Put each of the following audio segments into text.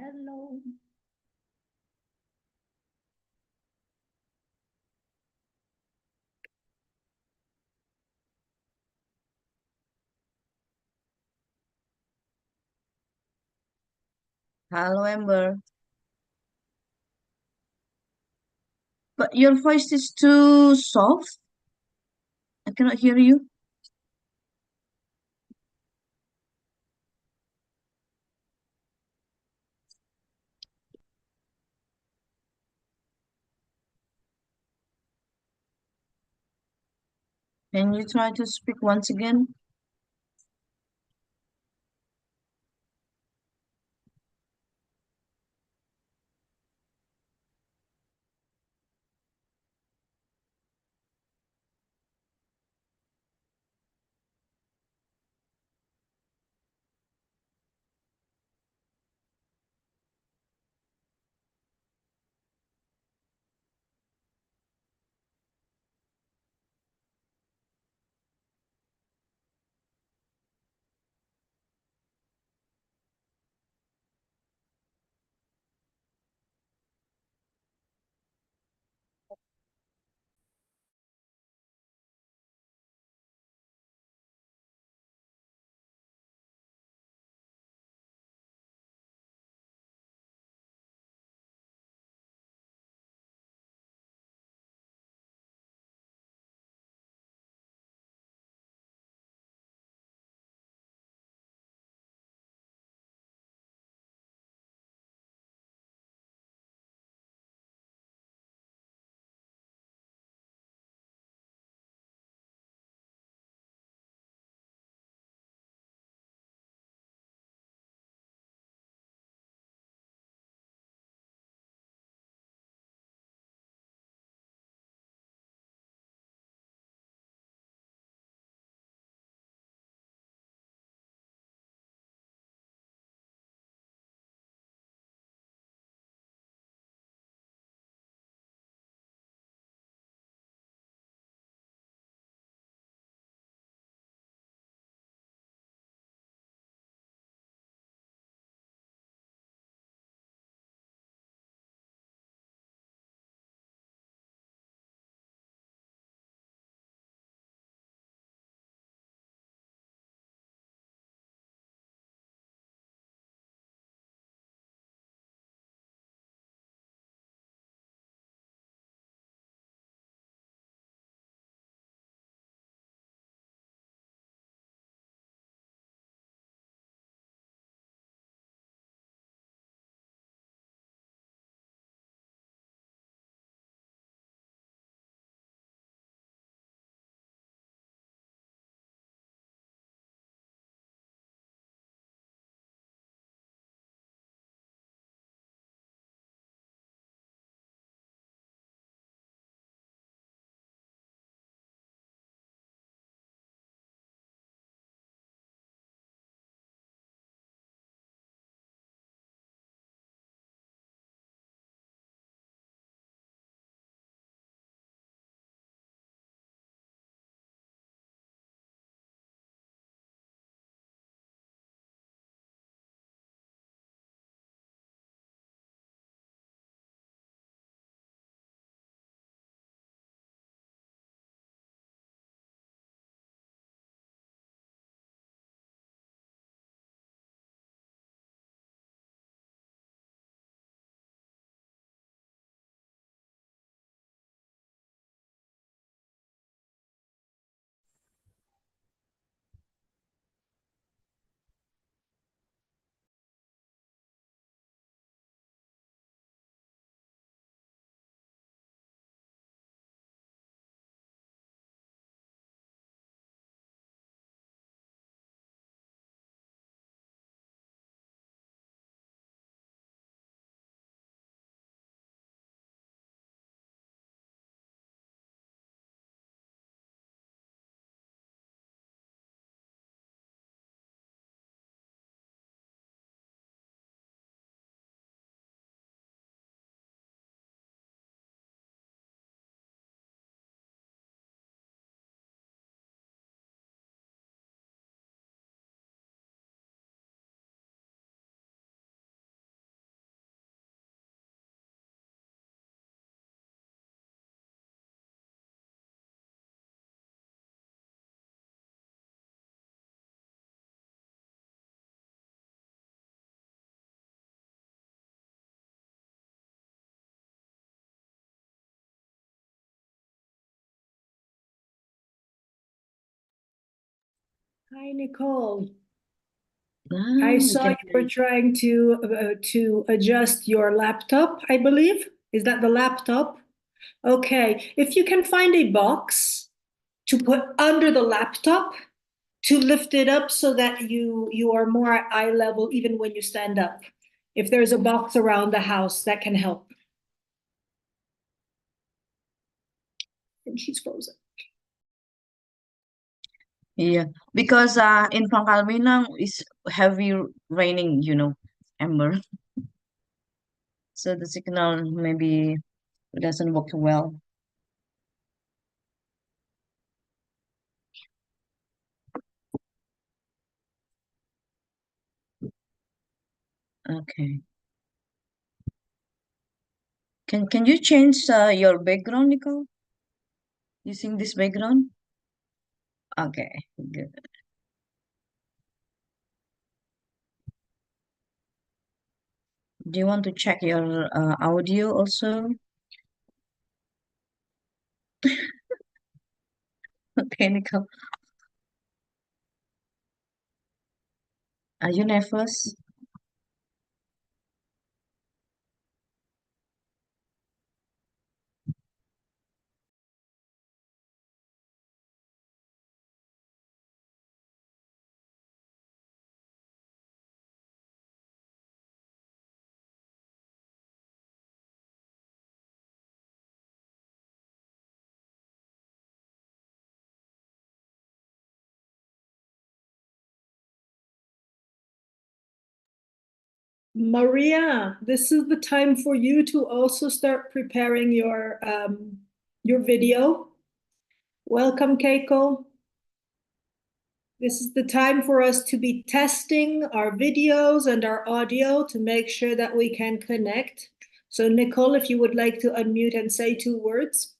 Hello. Hello, Amber. But your voice is too soft. I cannot hear you. Can you try to speak once again? Hi, Nicole. I Ah, we saw can you hear were you. trying to adjust your laptop, I believe. Is that the laptop? Okay. If you can find a box to put under the laptop to lift it up so that you are more at eye level even when you stand up. If there's a box around the house, that can help. And she's frozen. Yeah, because in Pangkalminang is heavy raining, Amber. So the signal maybe doesn't work well. Okay. Can you change your background, Nicole? Using this background? Okay, good. Do you want to check your audio also? Okay, Nicole. Are you nervous? Maria, this is the time for you to also start preparing your video. Welcome, Keiko. This is the time for us to be testing our videos and our audio to make sure that we can connect. So, Nicole, if you would like to unmute and say 2 words.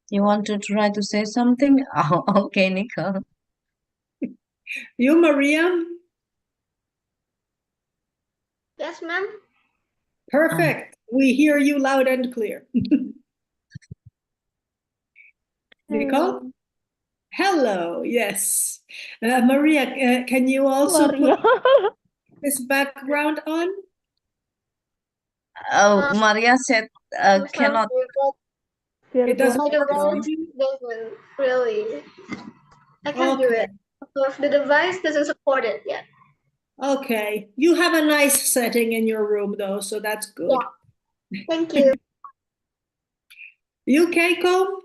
You want to try to say something? Oh, okay, Nicole. You, Maria? Yes, ma'am. Um, Perfect. We hear you loud and clear. Nicole? Hello, Hello. Yes. Maria, can you also put Maria. this background on? oh, Um, Maria said I'm sorry, cannot. but It What doesn't my work for device you? doesn't really. I can't do Okay. it. So if the device doesn't support it yet. Okay. You have a nice setting in your room, though, so that's good. Yeah. Thank you. You, Keiko?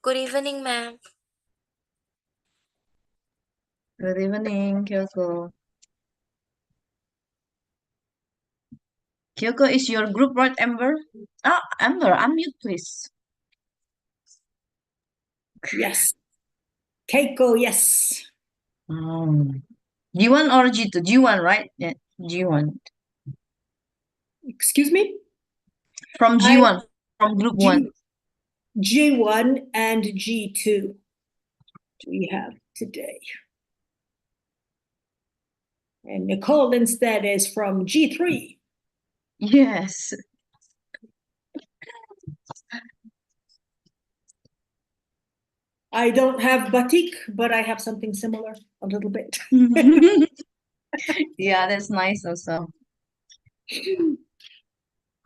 Good evening, ma'am. Good evening, Kyoko. Kyoko is your group, right, Amber? Ah, Amber, unmute, please. Yes. Keiko, yes. G1 or G2? G1, right? Yeah, G1. Excuse me? From I G1, from group 1. G1 and G2 we have today. And Nicole instead is from G3. Yes. I don't have batik, but I have something similar a little bit. Yeah, that's nice also.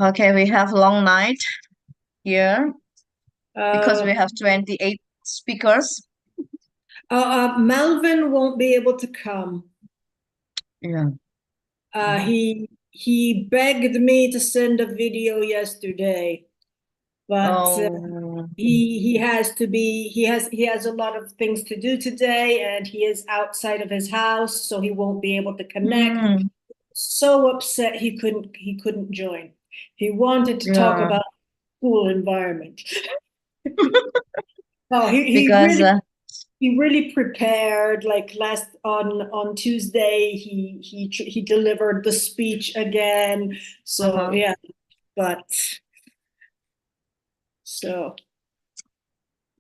Okay, we have long night here because we have 28 speakers. Melvin won't be able to come. Yeah. He begged me to send a video yesterday, but Oh. he has to be he has a lot of things to do today, and he is outside of his house, so he won't be able to connect. Mm, So upset he couldn't join. He wanted to talk yeah. about school environment. Oh, Because he really prepared. Like last on Tuesday, he delivered the speech again. So yeah, but so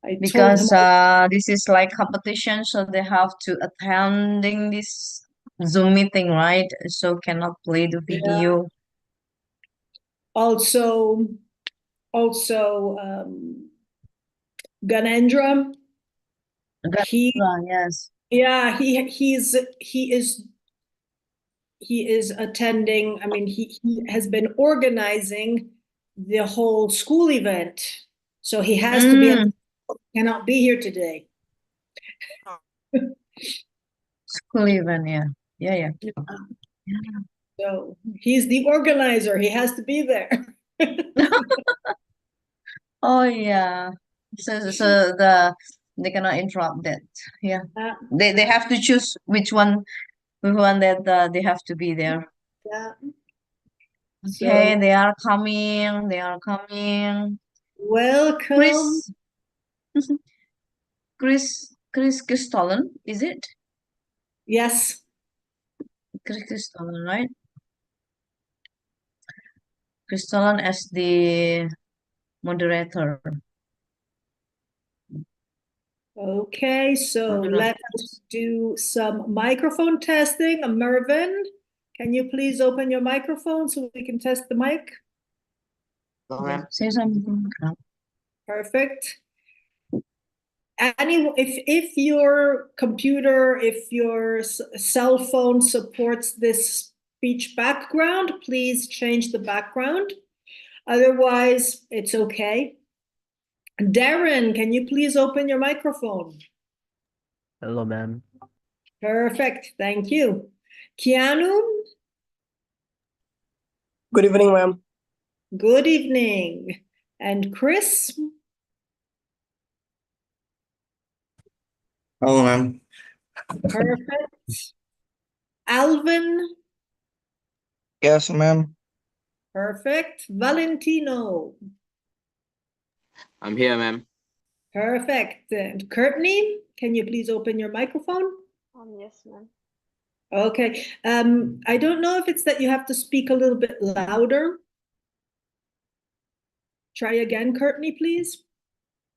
I told him. this is like competition, so they have to attending this Zoom meeting, right? So cannot play the Yeah. video. Also, Ganendra. He Yes. yeah he is attending. I mean, he has been organizing the whole school event, so he has to be Mm, cannot be here today. school event, yeah. Yeah, yeah. So he's the organizer. He has to be there. Oh yeah. So they cannot interrupt that. Yeah. Uh, They have to choose which one that they have to be there. yeah. Okay, So they are coming. They are coming. welcome. Chris, Chris Kristolen, is it? Yes. Chris Kristolen, right? Kristolen as the moderator. Okay, so Moderator. let's do some microphone testing. Mervin, can you please open your microphone so we can test the mic? Say something. Perfect. If your computer, if your cell phone supports this speech background, please change the background. Otherwise, it's okay. Darren, can you please open your microphone? Hello, ma'am. Perfect, thank you. Keanu, Good evening, ma'am. good evening. And Chris, Hello, ma'am. perfect. Alvin, Yes, ma'am. perfect. Valentino, I'm here, ma'am. perfect. And Courtney, can you please open your microphone? Yes, ma'am. Okay. I don't know if it's that you have to speak a little bit louder. Try again, Courtney, please.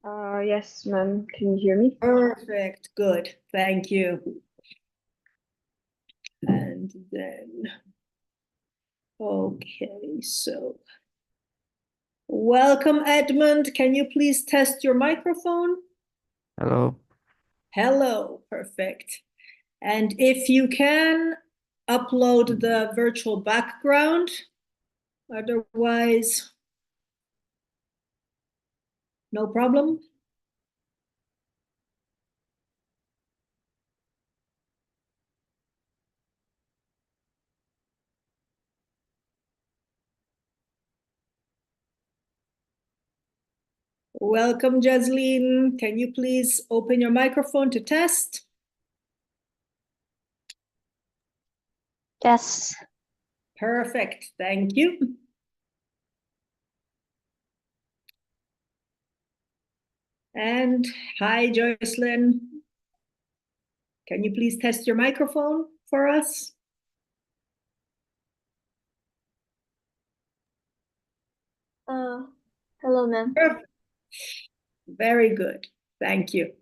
Yes, ma'am. Can you hear me? Perfect. Good. Thank you. And then, okay, so welcome, Edmund. Can you please test your microphone? Hello. Hello. Perfect. And if you can, upload the virtual background. Otherwise, no problem. Welcome, Jasleen. Can you please open your microphone to test? Yes. Perfect. Thank you. And hi, Joycelyn. Can you please test your microphone for us? Hello, ma'am. Perfect. Very good. Thank you.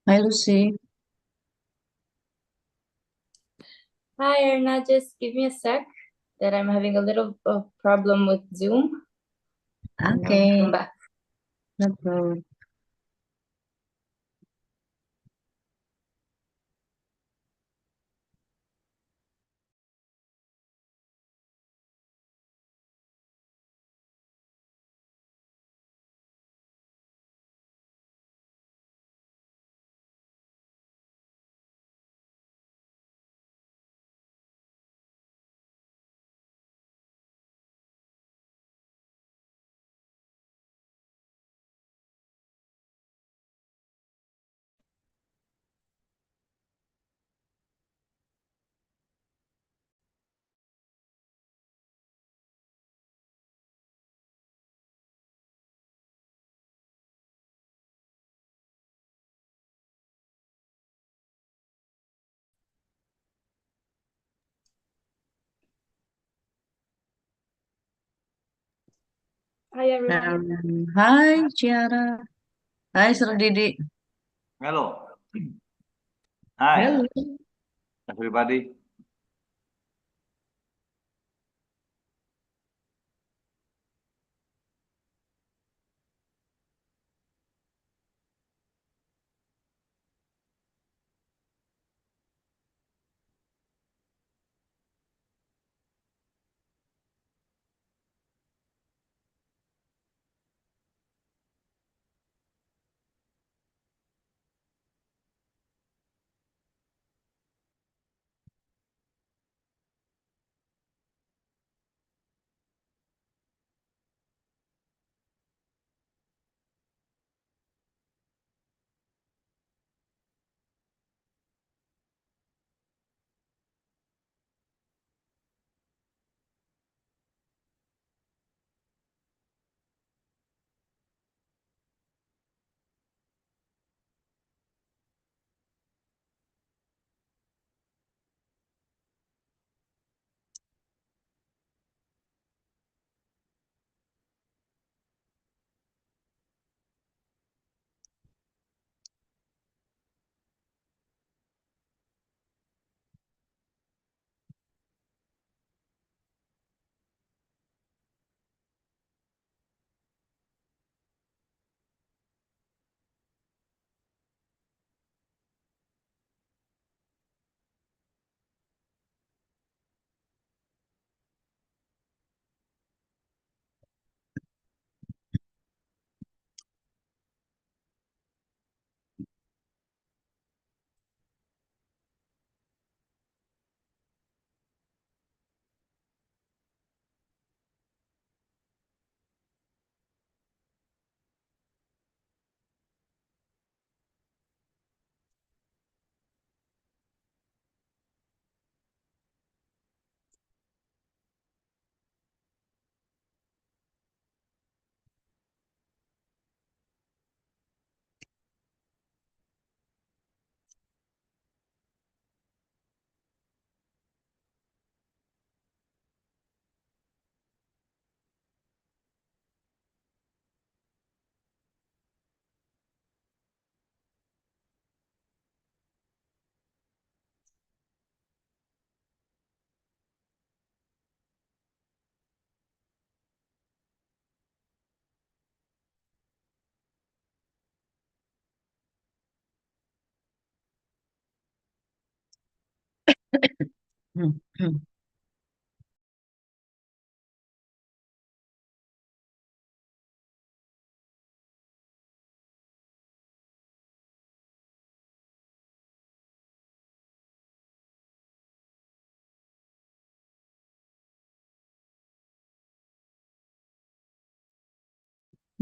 Hi, Lucy. Hi, Erna. Just give me a sec that I'm having a little problem with Zoom. And I'll Okay, come back. no problem. Hi, everyone. Hi, Ciara. Hi, Sir Didi. Hello. Hi, Hello. everybody.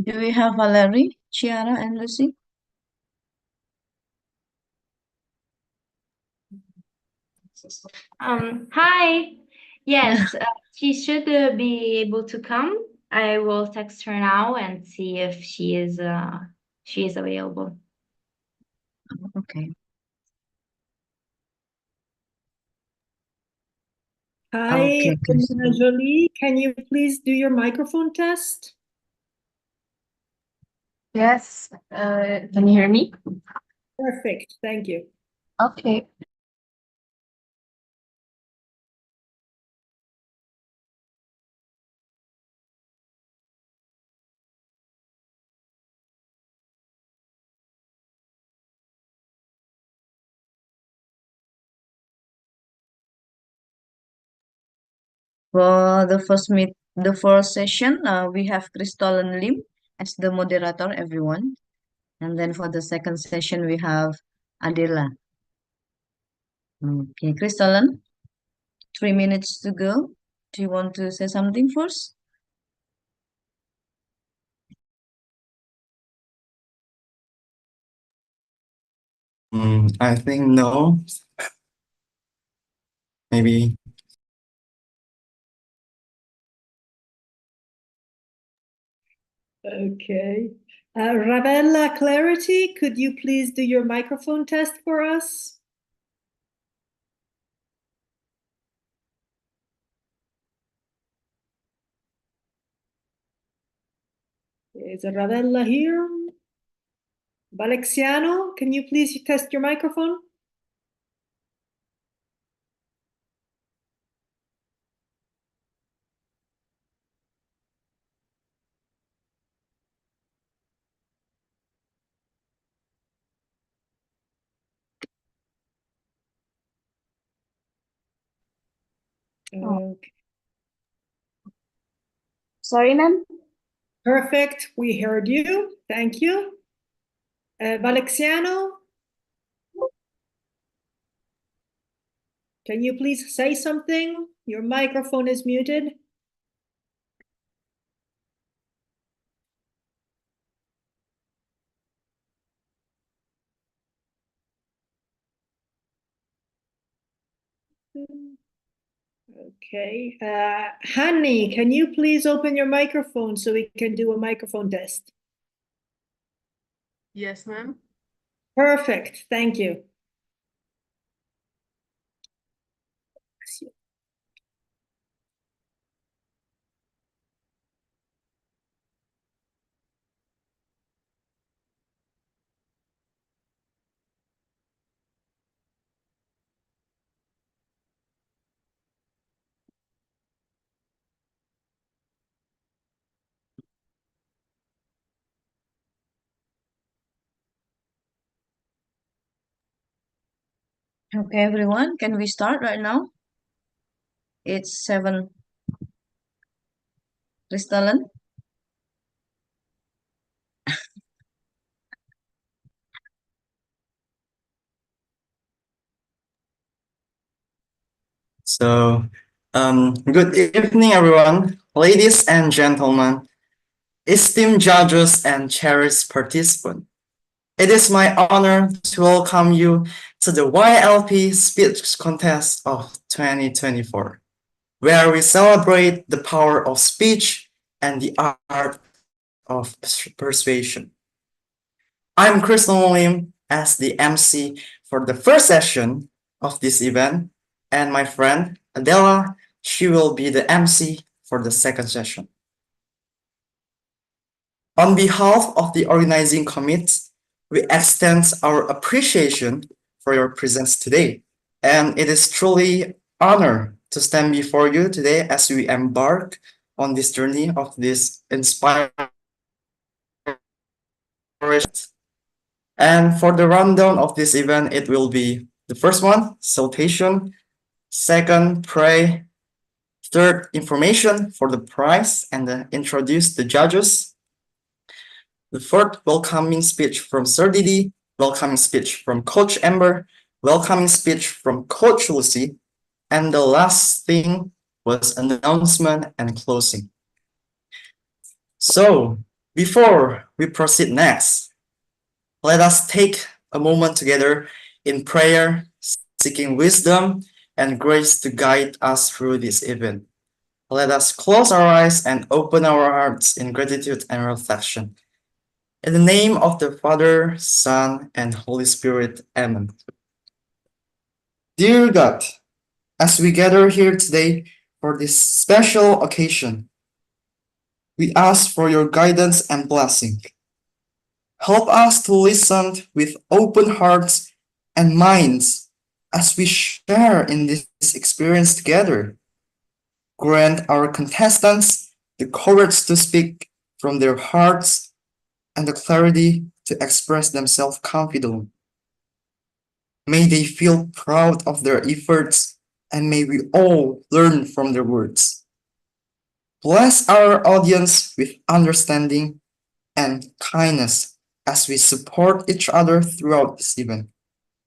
Do we have Valerie, Chiara, and Lucy? Hi. Yes, she should be able to come. I will text her now and see if she is available. Okay. Hi, Okay, Angelina Jolie. Can you please do your microphone test? Yes, can you hear me? Perfect, thank you. Okay. For the first session, we have Crystal and Lim as the moderator, everyone. And then for the second session, we have Adela. Okay, Crystal, 3 minutes to go. Do you want to say something first? I think no. Maybe. Okay. Ravella Clarity, could you please do your microphone test for us? Is Ravella here? Valexiano, can you please test your microphone? Okay. Sorry, ma'am. Perfect, we heard you. Thank you. Valexiano, can you please say something? Your microphone is muted. Okay. Honey, can you please open your microphone so we can do a microphone test? Yes, ma'am. Perfect, thank you. Okay, everyone, can we start right now? It's 7. Crystallen? So, good evening, everyone, ladies and gentlemen, esteemed judges and cherished participants. It is my honor to welcome you to the YLP Speech Contest of 2024, where we celebrate the power of speech and the art of persuasion. I'm Crystal Lim as the MC for the first session of this event, and my friend Adela, she will be the MC for the second session. On behalf of the organizing committee, we extend our appreciation for your presence today. And it is truly an honor to stand before you today as we embark on this journey of this inspiring. And for the rundown of this event, it will be the first one, salutation, Second, pray. Third, information for the prize and introduce the judges. The fourth, welcoming speech from Sir Didi, welcoming speech from Coach Amber, welcoming speech from Coach Lucy, and the last thing was announcement and closing. So, before we proceed next, let us take a moment together in prayer, seeking wisdom and grace to guide us through this event. Let us close our eyes and open our hearts in gratitude and reflection. In the name of the Father, Son, and Holy Spirit, Amen. Dear God, as we gather here today for this special occasion, we ask for your guidance and blessing. Help us to listen with open hearts and minds as we share in this experience together. Grant our contestants the courage to speak from their hearts and the clarity to express themselves confidently. May they feel proud of their efforts, and may we all learn from their words. Bless our audience with understanding and kindness as we support each other throughout this event.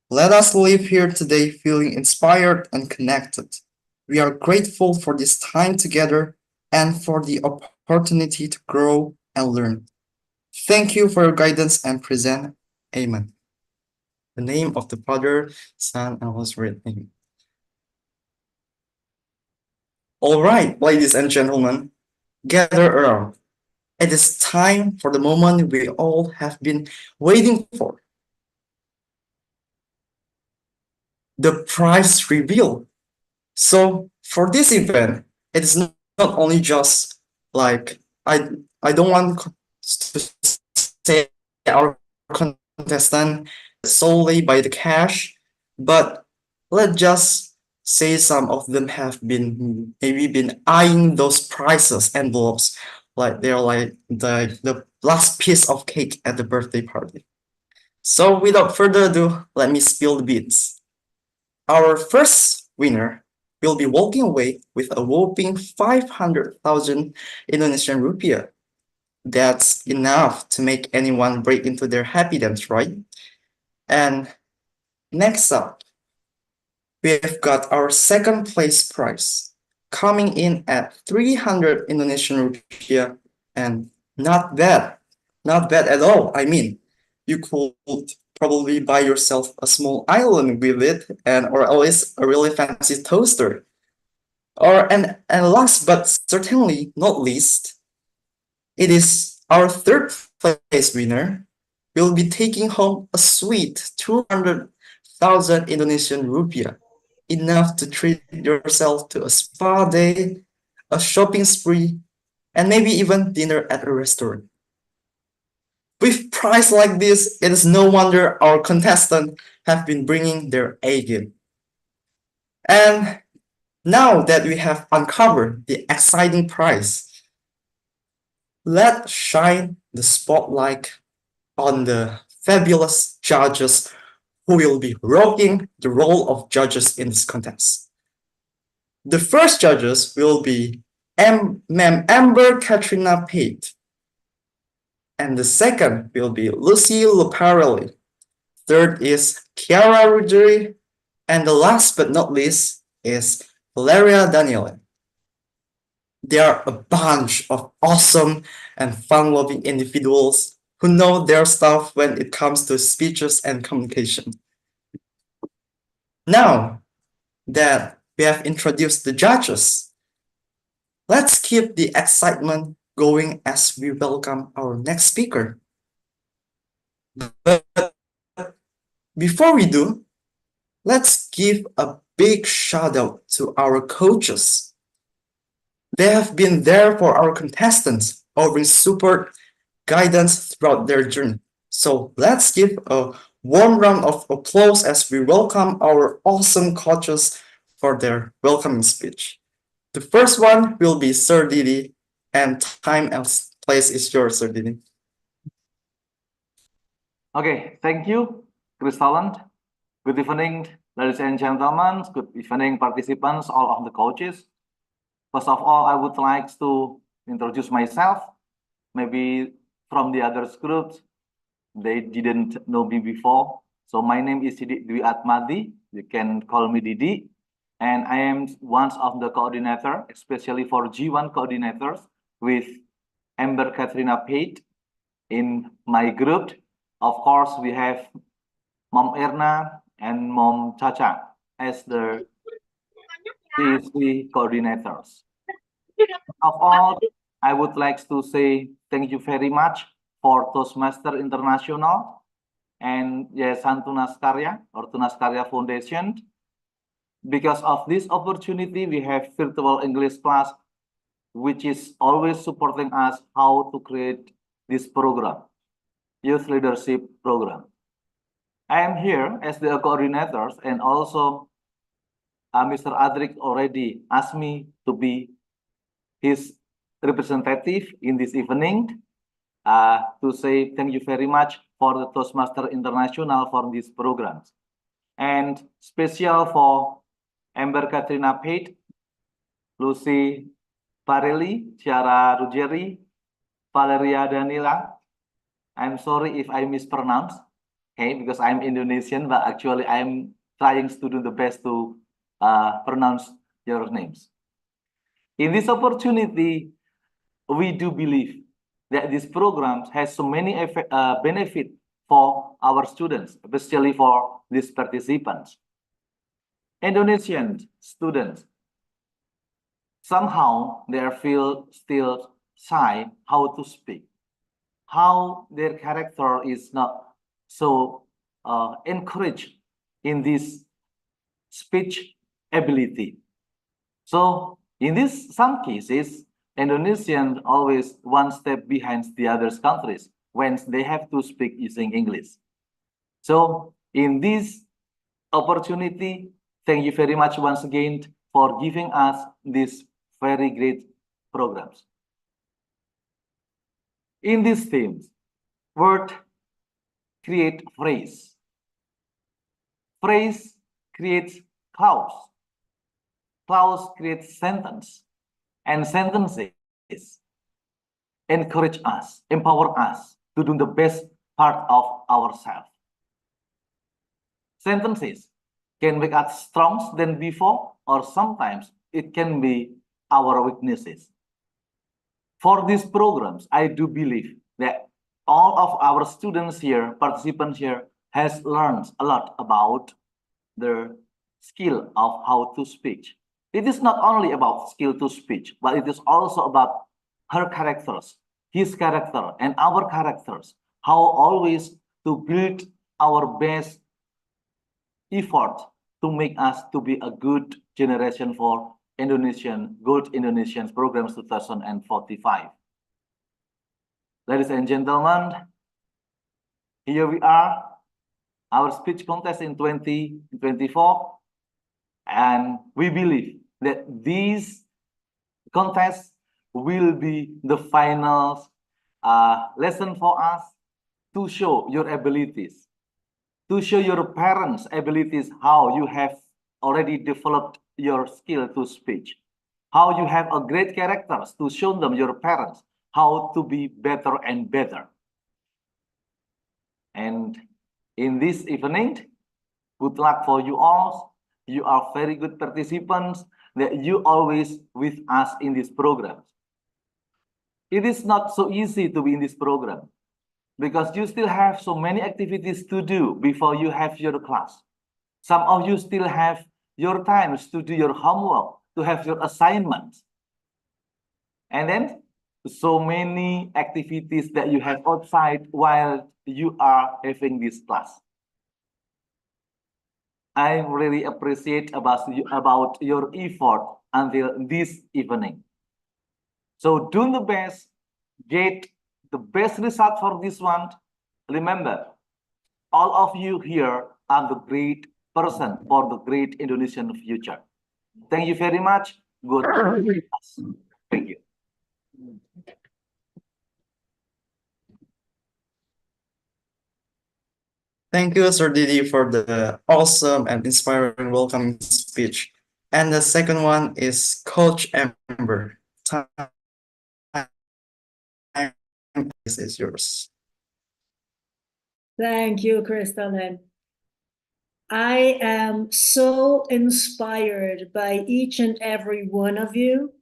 Let us leave here today feeling inspired and connected. We are grateful for this time together and for the opportunity to grow and learn. Thank you for your guidance and present. Amen. In the name of the Father, Son, and Holy Spirit. Amen. All right, ladies and gentlemen, gather around. It is time for the moment we all have been waiting for. The prize reveal. So for this event, it is not only just like I don't want to say our contestant solely by the cash, but let's just say some of them have been eyeing those prizes envelopes like they're like the last piece of cake at the birthday party. So without further ado, let me spill the beans. Our first winner will be walking away with a whopping 500,000 Indonesian rupiah. That's enough to make anyone break into their happy dance, right? And next up, we've got our second place prize coming in at 300 Indonesian rupiah, and not bad at all. I mean, you could probably buy yourself a small island with it, or at least a really fancy toaster. And last but certainly not least, it is our third place winner will be taking home a sweet 200,000 Indonesian rupiah, enough to treat yourself to a spa day, a shopping spree, and maybe even dinner at a restaurant. With prize like this, it is no wonder our contestants have been bringing their A game. And now that we have uncovered the exciting prize, let's shine the spotlight on the fabulous judges who will be rocking the role of judges in this contest. The first judges will be Ma'am Amber Katrina Pate. And the second will be Lucy Luparelli. Third is Chiara Ruggieri. And the last but not least is Valeria Daniele. They are a bunch of awesome and fun-loving individuals who know their stuff when it comes to speeches and communication. Now that we have introduced the judges, let's keep the excitement going as we welcome our next speaker. But before we do, let's give a big shout out to our coaches. They have been there for our contestants, offering support, guidance throughout their journey. So let's give a warm round of applause as we welcome our awesome coaches for their welcoming speech. The first one will be Sir Didi, and time and place is yours, Sir Didi. Okay, thank you, Kristallen. Good evening, Ladies and gentlemen, good evening, participants, all of the coaches. First of all, I would like to introduce myself. Maybe from the other groups, they didn't know me before. So my name is Didik Dwi Atmadi. You can call me Didi. And I am one of the coordinator, especially for G1 coordinators with Amber Katrina Pate in my group. Of course, we have Mom Erna and Mom Chacha as the CEC coordinators. Of all, I would like to say thank you very much for Toastmaster International and Yayasan Tunas Karya or Tunas Karya Foundation. Because of this opportunity, we have virtual English class, which is always supporting us how to create this program, Youth Leadership Program. I am here as the coordinators, and also Mr. Adrik already asked me to be his representative in this evening to say thank you very much for the Toastmaster International for these programs. And special for Amber Katrina Pate, Lucy Parelli, Ciara Ruggeri, Valeria Danila. I'm sorry if I mispronounce, okay, because I'm Indonesian, but actually I'm trying to do the best to pronounce your names. In this opportunity, we do believe that this program has so many benefits for our students, especially for these participants. Indonesian students, somehow they feel still shy how to speak, how their character is not so encouraged in this speech ability. So in some cases, Indonesians always one step behind the other countries when they have to speak using English. So in this opportunity, thank you very much once again for giving us these very great programs. In these themes, word create phrase. Phrase creates clause. Clause creates sentence. And sentences encourage us, empower us to do the best part of ourselves. Sentences can make us stronger than before, or sometimes it can be our weaknesses. For these programs, I do believe that all of our students here, participants here, has learned a lot about the skill of how to speak. It is not only about skill to speech, but it is also about her characters, his character, and our characters. How always to build our best effort to make us to be a good generation for Indonesian, good Indonesian programs 2045. Ladies and gentlemen, here we are, our speech contest in 2024. And we believe that these contests will be the final lesson for us to show your abilities, to show your parents' abilities, how you have already developed your skill to speech, how you have a great characters to show them, your parents, how to be better and better. And in this evening, good luck for you all. You are very good participants, that you always with us in this program. It is not so easy to be in this program because you still have so many activities to do before you have your class. Some of you still have your times to do your homework, to have your assignments. And then so many activities that you have outside while you are having this class. I really appreciate about your effort until this evening. So do the best, get the best result for this one. Remember, all of you here are the great person for the great Indonesian future. Thank you very much. Good. Thank you. Thank you, Sir Didi, for the awesome and inspiring welcoming speech. And the second one is Coach Amber. Time is yours. Thank you, Crystalline. I am so inspired by each and every one of you.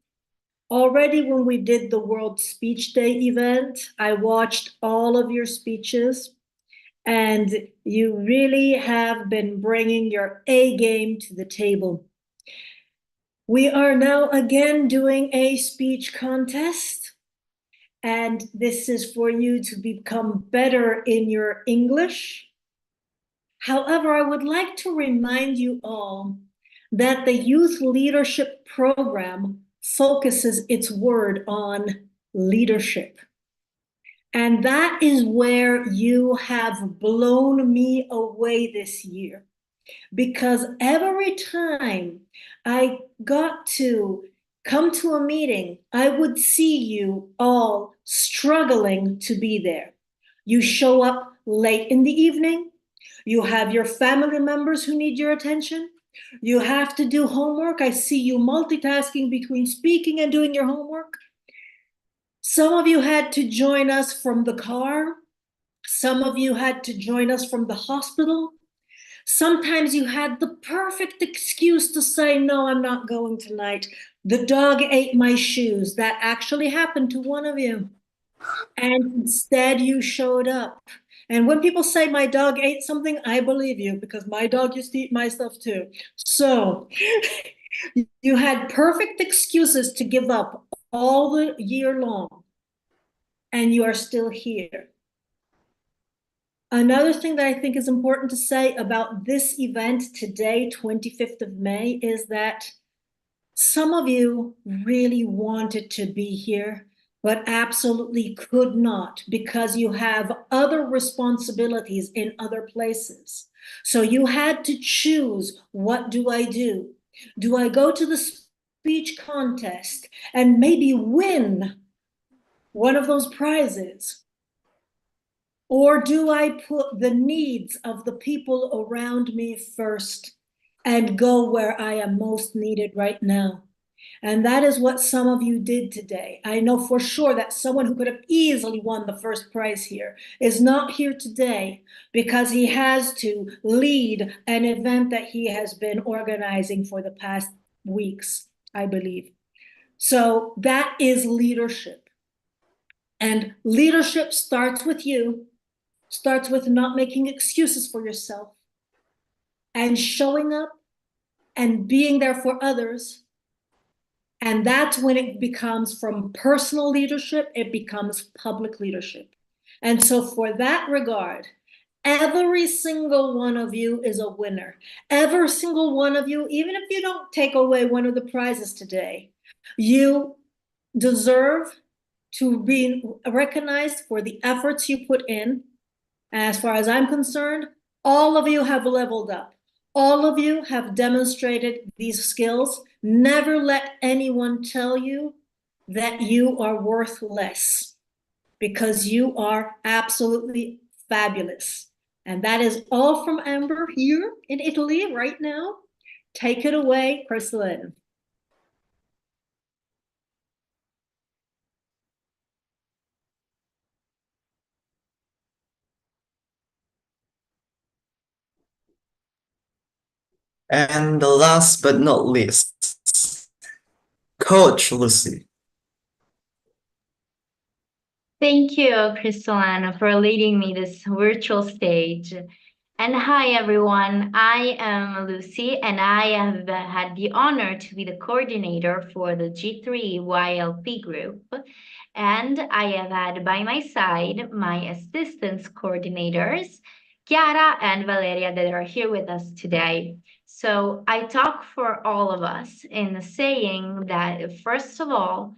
Already when we did the World Speech Day event, I watched all of your speeches, and you really have been bringing your A game to the table. We are now again doing a speech contest, and this is for you to become better in your English. However, I would like to remind you all that the Youth Leadership Program focuses its word on leadership. And that is where you have blown me away this year. Because every time I got to come to a meeting, I would see you all struggling to be there. You show up late in the evening. You have your family members who need your attention. You have to do homework. I see you multitasking between speaking and doing your homework. Some of you had to join us from the car. Some of you had to join us from the hospital. Sometimes you had the perfect excuse to say, no, I'm not going tonight. The dog ate my shoes. That actually happened to one of you. And instead you showed up. And when people say my dog ate something, I believe you, because my dog used to eat my stuff too. So you had perfect excuses to give up all the year long, and you are still here. Another thing that I think is important to say about this event today, 25th of May, is that some of you really wanted to be here, but absolutely could not because you have other responsibilities in other places. So you had to choose, what do I do? Do I go to the speech contest and maybe win one of those prizes? Or do I put the needs of the people around me first and go where I am most needed right now? And that is what some of you did today. I know for sure that someone who could have easily won the first prize here is not here today because he has to lead an event that he has been organizing for the past weeks, I believe. So that is leadership. And leadership starts with you, starts with not making excuses for yourself and showing up and being there for others. And that's when it becomes from personal leadership, it becomes public leadership. And so for that regard, every single one of you is a winner. Every single one of you, even if you don't take away one of the prizes today, you deserve to be recognized for the efforts you put in. As far as I'm concerned, all of you have leveled up. All of you have demonstrated these skills. Never let anyone tell you that you are worth less, because you are absolutely fabulous. And that is all from Amber here in Italy right now. Take it away, Crystalline. And the last but not least, Coach Lucy. Thank you, Crystalline, for leading me this virtual stage. And hi, everyone. I am Lucy, and I have had the honor to be the coordinator for the G3 YLP group. And I have had by my side my assistance coordinators, Chiara and Valeria, that are here with us today. So I talk for all of us in saying that, first of all,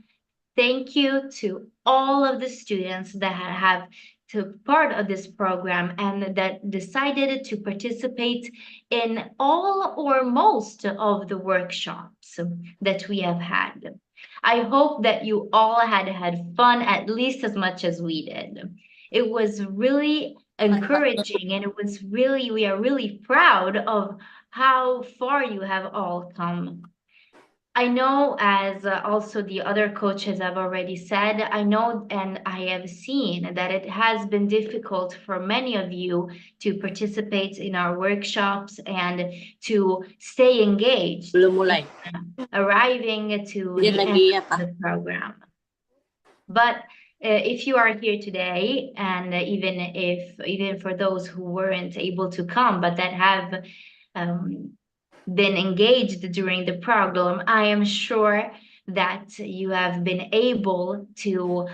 thank you to all of the students that have took part of this program and that decided to participate in all or most of the workshops that we have had. I hope that you all had fun at least as much as we did. It was really encouraging, and we are really proud of how far you have all come. I know, as also the other coaches have already said, I know and I have seen that it has been difficult for many of you to participate in our workshops and to stay engaged, Belum mulai. arriving to Dia the lagi end of the program. But if you are here today, and even for those who weren't able to come, but that have been engaged during the program, I am sure that you have been able to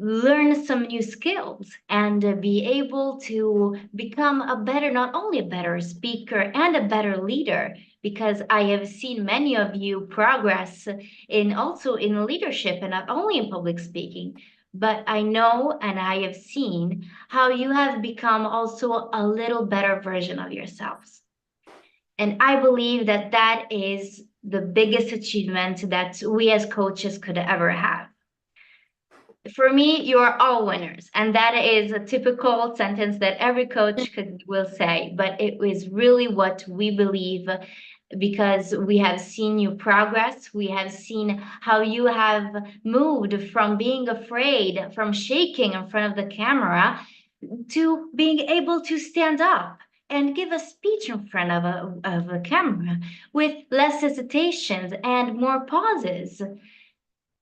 learn some new skills and be able to become not only a better speaker and a better leader, because I have seen many of you progress also in leadership and not only in public speaking. But I know and I have seen how you have become also a little better version of yourselves. And I believe that that is the biggest achievement that we as coaches could ever have. For me, you are all winners. And that is a typical sentence that every coach will say, but it is really what we believe, because we have seen you progress. We have seen how you have moved from being afraid, from shaking in front of the camera, to being able to stand up and give a speech in front of a camera with less hesitations and more pauses.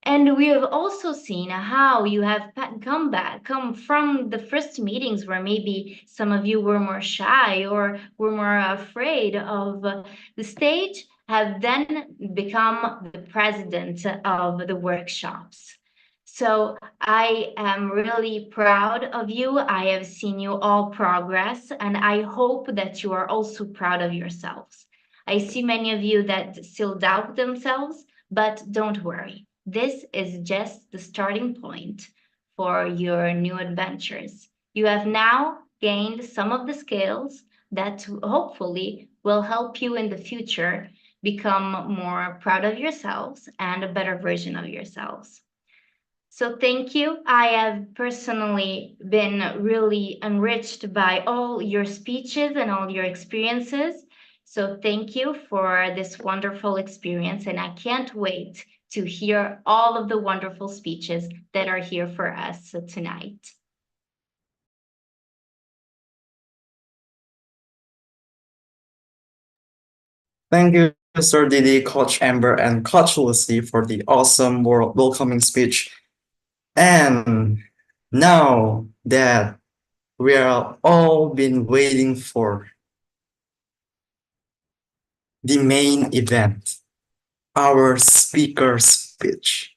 And we have also seen how you have come from the first meetings where maybe some of you were more shy or were more afraid of the stage, have then become the president of the workshops. So I am really proud of you. I have seen you all progress, and I hope that you are also proud of yourselves. I see many of you that still doubt themselves, but don't worry. This is just the starting point for your new adventures. You have now gained some of the skills that hopefully will help you in the future become more proud of yourselves and a better version of yourselves. So thank you. I have personally been really enriched by all your speeches and all your experiences. So thank you for this wonderful experience, and I can't wait to hear all of the wonderful speeches that are here for us tonight. Thank you, Sir Didi, Coach Amber, and Coach Lucy for the awesome welcoming speech. And now that we are all been waiting for the main event, our speaker speech.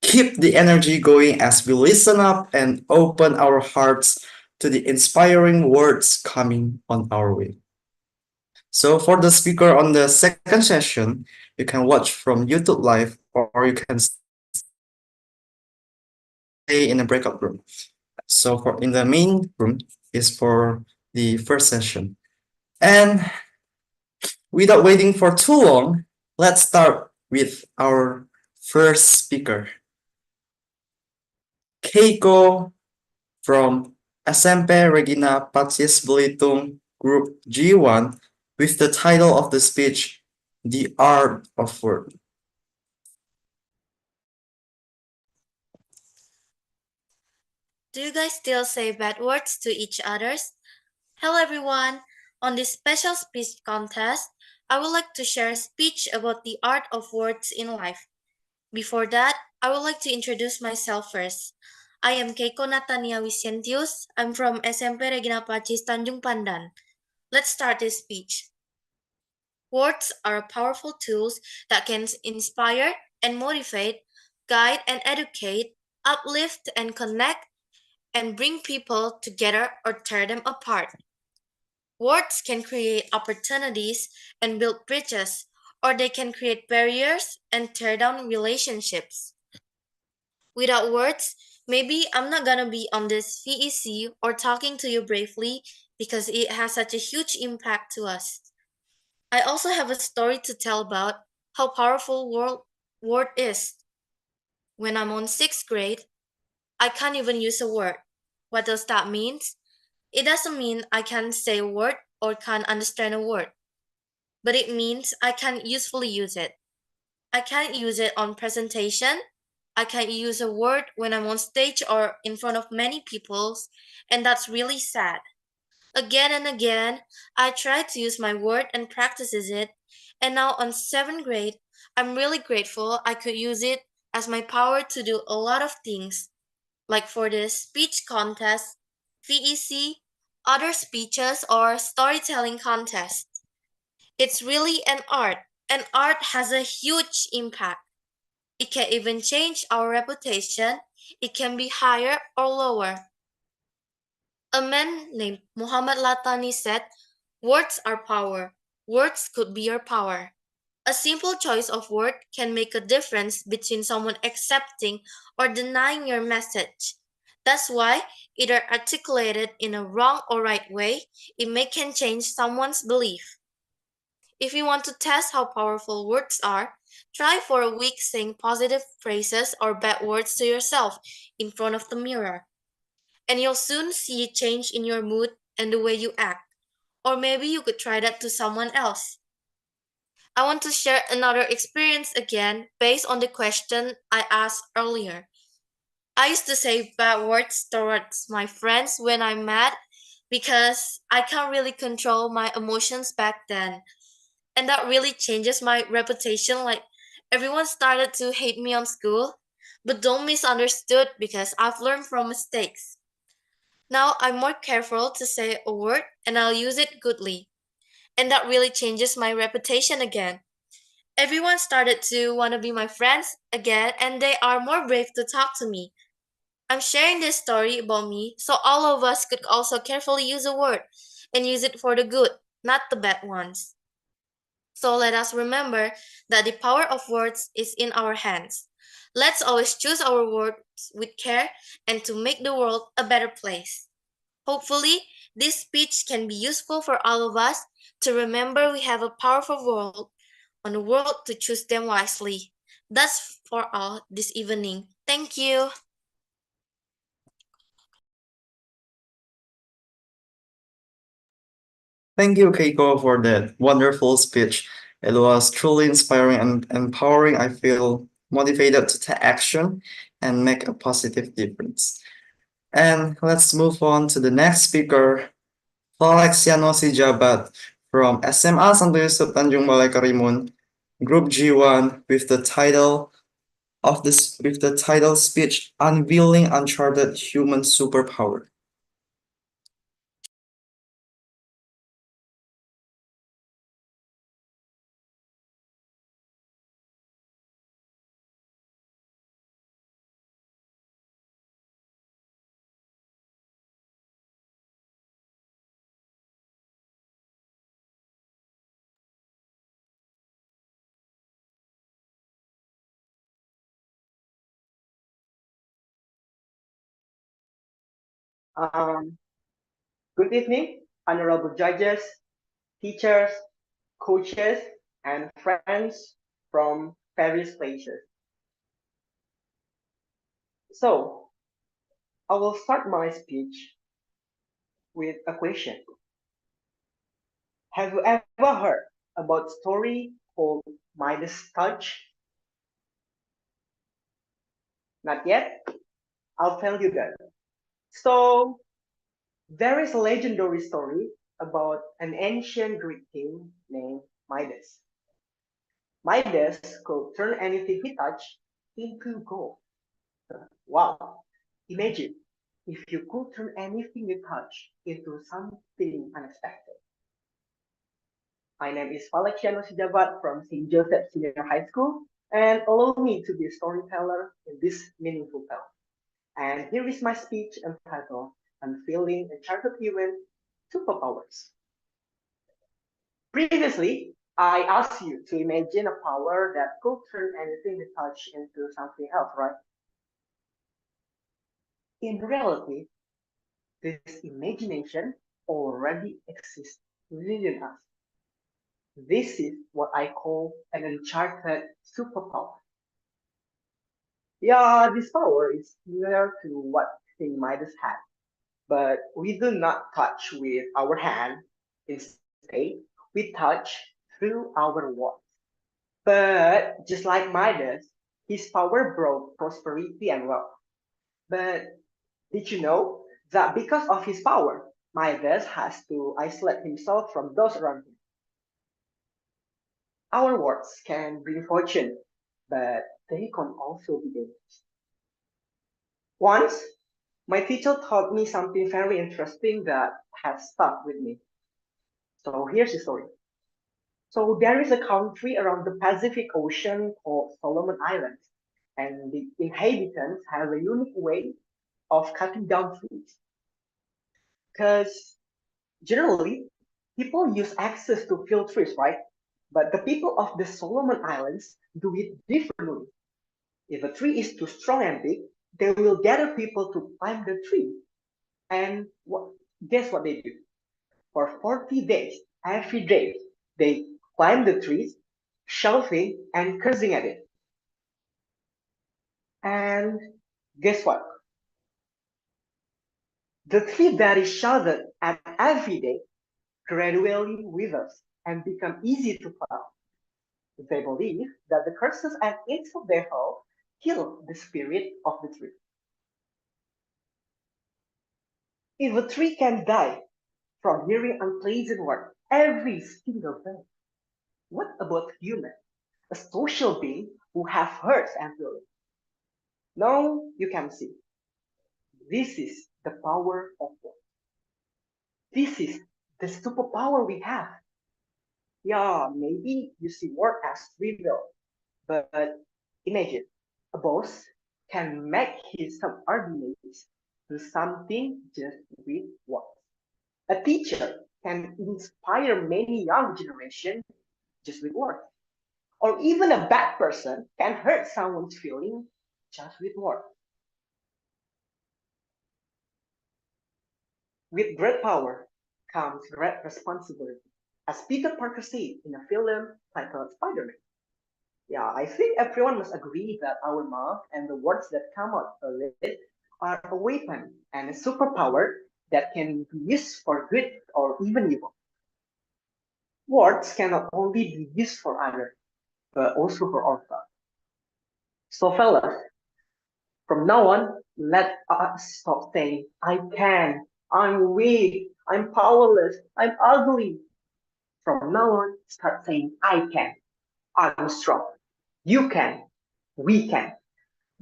Keep the energy going as we listen up and open our hearts to the inspiring words coming on our way. So for the speaker on the second session, you can watch from YouTube Live, or you can stay in a breakout room. So in the main room is for the first session. And without waiting for too long, let's start with our first speaker, Keiko from SMP Regina Pacis Belitung Group G1, with the title of the speech, The Art of Word. Do you guys still say bad words to each others? Hello everyone! On this special speech contest, I would like to share a speech about the art of words in life. Before that, I would like to introduce myself first. I am Keiko Natania Vicentius. I'm from SMP Regina Pacis Tanjung Pandan. Let's start this speech. Words are powerful tools that can inspire and motivate, guide and educate, uplift and connect, and bring people together or tear them apart. Words can create opportunities and build bridges, or they can create barriers and tear down relationships. Without words, maybe I'm not gonna be on this VEC or talking to you bravely because it has such a huge impact to us. I also have a story to tell about how powerful word is. When I'm on 6th grade, I can't even use a word. What does that mean? It doesn't mean I can't say a word or can't understand a word, but it means I can usefully use it. I can't use it on presentation. I can't use a word when I'm on stage or in front of many people, and that's really sad. Again and again, I tried to use my word and practices it, and now on 7th grade, I'm really grateful I could use it as my power to do a lot of things, like for the speech contest, VEC, other speeches, or storytelling contest. It's really an art, and art has a huge impact. It can even change our reputation. It can be higher or lower. A man named Muhammad Latani said, "Words are power. Words could be your power." A simple choice of word can make a difference between someone accepting or denying your message. That's why, either articulated in a wrong or right way, can change someone's belief. If you want to test how powerful words are, try for a week saying positive phrases or bad words to yourself in front of the mirror. And you'll soon see a change in your mood and the way you act. Or maybe you could try that to someone else. I want to share another experience again based on the question I asked earlier. I used to say bad words towards my friends when I'm mad because I can't really control my emotions back then. And that really changes my reputation. Like, everyone started to hate me on school, but don't misunderstood because I've learned from mistakes. Now I'm more careful to say a word and I'll use it goodly. And that really changes my reputation again. Everyone started to want to be my friends again and they are more brave to talk to me. I'm sharing this story about me so all of us could also carefully use a word and use it for the good, not the bad ones. So let us remember that the power of words is in our hands. Let's always choose our words with care and to make the world a better place. Hopefully, this speech can be useful for all of us to remember we have a powerful world on the world to choose them wisely. That's for all this evening. Thank you. Thank you, Keiko, for that wonderful speech. It was truly inspiring and empowering. I feel motivated to take action and make a positive difference. And let's move on to the next speaker, Valexiano Sijabat from SMA Santo Yusuf Tanjung Balai Karimun, Group G1, with the title speech Unveiling Uncharted Human Superpower. Good evening, honorable judges, teachers, coaches, and friends from various places. So, I will start my speech with a question. Have you ever heard about a story called Midas Touch? Not yet? I'll tell you that. So, there is a legendary story about an ancient Greek king named Midas. Midas could turn anything he touched into gold. Wow. Imagine if you could turn anything you touch into something unexpected. My name is Valexiano Sijabat from St. Joseph Senior High School, and allow me to be a storyteller in this meaningful film. And here is my speech entitled Unveiling Uncharted Human Superpowers. Previously, I asked you to imagine a power that could turn anything you touch into something else, right? In reality, this imagination already exists within us. This is what I call an uncharted superpower. Yeah, this power is similar to what King Midas had, but we do not touch with our hand. Instead, we touch through our words. But just like Midas, his power brought prosperity and wealth. But did you know that because of his power, Midas has to isolate himself from those around him? Our words can bring fortune, but they can also be dangerous. Once, my teacher taught me something very interesting that has stuck with me. So here's the story. So there is a country around the Pacific Ocean called Solomon Islands, and the inhabitants have a unique way of cutting down trees. Because generally, people use axes to fell trees, right? But the people of the Solomon Islands do it differently. If a tree is too strong and big, they will gather people to climb the tree. And guess what they do? For 40 days, every day, they climb the trees, shouting and cursing at it. And guess what? The tree that is shouted at every day gradually withers and become easy to fell. They believe that the curses and insult they hurl kill the spirit of the tree. If a tree can die from hearing unpleasant words every single day, what about human, a social being who have hurts and feelings? Now you can see. This is the power of God. This is the superpower we have. Yeah, maybe you see work as trivial, but imagine a boss can make his subordinates do something just with words. A teacher can inspire many young generation just with words. Or even a bad person can hurt someone's feeling just with words. With great power comes great responsibility, as Peter Parker said in a film titled Spider-Man. Yeah, I think everyone must agree that our mouth and the words that come out of it are a weapon and a superpower that can be used for good or even evil. Words cannot only be used for others, but also for ourselves. So fellas, from now on, let us stop saying, I can, I'm weak, I'm powerless, I'm ugly. From now on, start saying, I can, I'm strong, you can, we can.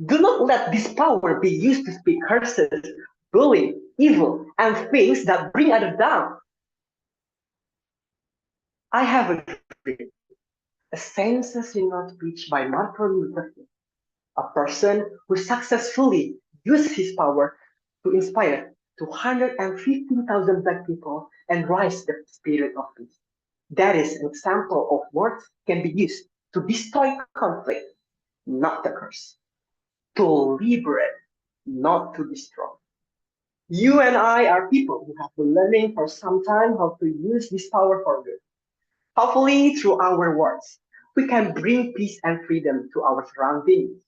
Do not let this power be used to speak curses, bullying, evil, and things that bring others down. I have a dream, a sensational speech by Martin Luther King, a person who successfully used his power to inspire 215,000 Black people and raise the spirit of peace. That is an example of words can be used to destroy conflict, not to curse, to liberate, not to destroy. You and I are people who have been learning for some time how to use this power for good. Hopefully, through our words, we can bring peace and freedom to our surroundings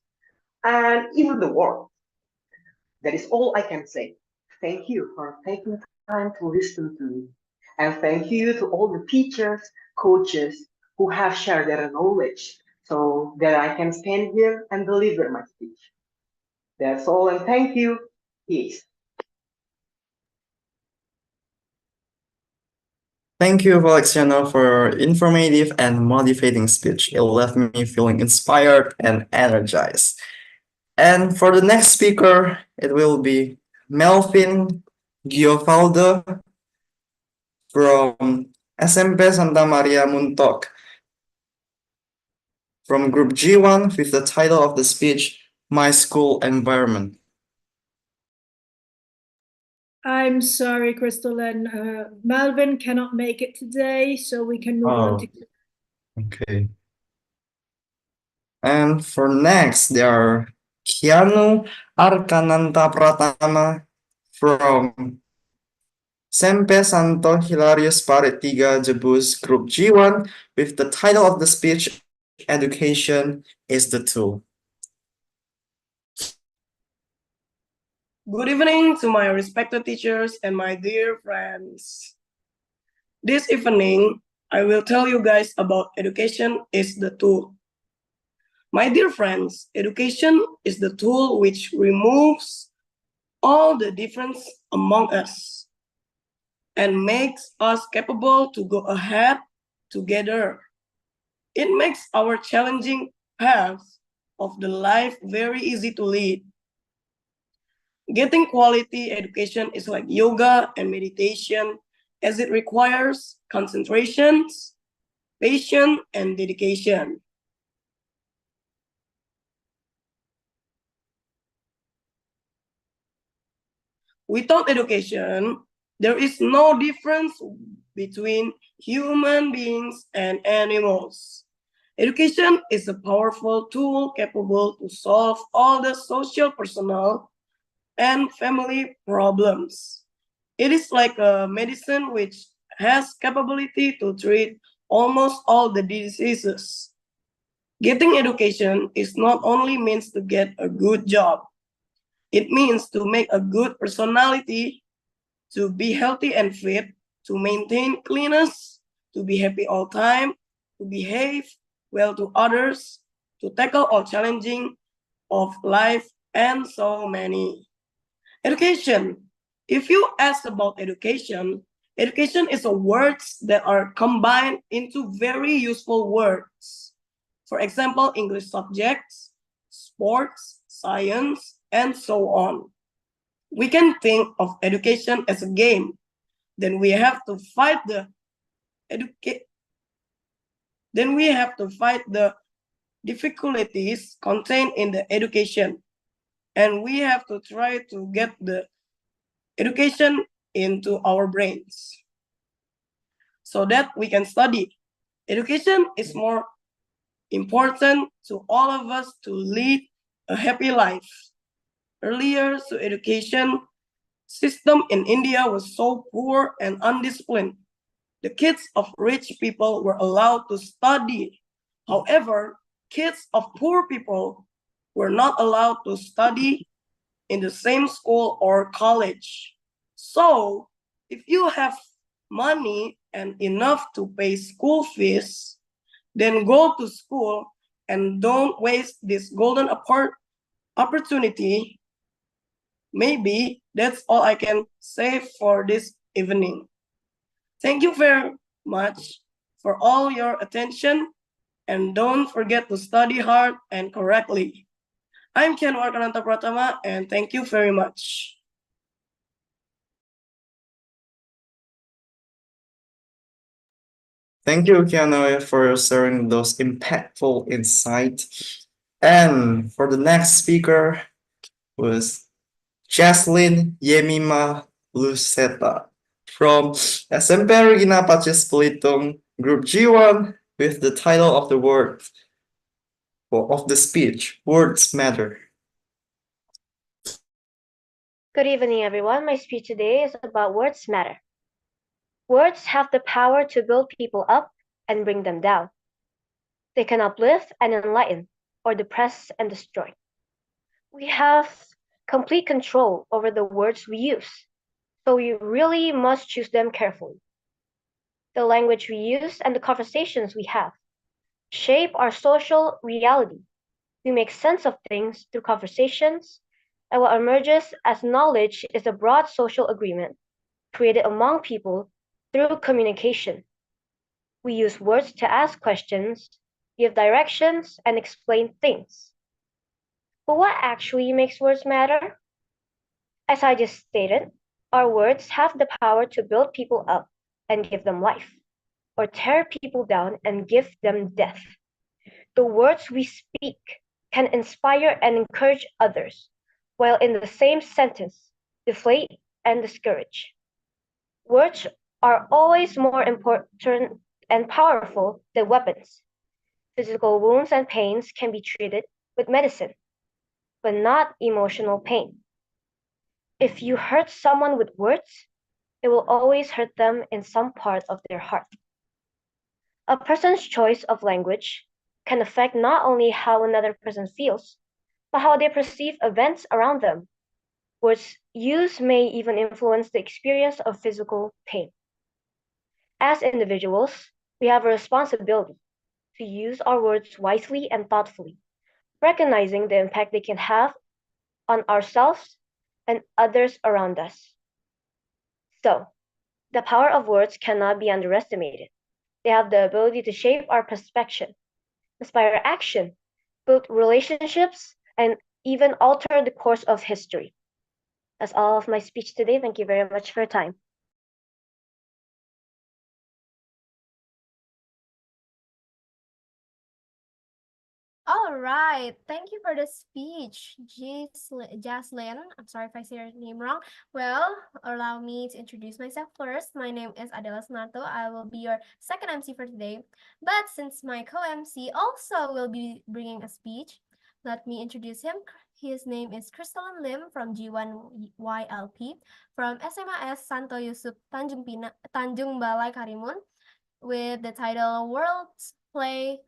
and even the world. That is all I can say. Thank you for taking time to listen to me. And thank you to all the teachers, coaches who have shared their knowledge so that I can stand here and deliver my speech. That's all, and thank you. Peace. Thank you, Feliciano, for your informative and motivating speech. It left me feeling inspired and energized. And for the next speaker, it will be Melvin Giovaldo from SMP Santa Maria Muntok from Group G1 with the title of the speech, My School Environment. I'm sorry, Crystal, and Malvin cannot make it today, so we can move on to. Okay. And for next, there are Kianu Arkananta Pratama from Sempe Santo Hilarius Pare 3 Jebus Group G1 with the title of the speech, Education is the Tool. Good evening to my respected teachers and my dear friends. This evening, I will tell you guys about education is the tool. My dear friends, education is the tool which removes all the difference among us and makes us capable to go ahead together. It makes our challenging path of the life very easy to lead. Getting quality education is like yoga and meditation, as it requires concentration, patience, and dedication. Without education, there is no difference between human beings and animals. Education is a powerful tool capable to solve all the social, personal, and family problems. It is like a medicine which has capability to treat almost all the diseases. Getting education is not only means to get a good job. It means to make a good personality, to be healthy and fit, to maintain cleanliness, to be happy all time, to behave well to others, to tackle all challenging of life, and so many. Education. If you ask about education, education is a words that are combined into very useful words. For example, English subjects, sports, science, and so on. We can think of education as a game. Then we have to fight the difficulties contained in the education, and we have to try to get the education into our brains so that we can study. Education is more important to all of us to lead a happy life. Earlier, so education system in India was so poor and undisciplined. The kids of rich people were allowed to study. However, kids of poor people were not allowed to study in the same school or college. So, if you have money and enough to pay school fees, then go to school and don't waste this golden opportunity. Maybe that's all I can say for this evening. Thank you very much for all your attention, and don't forget to study hard and correctly. I'm Kian Warkananta Pratama, and thank you very much. Thank you, Kianoe, for sharing those impactful insights. And for the next speaker was Jaslyn Yemima Luceta from SMP Regina Pacis Belitung, Group G1, with the title of the word of the speech, Words Matter. Good evening, everyone. My speech today is about words matter. Words have the power to build people up and bring them down. They can uplift and enlighten, or depress and destroy. We have complete control over the words we use, so we really must choose them carefully. The language we use and the conversations we have shape our social reality. We make sense of things through conversations, and what emerges as knowledge is a broad social agreement created among people through communication. We use words to ask questions, give directions, and explain things. But what actually makes words matter? As I just stated, our words have the power to build people up and give them life, or tear people down and give them death. The words we speak can inspire and encourage others, while in the same sentence, deflate and discourage. Words are always more important and powerful than weapons. Physical wounds and pains can be treated with medicine, but not emotional pain. If you hurt someone with words, it will always hurt them in some part of their heart. A person's choice of language can affect not only how another person feels, but how they perceive events around them. Words used may even influence the experience of physical pain. As individuals, we have a responsibility to use our words wisely and thoughtfully, recognizing the impact they can have on ourselves and others around us. So, the power of words cannot be underestimated. They have the ability to shape our perception, inspire action, build relationships, and even alter the course of history. That's all of my speech today. Thank you very much for your time. All right. Thank you for the speech, Jaslyn. I'm sorry if I say your name wrong. Well, allow me to introduce myself first. My name is Adela Snato. I will be your second MC for today. But since my co-MC also will be bringing a speech, let me introduce him. His name is Crystalline Lim from G1YLP from SMAS Santo Yusuf Tanjung Balai Karimun with the title World's Play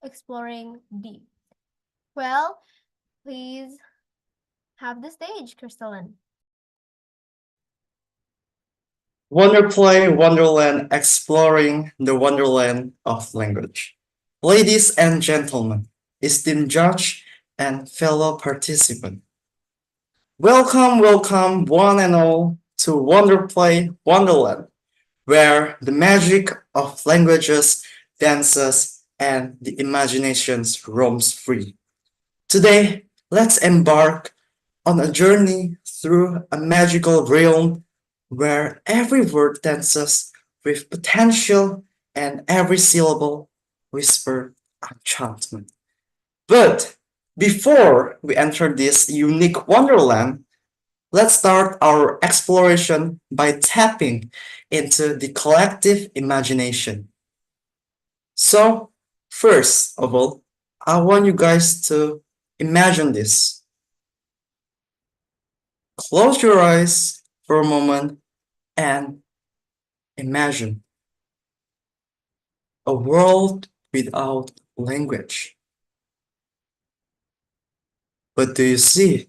Exploring Deep. Well, please have the stage, Crystalline. Wonderplay Wonderland, exploring the wonderland of language. Ladies and gentlemen, esteemed judge and fellow participant, welcome, welcome one and all to Wonderplay Wonderland, where the magic of languages, dances, and the imaginations roams free. Today, let's embark on a journey through a magical realm where every word dances with potential and every syllable whisper enchantment. But before we enter this unique wonderland, let's start our exploration by tapping into the collective imagination. So, first of all, I want you guys to imagine this. Close your eyes for a moment and imagine a world without language. What do you see?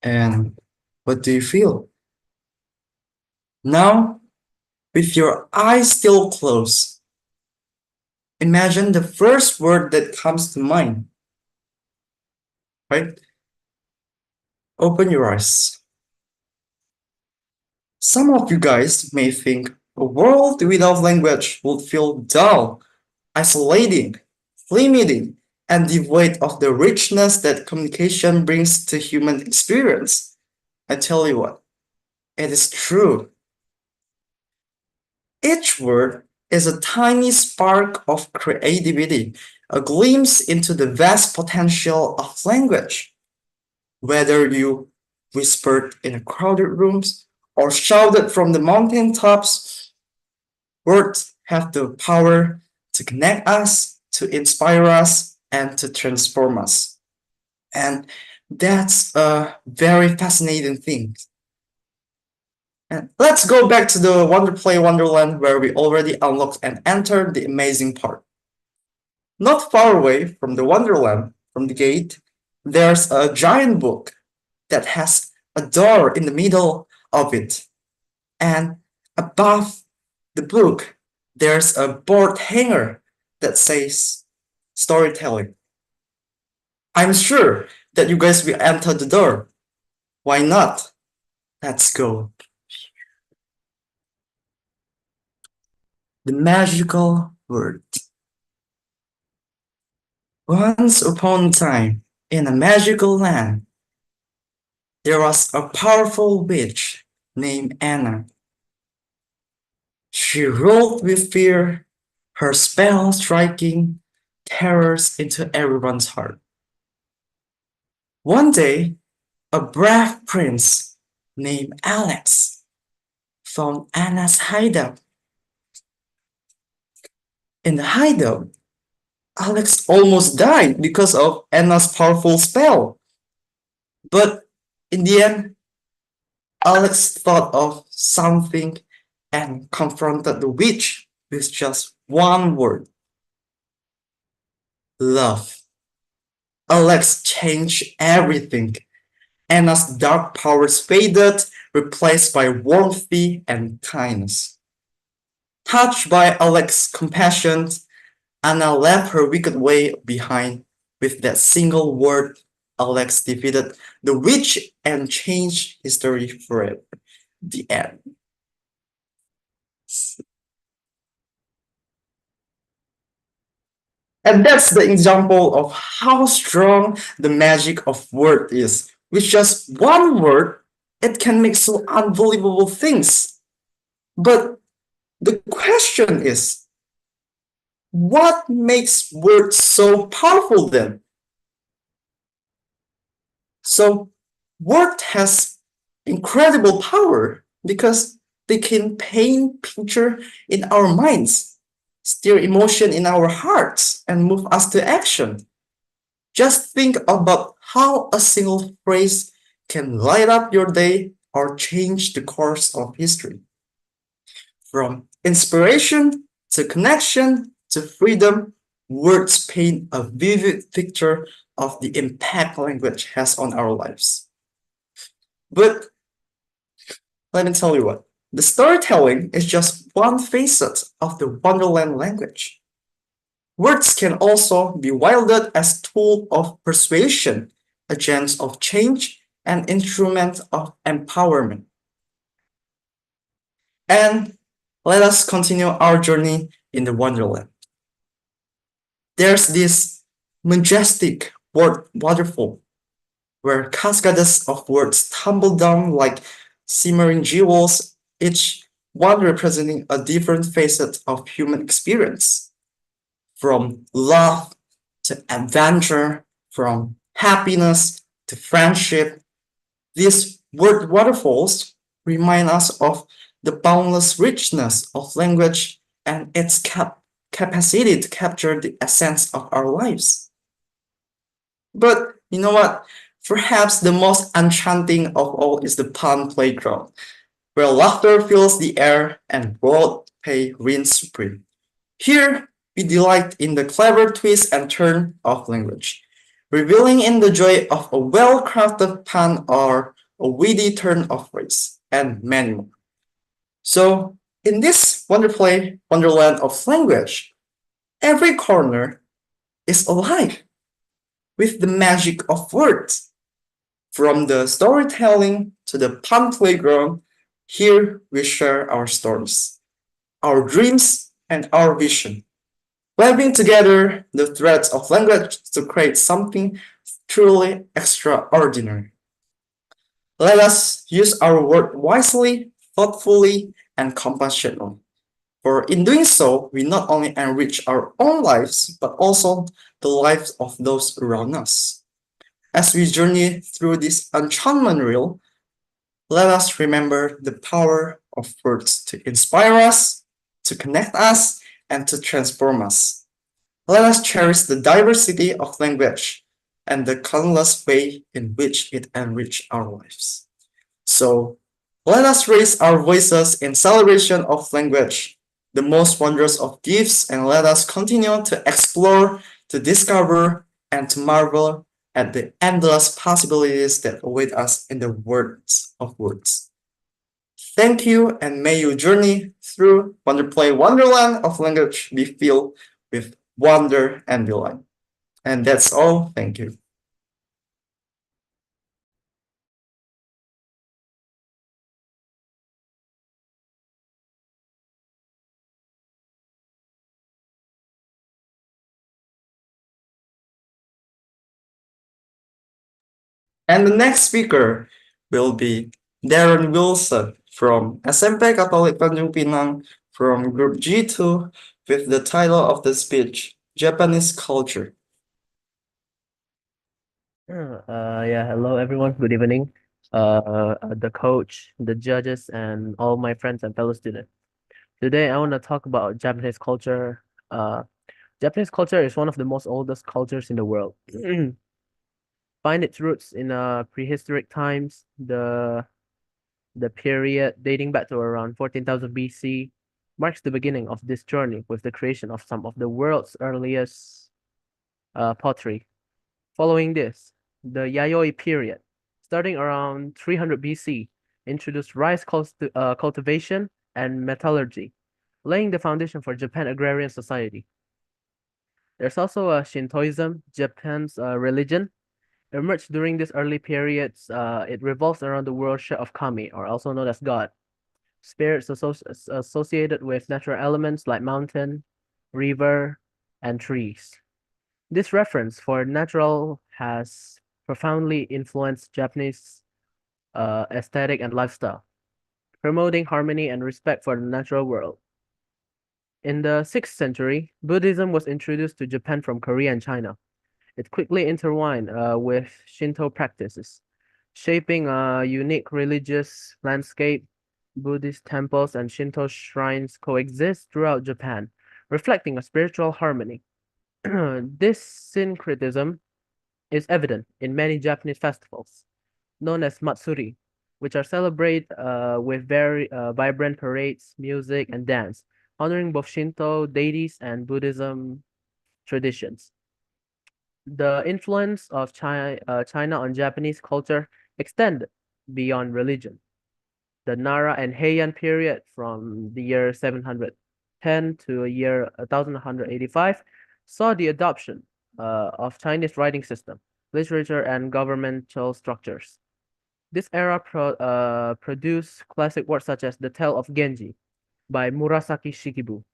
And what do you feel? Now, with your eyes still closed, imagine the first word that comes to mind. Right? Open your eyes. Some of you guys may think a world without language would feel dull, isolating, limiting, and devoid of the richness that communication brings to human experience. I tell you what, it is true. Each word is a tiny spark of creativity, a glimpse into the vast potential of language. Whether you whispered in crowded rooms or shouted from the mountaintops, words have the power to connect us, to inspire us, and to transform us. And that's a very fascinating thing. And let's go back to the Wonderplay Wonderland where we already unlocked and entered the amazing part. Not far away from the Wonderland, from the gate, there's a giant book that has a door in the middle of it. And above the book, there's a board hanger that says storytelling. I'm sure that you guys will enter the door. Why not? Let's go. The magical word. Once upon a time, in a magical land, there was a powerful witch named Anna. She ruled with fear, her spell striking terrors into everyone's heart. One day, a brave prince named Alex found Anna's hideout. In the hideout, Alex almost died because of Anna's powerful spell. But in the end, Alex thought of something and confronted the witch with just one word: love. Alex changed everything. and as dark powers faded, replaced by warmth and kindness. Touched by Alex's compassion, Anna left her wicked way behind. With that single word, Alex defeated the witch and changed history forever. The end. And that's the example of how strong the magic of word is. With just one word, it can make so unbelievable things. But the question is, what makes words so powerful then? So, word has incredible power because they can paint picture in our minds, stir emotion in our hearts, and move us to action. Just think about how a single phrase can light up your day or change the course of history. From inspiration to connection to freedom, words paint a vivid picture of the impact language has on our lives. But let me tell you what, the storytelling is just one facet of the Wonderland language. Words can also be wielded as tool of persuasion, agents of change, and instrument of empowerment. And let us continue our journey in the Wonderland. There's this majestic waterfall where cascades of words tumble down like shimmering jewels, each one representing a different facet of human experience. From love to adventure, from happiness to friendship, these word waterfalls remind us of the boundless richness of language and its capacity to capture the essence of our lives. But you know what? Perhaps the most enchanting of all is the pun playground, where laughter fills the air and wordplay reigns supreme. Here, we delight in the clever twist and turn of language, reveling in the joy of a well-crafted pun or a witty turn of phrase, and many more. So, in this wonderland of language, every corner is alive with the magic of words. From the storytelling to the pun playground, here we share our stories, our dreams, and our vision, weaving together the threads of language to create something truly extraordinary. Let us use our word wisely, thoughtfully, and compassionately. For in doing so, we not only enrich our own lives, but also the lives of those around us. As we journey through this enchantment reel, let us remember the power of words to inspire us, to connect us, and to transform us. Let us cherish the diversity of language and the countless way in which it enriches our lives. So, let us raise our voices in celebration of language, the most wondrous of gifts, and let us continue to explore, to discover, and to marvel at the endless possibilities that await us in the words of words. Thank you, and may your journey through Wonderplay Wonderland of language be filled with wonder and delight. And that's all. Thank you. And the next speaker will be Darren Wilson from SMP Katolik Tanjung Pinang from Group G2 with the title of the speech, Japanese Culture. Yeah, hello everyone. Good evening. The coach, the judges, and all my friends and fellow students. Today, I want to talk about Japanese culture. Japanese culture is one of the most oldest cultures in the world. Find its roots in prehistoric times, the period dating back to around 14,000 BC, marks the beginning of this journey with the creation of some of the world's earliest pottery. Following this, the Yayoi period, starting around 300 BC, introduced rice cultivation and metallurgy, laying the foundation for Japan agrarian society. There's also Shintoism, Japan's religion. Emerged during these early periods. It revolves around the worship of kami, or also known as God, spirits associated with natural elements like mountain, river, and trees. This reference for natural has profoundly influenced Japanese aesthetic and lifestyle, promoting harmony and respect for the natural world. In the 6th century, Buddhism was introduced to Japan from Korea and China. It quickly intertwined with Shinto practices, shaping a unique religious landscape. Buddhist temples and Shinto shrines coexist throughout Japan, reflecting a spiritual harmony. This syncretism is evident in many Japanese festivals, known as Matsuri, which are celebrated with very vibrant parades, music, and dance, honoring both Shinto deities and Buddhism traditions. The influence of China on Japanese culture extended beyond religion. The Nara and Heian period from the year 710 to the year 1185 saw the adoption of Chinese writing system, literature, and governmental structures. This era produced classic works such as The Tale of Genji by Murasaki Shikibu,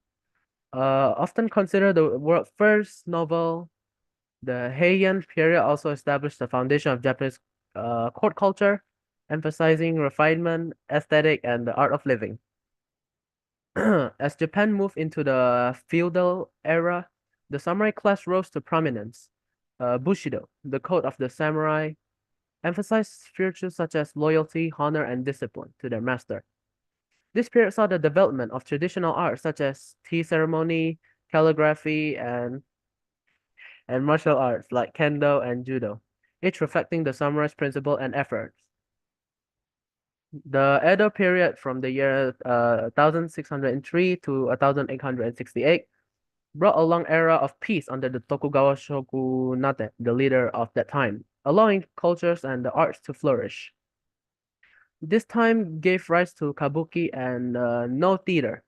often considered the world's first novel. The Heian period also established the foundation of Japanese court culture, emphasizing refinement, aesthetic, and the art of living. As Japan moved into the feudal era, the samurai class rose to prominence. Bushido, the code of the samurai, emphasized virtues such as loyalty, honor, and discipline to their master. This period saw the development of traditional arts such as tea ceremony, calligraphy, and martial arts like kendo and judo, each reflecting the samurai's principle and efforts. The Edo period from the year 1603 to 1868 brought a long era of peace under the Tokugawa shogunate, the leader of that time, allowing cultures and the arts to flourish. This time gave rise to kabuki and no theater.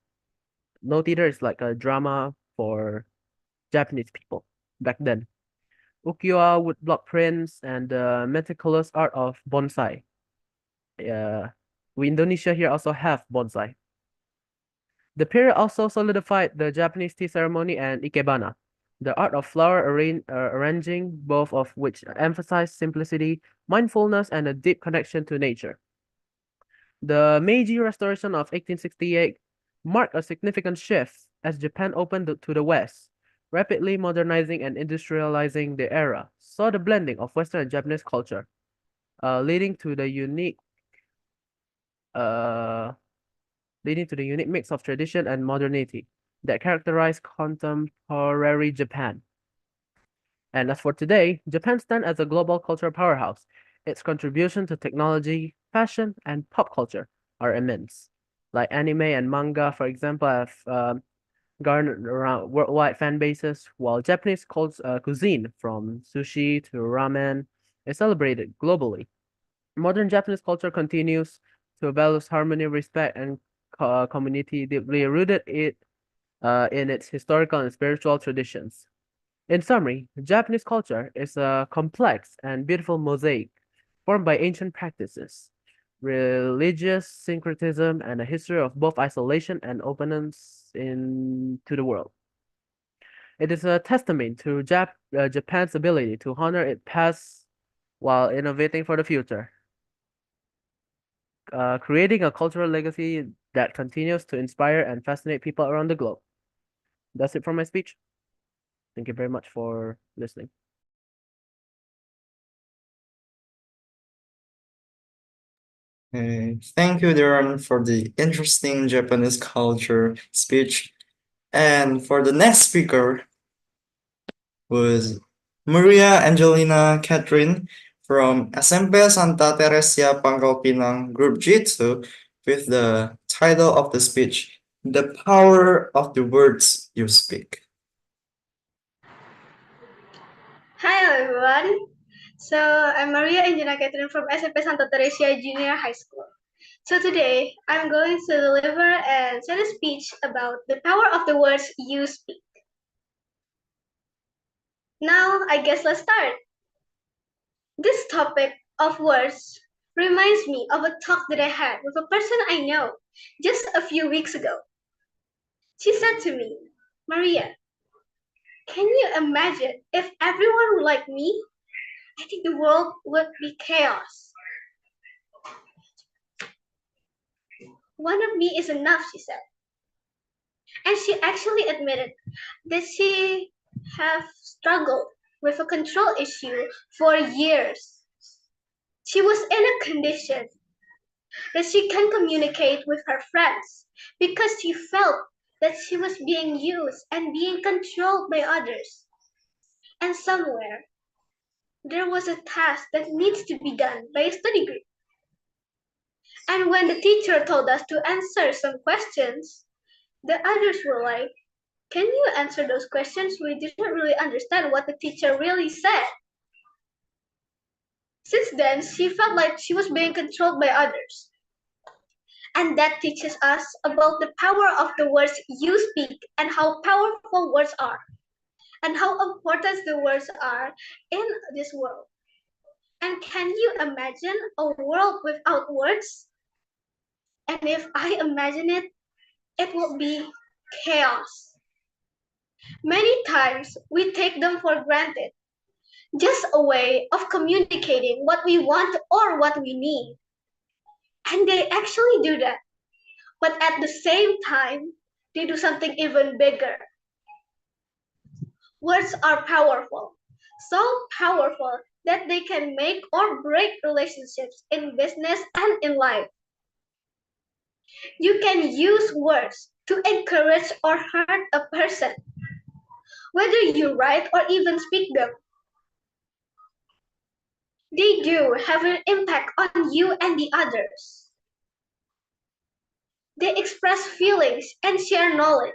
No theater is like a drama for Japanese people back then. Ukiyo-e woodblock prints and the meticulous art of bonsai. We Indonesia here also have bonsai. The period also solidified the Japanese tea ceremony and ikebana, the art of flower arranging, both of which emphasize simplicity, mindfulness, and a deep connection to nature. The Meiji Restoration of 1868 marked a significant shift as Japan opened to the West, rapidly modernizing and industrializing the era, saw the blending of Western and Japanese culture, leading to the unique mix of tradition and modernity that characterized contemporary Japan. And as for today, Japan stands as a global cultural powerhouse. Its contribution to technology, fashion, and pop culture are immense. Like anime and manga, for example, have garnered around worldwide fan bases, while Japanese cuisine, from sushi to ramen, is celebrated globally. Modern Japanese culture continues to value harmony, respect, and community, deeply rooted in its historical and spiritual traditions. In summary, Japanese culture is a complex and beautiful mosaic formed by ancient practices, religious syncretism, and a history of both isolation and openness to the world. It is a testament to Japan's ability to honor its past while innovating for the future, creating a cultural legacy that continues to inspire and fascinate people around the globe. That's it for my speech. Thank you very much for listening. Thank you, Darren, for the interesting Japanese culture speech. And for the next speaker was Maria Angelina Catherine from SMP Santa Teresia Pangkal Pinang Group G2 with the title of the speech, The Power of the Words You Speak. Hi everyone. So I'm Maria Angela Catherine from SMP Santa Teresia Junior High School. So today I'm going to deliver and send a speech about the power of the words you speak. Now I guess let's start. This topic of words reminds me of a talk that I had with a person I know just a few weeks ago. She said to me, Maria, can you imagine if everyone were like me? I think the world would be chaos. One of me is enough, she said. And she actually admitted that she have struggled with a control issue for years. She was in a condition that she can communicate with her friends because she felt that she was being used and being controlled by others. And somewhere, there was a task that needs to be done by a study group. And when the teacher told us to answer some questions, the others were like, can you answer those questions? We didn't really understand what the teacher really said. Since then, she felt like she was being controlled by others. And that teaches us about the power of the words you speak and how powerful words are, and how important the words are in this world. And can you imagine a world without words? And if I imagine it, it will be chaos. Many times we take them for granted, just a way of communicating what we want or what we need. And they actually do that. But at the same time, they do something even bigger. Words are powerful, so powerful that they can make or break relationships in business and in life. You can use words to encourage or hurt a person, whether you write or even speak them. They do have an impact on you and the others. They express feelings and share knowledge.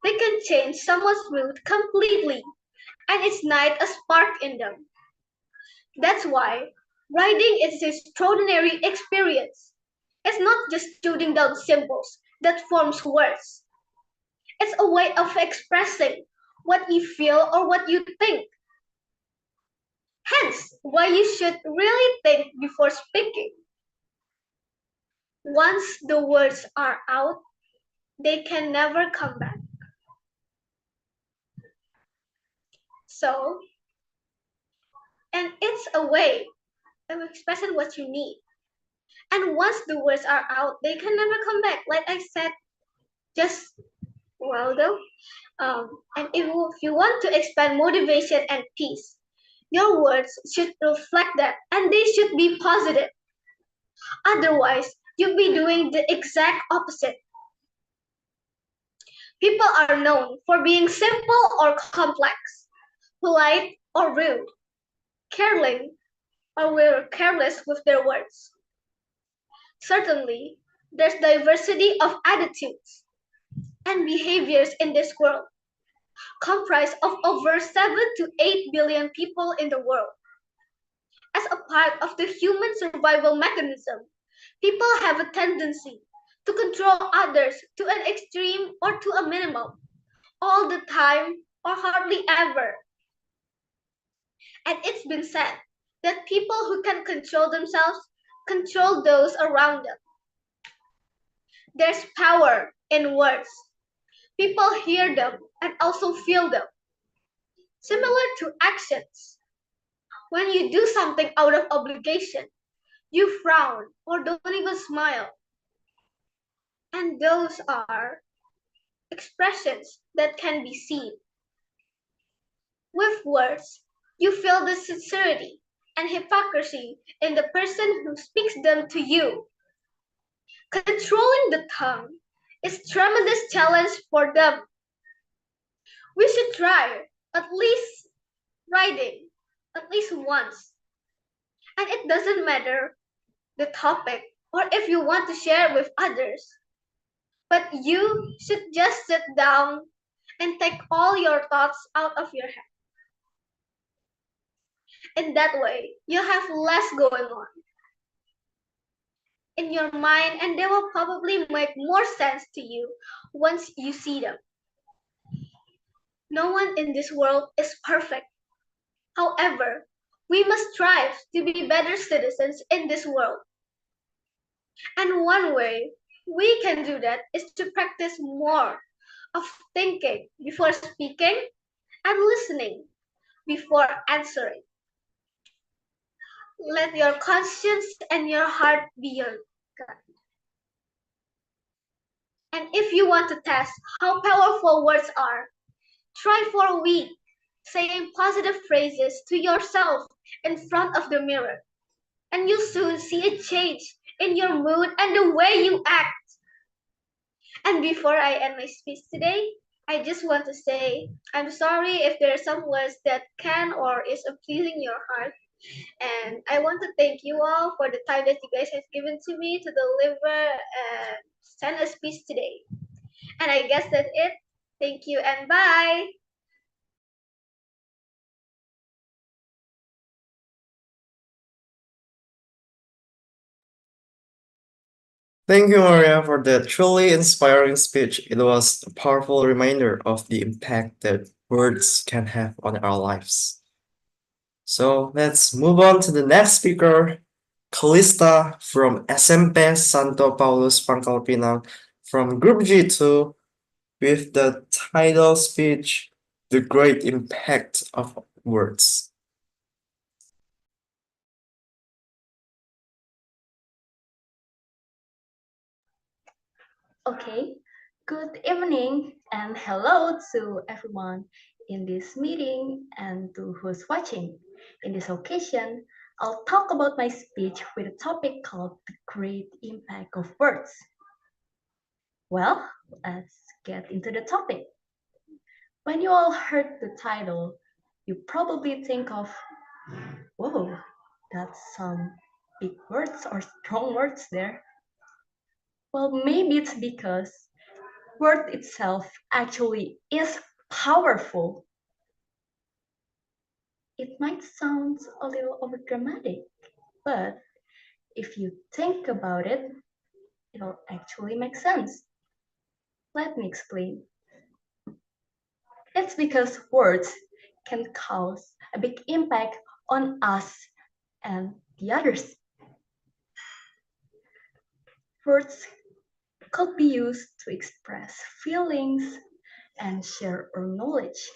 They can change someone's mood completely and ignite a spark in them. That's why writing is an extraordinary experience. It's not just jotting down symbols that forms words. It's a way of expressing what you feel or what you think. Hence, why you should really think before speaking. Once the words are out, they can never come back. So, and it's a way of expressing what you need. And once the words are out, they can never come back. Like I said just a while ago. And if you want to expand motivation and peace, your words should reflect that and they should be positive. Otherwise, you'll be doing the exact opposite. People are known for being simple or complex, polite or rude, caring or careless with their words. Certainly, there's diversity of attitudes and behaviors in this world, comprised of over 7 to 8 billion people in the world. As a part of the human survival mechanism, people have a tendency to control others to an extreme or to a minimum, all the time or hardly ever. And it's been said that people who can control themselves control those around them. There's power in words. People hear them and also feel them. Similar to actions. When you do something out of obligation, you frown or don't even smile. And those are expressions that can be seen. With words, you feel the sincerity and hypocrisy in the person who speaks them to you. Controlling the tongue is a tremendous challenge for them. We should try at least writing at least once. And it doesn't matter the topic or if you want to share with others. But you should just sit down and take all your thoughts out of your head. In that way, you have less going on in your mind, and they will probably make more sense to you once you see them. No one in this world is perfect. However, we must strive to be better citizens in this world. And one way we can do that is to practice more of thinking before speaking and listening before answering. Let your conscience and your heart be your guide. And if you want to test how powerful words are, try for a week saying positive phrases to yourself in front of the mirror. And you'll soon see a change in your mood and the way you act. And before I end my speech today, I just want to say I'm sorry if there are some words that can or is pleasing your heart. And I want to thank you all for the time that you guys have given to me to deliver and send a speech today. And I guess that's it. Thank you and bye. Thank you, Maria, for that truly inspiring speech. It was a powerful reminder of the impact that words can have on our lives. So let's move on to the next speaker, Kalista from SMP Santo Paulus Pangkal Pinang from Group G2 with the title speech, The Great Impact of Words. Okay, good evening and hello to everyone in this meeting and to who's watching. In this occasion, I'll talk about my speech with a topic called the great impact of words. Well, let's get into the topic. When you all heard the title, you probably think of, whoa, that's some big words or strong words there. Well, maybe it's because word itself actually is powerful. It might sound a little overdramatic, but if you think about it, it'll actually make sense. Let me explain. It's because words can cause a big impact on us and the others. Words could be used to express feelings and share our knowledge.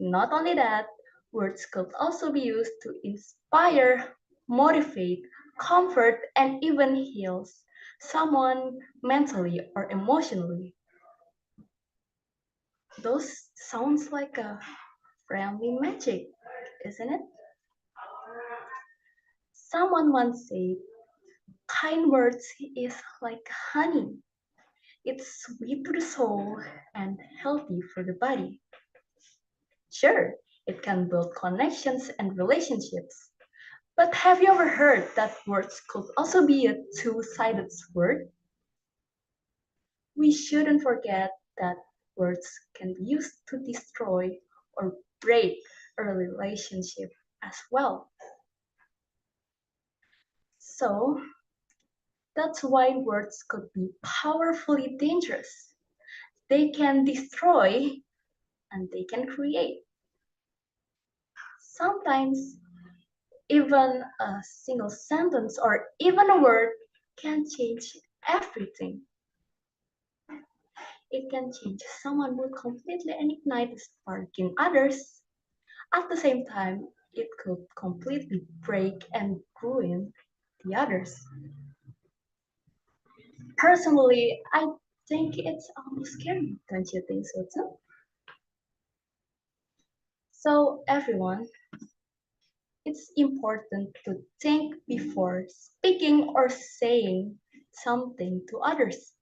Not only that, words could also be used to inspire, motivate, comfort, and even heal someone mentally or emotionally. Those sounds like a friendly magic, isn't it? Someone once said, kind words is like honey. It's sweet to the soul and healthy for the body. Sure, it can build connections and relationships. But have you ever heard that words could also be a two-sided sword? We shouldn't forget that words can be used to destroy or break a relationship as well. So that's why words could be powerfully dangerous. They can destroy and they can create. Sometimes even a single sentence or even a word can change everything. It can change someone mood completely and ignite a spark in others. At the same time, it could completely break and ruin the others. Personally, I think it's almost scary, don't you think so too? So everyone, it's important to think before speaking or saying something to others.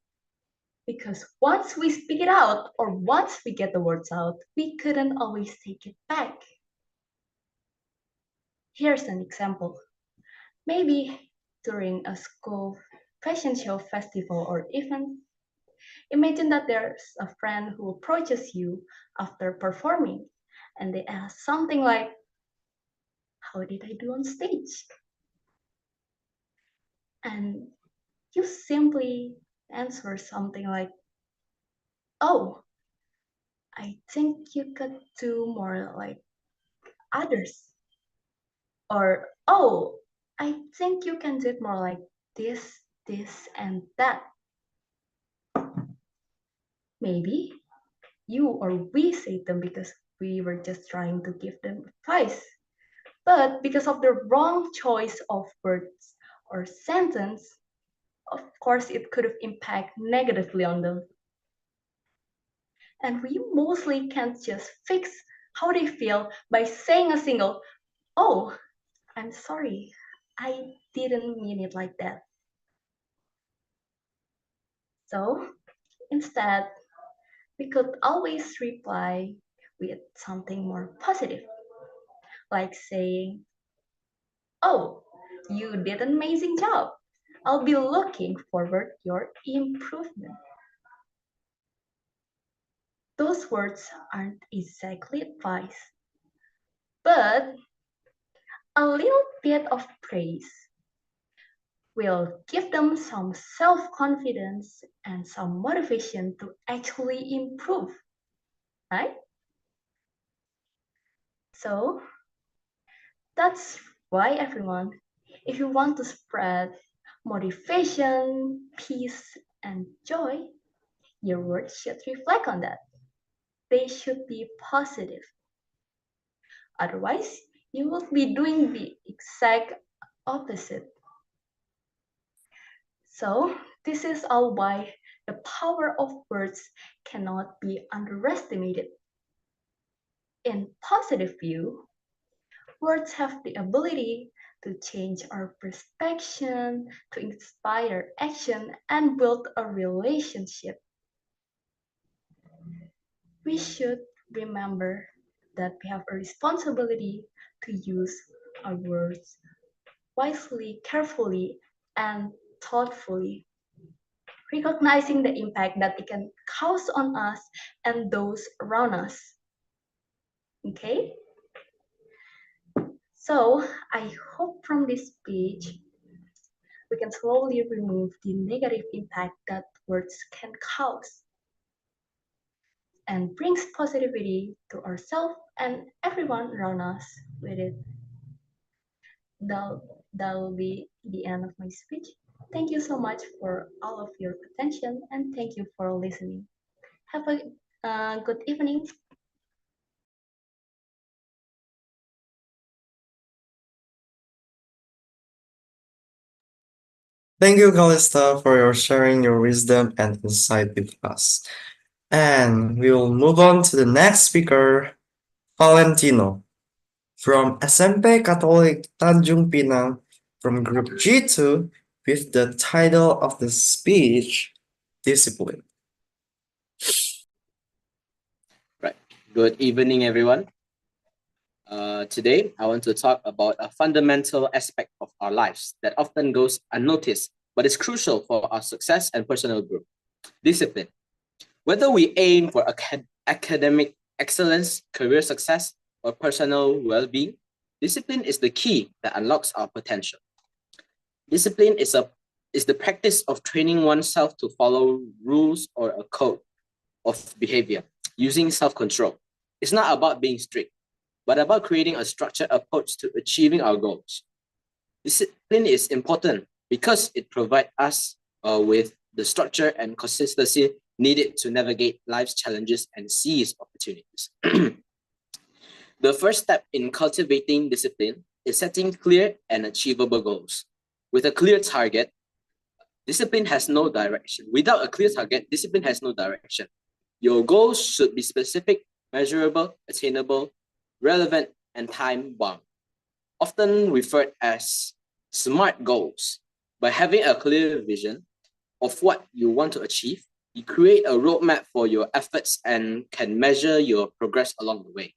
Because once we speak it out or once we get the words out, we couldn't always take it back. Here's an example. Maybe during a school fashion show, festival, or event, imagine that there's a friend who approaches you after performing and they ask something like, how did I do on stage? And you simply answer something like, oh, I think you could do more like others. Or, oh, I think you can do it more like this, and that. Maybe you or we say them because we were just trying to give them advice. But because of the wrong choice of words or sentence, of course, it could have impact negatively on them. And we mostly can't just fix how they feel by saying a single, oh, I'm sorry, I didn't mean it like that. So instead, we could always reply with something more positive, like saying, oh, you did an amazing job. I'll be looking forward to your improvement. Those words aren't exactly advice, but a little bit of praise will give them some self-confidence and some motivation to actually improve, right? So that's why, everyone, if you want to spread motivation, peace, and joy, your words should reflect on that. They should be positive. Otherwise, you will be doing the exact opposite. So this is all why the power of words cannot be underestimated. In positive view, words have the ability to change our perception, to inspire action, and build a relationship. We should remember that we have a responsibility to use our words wisely, carefully, and thoughtfully, recognizing the impact that it can cause on us and those around us. Okay? So I hope from this speech, we can slowly remove the negative impact that words can cause and brings positivity to ourselves and everyone around us with it. That will be the end of my speech. Thank you so much for all of your attention and thank you for listening. Have a good evening. Thank you, Calista, for your sharing your wisdom and insight with us. And we will move on to the next speaker, Valentino, from SMP Katolik Tanjung Pinang, from Group G2, with the title of the speech, Discipline. Right. Good evening, everyone. Today, I want to talk about a fundamental aspect of our lives that often goes unnoticed, but is crucial for our success and personal growth: discipline. Whether we aim for academic excellence, career success, or personal well-being, discipline is the key that unlocks our potential. Discipline is the practice of training oneself to follow rules or a code of behavior using self-control. It's not about being strict, but about creating a structured approach to achieving our goals. Discipline is important because it provides us with the structure and consistency needed to navigate life's challenges and seize opportunities. The first step in cultivating discipline is setting clear and achievable goals. With a clear target, discipline has no direction. Without a clear target, discipline has no direction. Your goals should be specific, measurable, attainable, relevant, and time-bound, often referred as SMART goals. By having a clear vision of what you want to achieve, you create a roadmap for your efforts and can measure your progress along the way.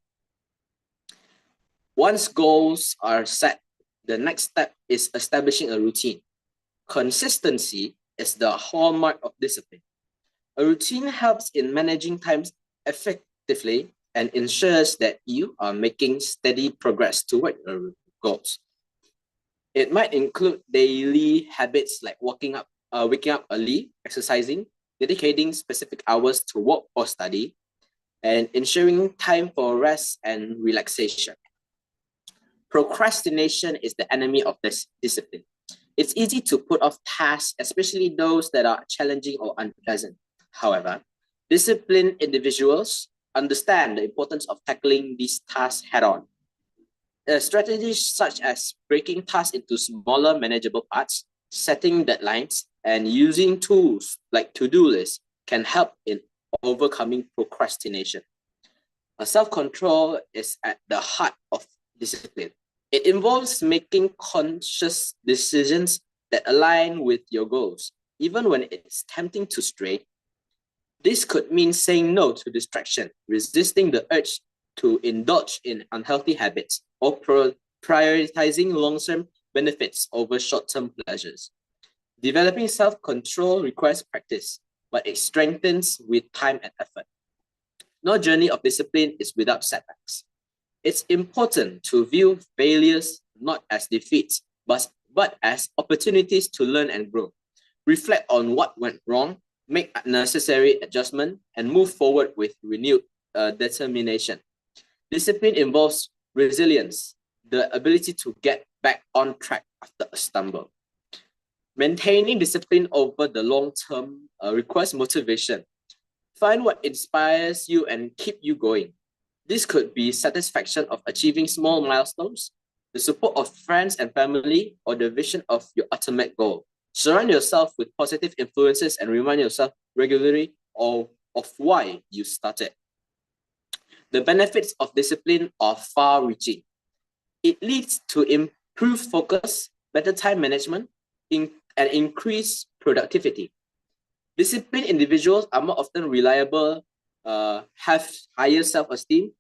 Once goals are set, the next step is establishing a routine. Consistency is the hallmark of discipline. A routine helps in managing time effectively and ensures that you are making steady progress toward your goals. It might include daily habits like waking up early, exercising, dedicating specific hours to work or study, and ensuring time for rest and relaxation. Procrastination is the enemy of this discipline. It's easy to put off tasks, especially those that are challenging or unpleasant. However, disciplined individuals understand the importance of tackling these tasks head-on. Strategies such as breaking tasks into smaller manageable parts, setting deadlines, and using tools like to-do lists can help in overcoming procrastination. Self-control is at the heart of discipline. It involves making conscious decisions that align with your goals, even when it's tempting to stray. This could mean saying no to distraction, resisting the urge to indulge in unhealthy habits, or prioritizing long-term benefits over short-term pleasures. Developing self-control requires practice, but it strengthens with time and effort. No journey of discipline is without setbacks. It's important to view failures not as defeats, but as opportunities to learn and grow. Reflect on what went wrong, make necessary adjustment, and move forward with renewed determination. Discipline involves resilience, the ability to get back on track after a stumble. Maintaining discipline over the long term requires motivation. Find what inspires you and keep you going. This could be satisfaction of achieving small milestones, the support of friends and family, or the vision of your ultimate goal. Surround yourself with positive influences and remind yourself regularly of why you started. The benefits of discipline are far-reaching. It leads to improved focus, better time management, and increased productivity. Disciplined individuals are more often reliable, have higher self-esteem,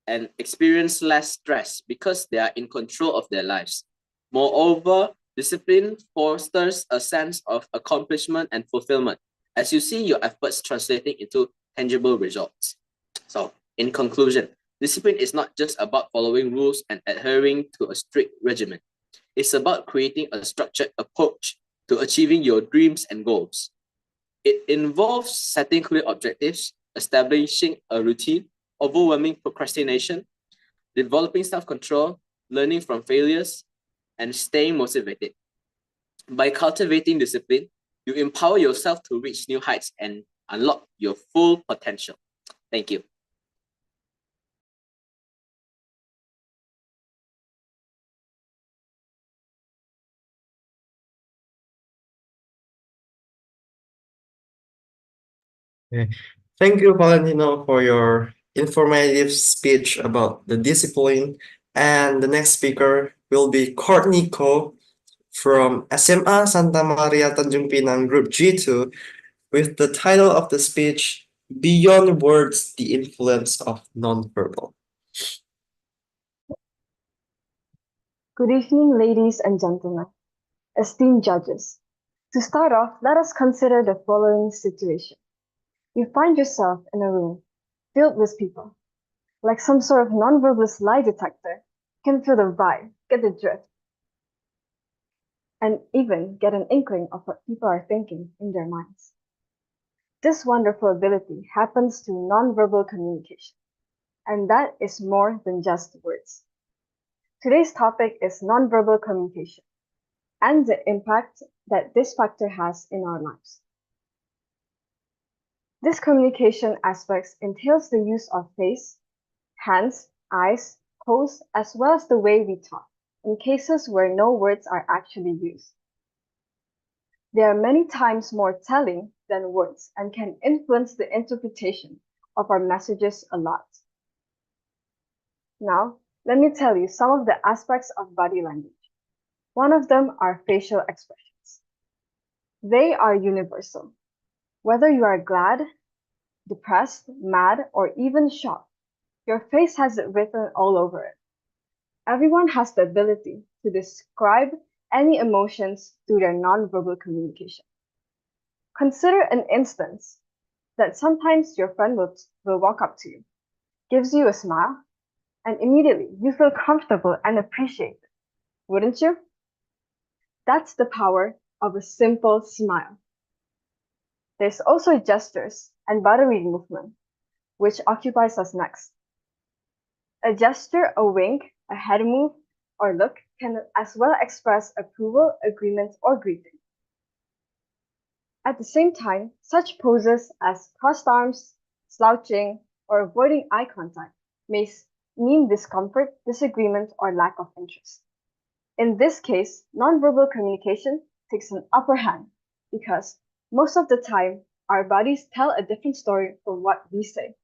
and experience less stress because they are in control of their lives. Moreover, discipline fosters a sense of accomplishment and fulfillment as you see your efforts translating into tangible results. So, in conclusion, discipline is not just about following rules and adhering to a strict regimen. It's about creating a structured approach to achieving your dreams and goals. It involves setting clear objectives, establishing a routine, overwhelming procrastination, developing self-control, learning from failures, and staying motivated. By cultivating discipline, you empower yourself to reach new heights and unlock your full potential. Thank you. Okay. Thank you, Valentino, for your informative speech about the discipline. And the next speaker will be Courtney Ko from SMA Santa Maria Tanjung Pinang Group G2 with the title of the speech, Beyond Words, the Influence of Nonverbal. Good evening, ladies and gentlemen, esteemed judges. To start off, let us consider the following situation. You find yourself in a room filled with people. Like some sort of nonverbal lie detector, you can feel the vibe, get the drift, and even get an inkling of what people are thinking in their minds. This wonderful ability happens to nonverbal communication, and that is more than just words. Today's topic is nonverbal communication and the impact that this factor has in our lives. This communication aspect entails the use of face, hands, eyes, pose, as well as the way we talk, in cases where no words are actually used. They are many times more telling than words and can influence the interpretation of our messages a lot. Now, let me tell you some of the aspects of body language. One of them are facial expressions. They are universal. Whether you are glad, depressed, mad, or even shocked, your face has it written all over it. Everyone has the ability to describe any emotions through their nonverbal communication. Consider an instance that sometimes your friend will walk up to you, gives you a smile, and immediately you feel comfortable and appreciated. wouldn't you? That's the power of a simple smile. There's also gestures and body movement, which occupies us next. A gesture, a wink, a head move, or look can as well express approval, agreement, or greeting. At the same time, such poses as crossed arms, slouching, or avoiding eye contact may mean discomfort, disagreement, or lack of interest. In this case, nonverbal communication takes an upper hand because most of the time, our bodies tell a different story from what we say.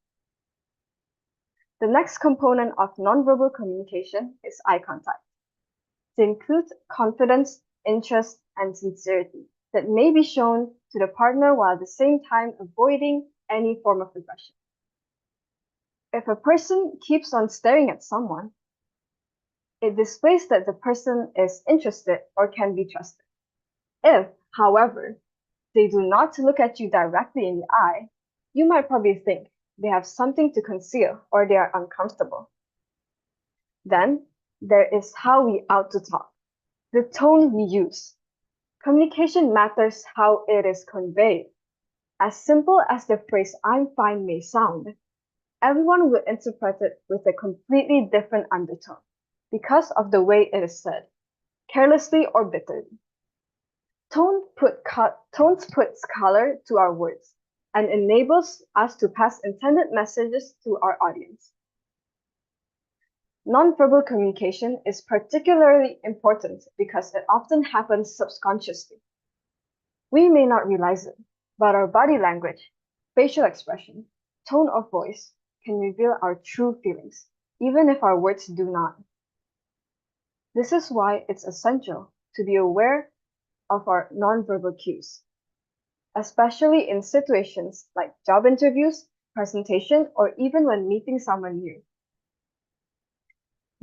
The next component of nonverbal communication is eye contact. It includes confidence, interest, and sincerity that may be shown to the partner while at the same time avoiding any form of aggression. If a person keeps on staring at someone, it displays that the person is interested or can be trusted. If, however, they do not look at you directly in the eye, you might probably think they have something to conceal or they are uncomfortable. Then there is how we ought to talk, the tone we use. Communication matters how it is conveyed. As simple as the phrase "I'm fine" may sound, everyone will interpret it with a completely different undertone because of the way it is said, carelessly or bitterly. Tones puts color to our words and enables us to pass intended messages to our audience. Nonverbal communication is particularly important because it often happens subconsciously. We may not realize it, but our body language, facial expression, tone of voice can reveal our true feelings, even if our words do not. This is why it's essential to be aware of our nonverbal cues, especially in situations like job interviews, presentation, or even when meeting someone new.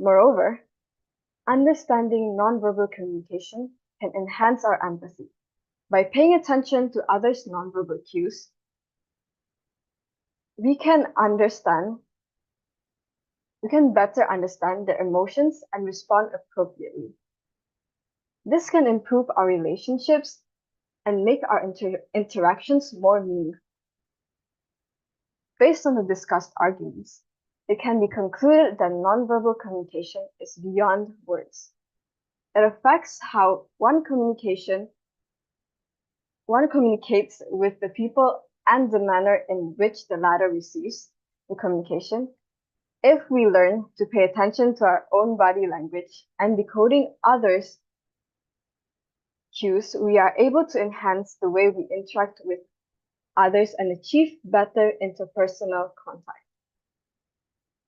Moreover, understanding nonverbal communication can enhance our empathy. By paying attention to others' nonverbal cues, we can better understand their emotions and respond appropriately. This can improve our relationships and make our interactions more meaningful. Based on the discussed arguments, it can be concluded that nonverbal communication is beyond words. It affects how one communicates with the people and the manner in which the latter receives the communication. If we learn to pay attention to our own body language and decoding others' cues, we are able to enhance the way we interact with others and achieve better interpersonal contact.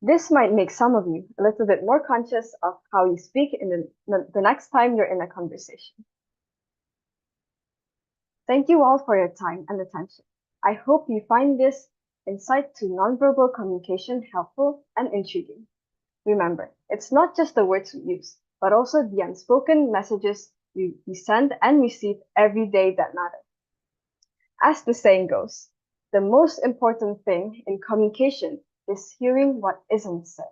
This might make some of you a little bit more conscious of how you speak in the next time you're in a conversation. Thank you all for your time and attention. I hope you find this insight to nonverbal communication helpful and intriguing. Remember, it's not just the words we use, but also the unspoken messages we send and receive every day that matter. As the saying goes, the most important thing in communication is hearing what isn't said.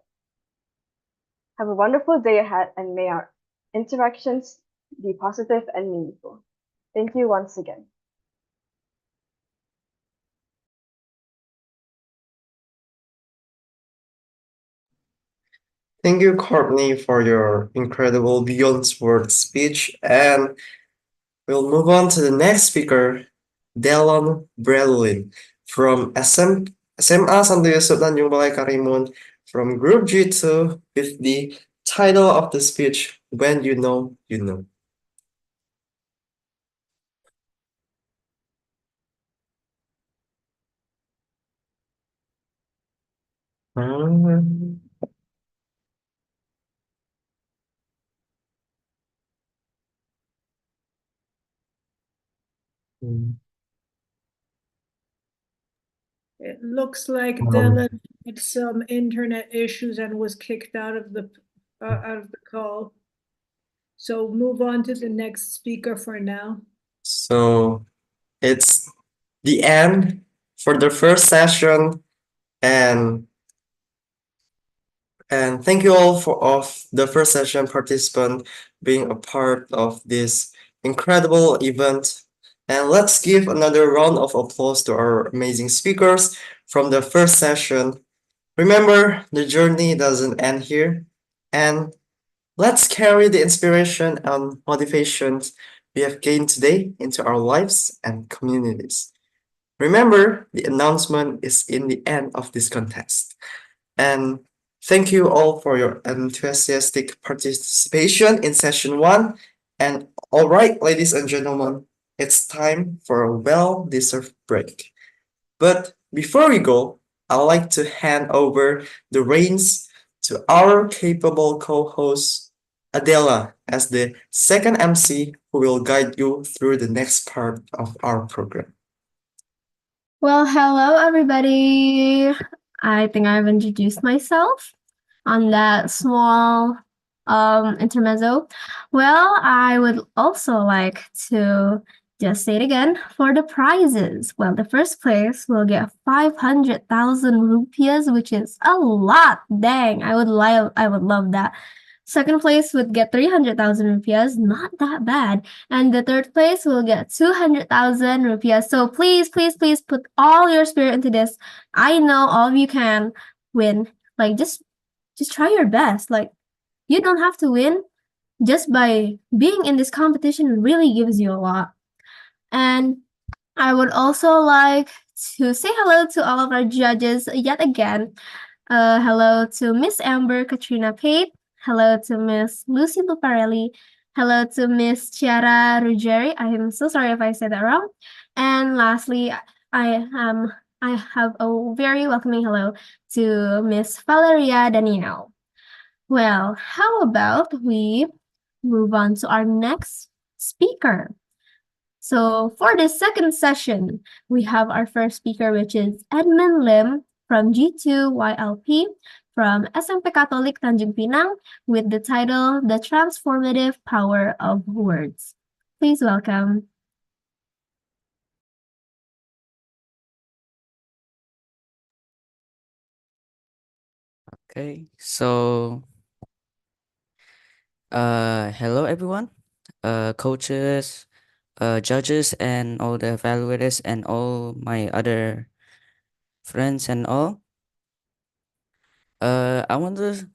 Have a wonderful day ahead and may our interactions be positive and meaningful. Thank you once again. Thank you, Courtney, for your incredible Beyond Words speech. And we'll move on to the next speaker, Delon Brelin from SMA Santo Yusuf Tanjung Balai Karimun from Group G2 with the title of the speech, When You Know, You Know. It looks like Dylan had some internet issues and was kicked out of the call. So move on to the next speaker for now. So it's the end for the first session, and And thank you all for of the first session participant being a part of this incredible event. And let's give another round of applause to our amazing speakers from the first session. Remember, the journey doesn't end here. And let's carry the inspiration and motivations we have gained today into our lives and communities. Remember, the announcement is in the end of this contest. And thank you all for your enthusiastic participation in session one. And all right, ladies and gentlemen, it's time for a well-deserved break. But before we go, I'd like to hand over the reins to our capable co-host, Adela, as the second MC who will guide you through the next part of our program. Well, hello everybody. I think I've introduced myself on that small intermezzo. Well, I would also like to just say it again for the prizes. Well, the first place will get 500,000 rupees, which is a lot. Dang, I would love that. Second place would get 300,000 rupees, not that bad. And the third place will get 200,000 rupees. So please, please, please put all your spirit into this. I know all of you can win. Like just try your best. Like you don't have to win. Just by being in this competition really gives you a lot. And I would also like to say hello to all of our judges yet again. Hello to Miss Amber Katrina Pate. Hello to Miss Lucy Luparelli. Hello to Miss Chiara Ruggeri. I am so sorry if I said that wrong. And lastly, I have a very welcoming hello to Miss Valeria Danino. Well, how about we move on to our next speaker? So for this second session, we have our first speaker, which is Edmund Lim from G2YLP from SMP Katolik Tanjung Pinang with the title The Transformative Power of Words. Please welcome. Okay, so hello everyone, coaches, judges, and all the evaluators, and all my other friends and all. I want to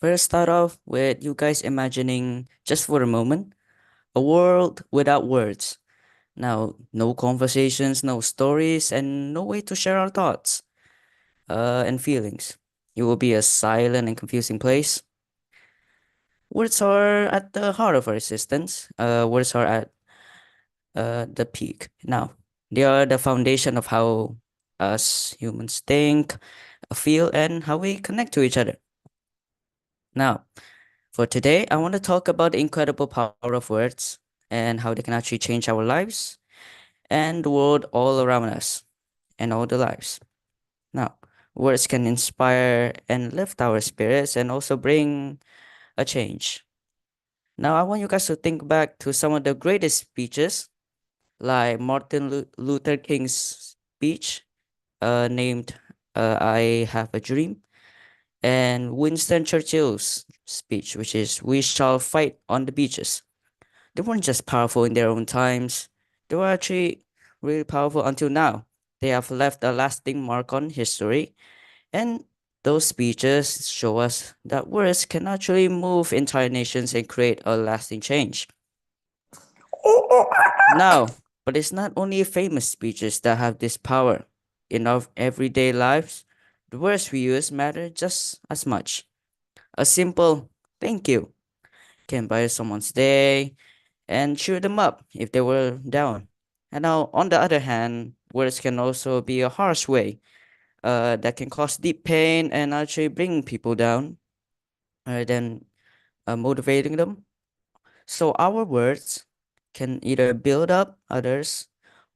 first start off with you guys imagining, just for a moment, a world without words. Now, no conversations, no stories, and no way to share our thoughts and feelings. It will be a silent and confusing place. Words are at the heart of our existence. Words are at the peak. Now, they are the foundation of how us humans think, feel, and how we connect to each other. Now, for today, I want to talk about the incredible power of words and how they can actually change our lives and the world all around us and all the lives. Now, words can inspire and lift our spirits and also bring a change. Now, I want you guys to think back to some of the greatest speeches, like Martin Luther King's speech, named I Have a Dream, and Winston Churchill's speech, which is We Shall Fight on the Beaches. They weren't just powerful in their own times, they were actually really powerful until now. They have left a lasting mark on history, and those speeches show us that words can actually move entire nations and create a lasting change. Now, but it's not only famous speeches that have this power. In our everyday lives, the words we use matter just as much. A simple thank you can brighten someone's day and cheer them up if they were down. And now, on the other hand, words can also be a harsh way that can cause deep pain and actually bring people down rather than motivating them. So our words can either build up others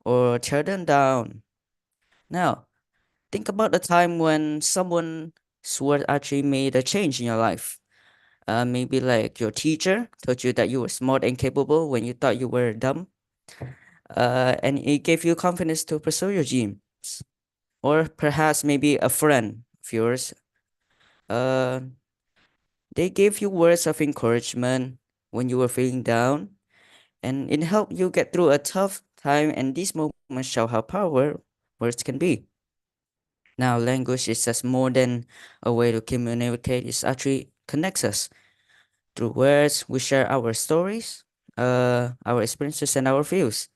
or tear them down. Now, think about the time when someone's word actually made a change in your life. Maybe like your teacher told you that you were smart and capable when you thought you were dumb. And it gave you confidence to pursue your dreams. Or perhaps maybe a friend of yours They gave you words of encouragement when you were feeling down, and it helped you get through a tough time, and these moments show how powerful words can be. Now, language is just more than a way to communicate, it actually connects us. Through words, we share our stories, our experiences, and our views.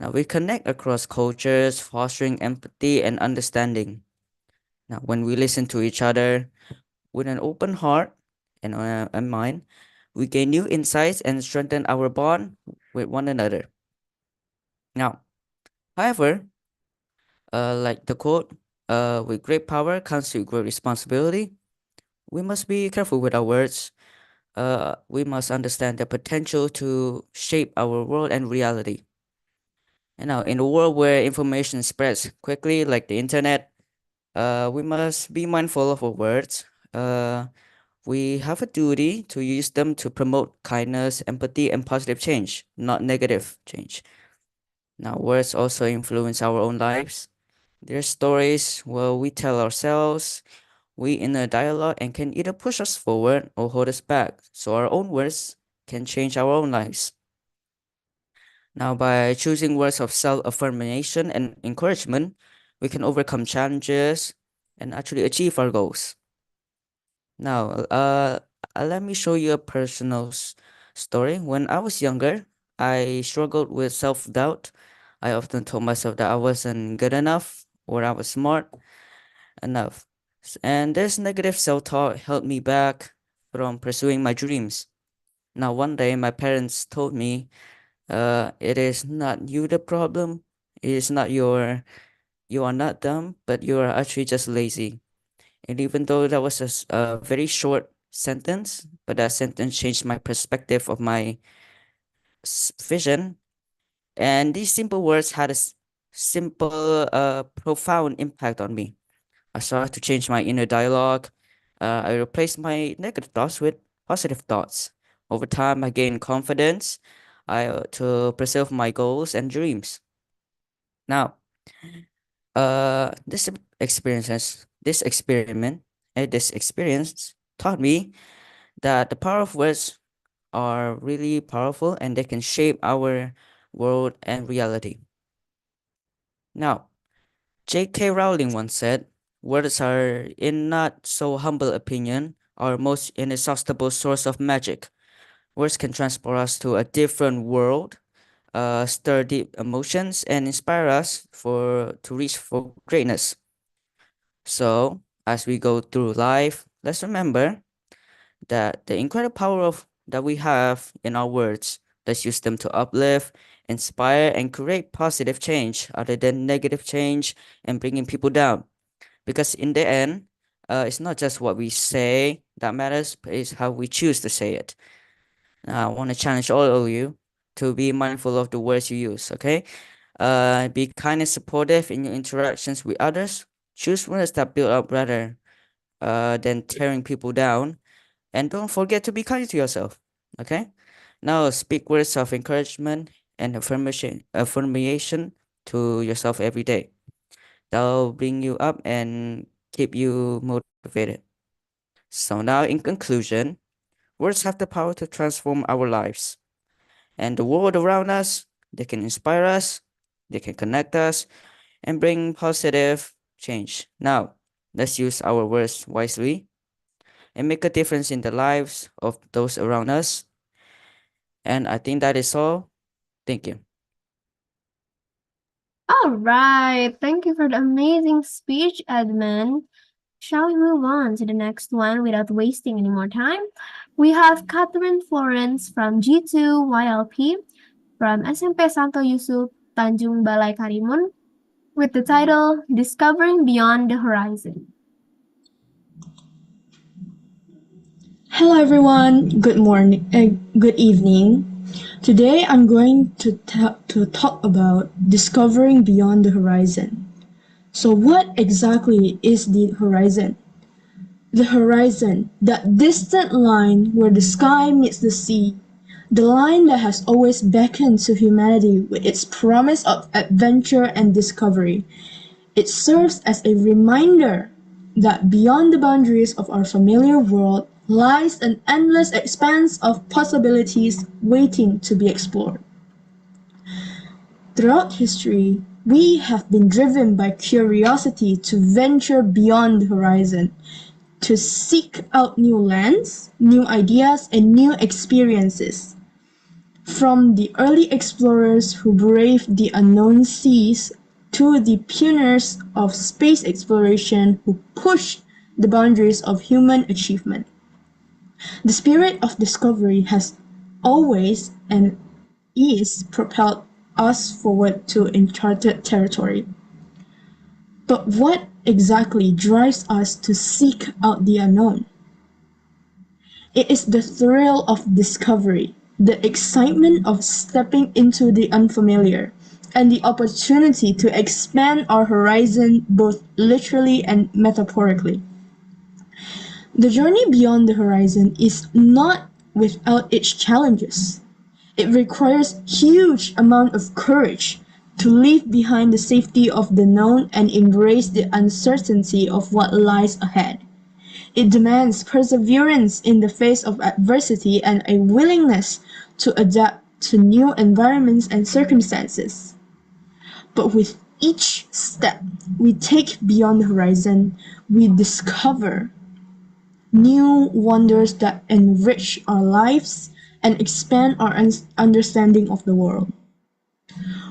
Now, we connect across cultures, fostering empathy and understanding. Now, when we listen to each other with an open heart and mind, we gain new insights and strengthen our bond with one another. Now, however, like the quote, with great power comes with great responsibility. We must be careful with our words. We must understand the potential to shape our world and reality. And now, in a world where information spreads quickly, like the internet, we must be mindful of our words. We have a duty to use them to promote kindness, empathy, and positive change, not negative change. Now, words also influence our own lives. There are stories where we tell ourselves, we in a dialogue, and can either push us forward or hold us back. So our own words can change our own lives. Now, by choosing words of self-affirmation and encouragement, we can overcome challenges and actually achieve our goals. Now, let me show you a personal story. When I was younger, I struggled with self-doubt. I often told myself that I wasn't good enough or I was smart enough. And this negative self-talk held me back from pursuing my dreams. Now, one day, my parents told me, it is not you the problem. It is not you are not dumb, but you are actually just lazy. And even though that was a very short sentence, but that sentence changed my perspective of my vision. And these simple words had a simple, profound impact on me. I started to change my inner dialogue. I replaced my negative thoughts with positive thoughts. Over time, I gained confidence to pursue my goals and dreams. Now, this experience taught me that the power of words are really powerful and they can shape our world and reality. Now, J.K. Rowling once said, words are, in not so humble opinion, our most inexhaustible source of magic. Words can transport us to a different world, stir deep emotions, and inspire us to reach for greatness. So, as we go through life, let's remember that the incredible power that we have in our words. Let's use them to uplift, inspire, and create positive change other than negative change and bringing people down. Because in the end, it's not just what we say that matters, but it's how we choose to say it. I want to challenge all of you to be mindful of the words you use, okay? Be kind and supportive in your interactions with others. Choose words that build up rather than tearing people down. And don't forget to be kind to yourself, okay? Now speak words of encouragement and affirmation to yourself every day. That'll bring you up and keep you motivated. So now in conclusion, words have the power to transform our lives. And the world around us, they can inspire us, they can connect us, and bring positive change. Now, let's use our words wisely and make a difference in the lives of those around us. And I think that is all. Thank you. All right. Thank you for the amazing speech, Edmund. Shall we move on to the next one without wasting any more time? We have Catherine Florence from G2 YLP from SMP Santo Yusuf Tanjung Balai Karimun with the title Discovering Beyond the Horizon. Hello everyone, good morning, good evening. Today I'm going to talk about discovering beyond the horizon. So what exactly is the horizon? The horizon, that distant line where the sky meets the sea, the line that has always beckoned to humanity with its promise of adventure and discovery. It serves as a reminder that beyond the boundaries of our familiar world lies an endless expanse of possibilities waiting to be explored. Throughout history, we have been driven by curiosity to venture beyond the horizon, to seek out new lands, new ideas, and new experiences. From the early explorers who braved the unknown seas to the pioneers of space exploration who pushed the boundaries of human achievement. The spirit of discovery has always and is propelled us forward to uncharted territory. But what exactly drives us to seek out the unknown? It is the thrill of discovery, the excitement of stepping into the unfamiliar, and the opportunity to expand our horizon both literally and metaphorically. The journey beyond the horizon is not without its challenges. It requires huge amount of courage to leave behind the safety of the known and embrace the uncertainty of what lies ahead. It demands perseverance in the face of adversity and a willingness to adapt to new environments and circumstances. But with each step we take beyond the horizon, we discover new wonders that enrich our lives and expand our understanding of the world.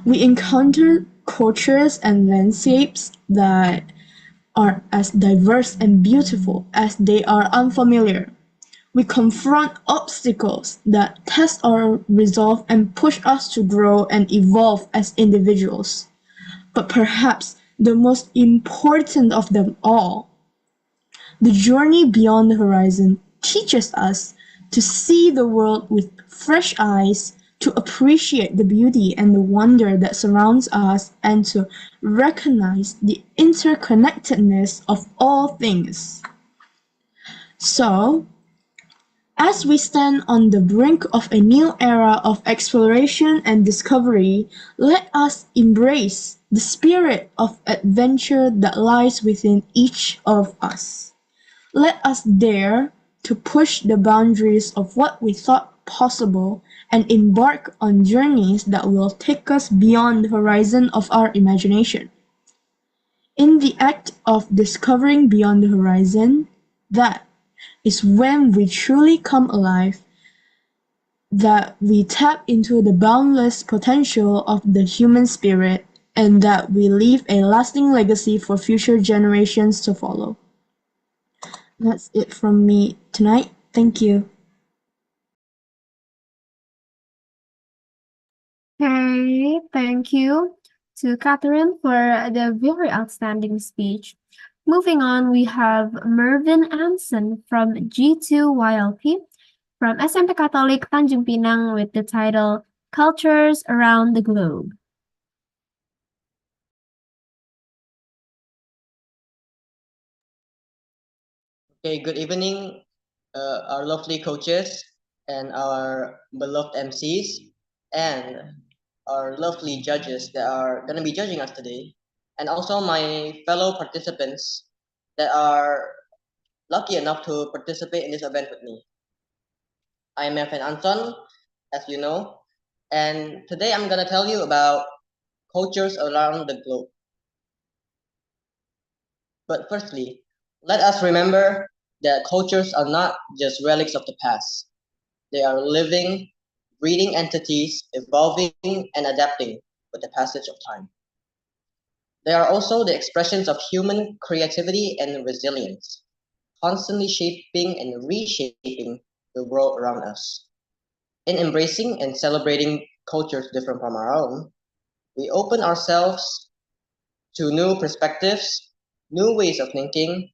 We encounter cultures and landscapes that are as diverse and beautiful as they are unfamiliar. We confront obstacles that test our resolve and push us to grow and evolve as individuals. But perhaps the most important of them all, the journey beyond the horizon teaches us to see the world with fresh eyes, to appreciate the beauty and the wonder that surrounds us, and to recognize the interconnectedness of all things. So, as we stand on the brink of a new era of exploration and discovery, let us embrace the spirit of adventure that lies within each of us. Let us dare to push the boundaries of what we thought possible and embark on journeys that will take us beyond the horizon of our imagination. In the act of discovering beyond the horizon, that is when we truly come alive, that we tap into the boundless potential of the human spirit, and that we leave a lasting legacy for future generations to follow. That's it from me tonight. Thank you. Okay, thank you to Catherine for the very outstanding speech. Moving on, we have Mervin Anson from G2YLP from SMP Katolik Tanjung Pinang with the title Cultures Around the Globe. Okay, good evening, our lovely coaches and our beloved MCs and our lovely judges that are going to be judging us today, and also my fellow participants that are lucky enough to participate in this event with me. I am Mervin Anson, as you know, and today I'm going to tell you about cultures around the globe. But firstly, let us remember that cultures are not just relics of the past. They are living, breathing entities, evolving and adapting with the passage of time. They are also the expressions of human creativity and resilience, constantly shaping and reshaping the world around us. In embracing and celebrating cultures different from our own, we open ourselves to new perspectives, new ways of thinking,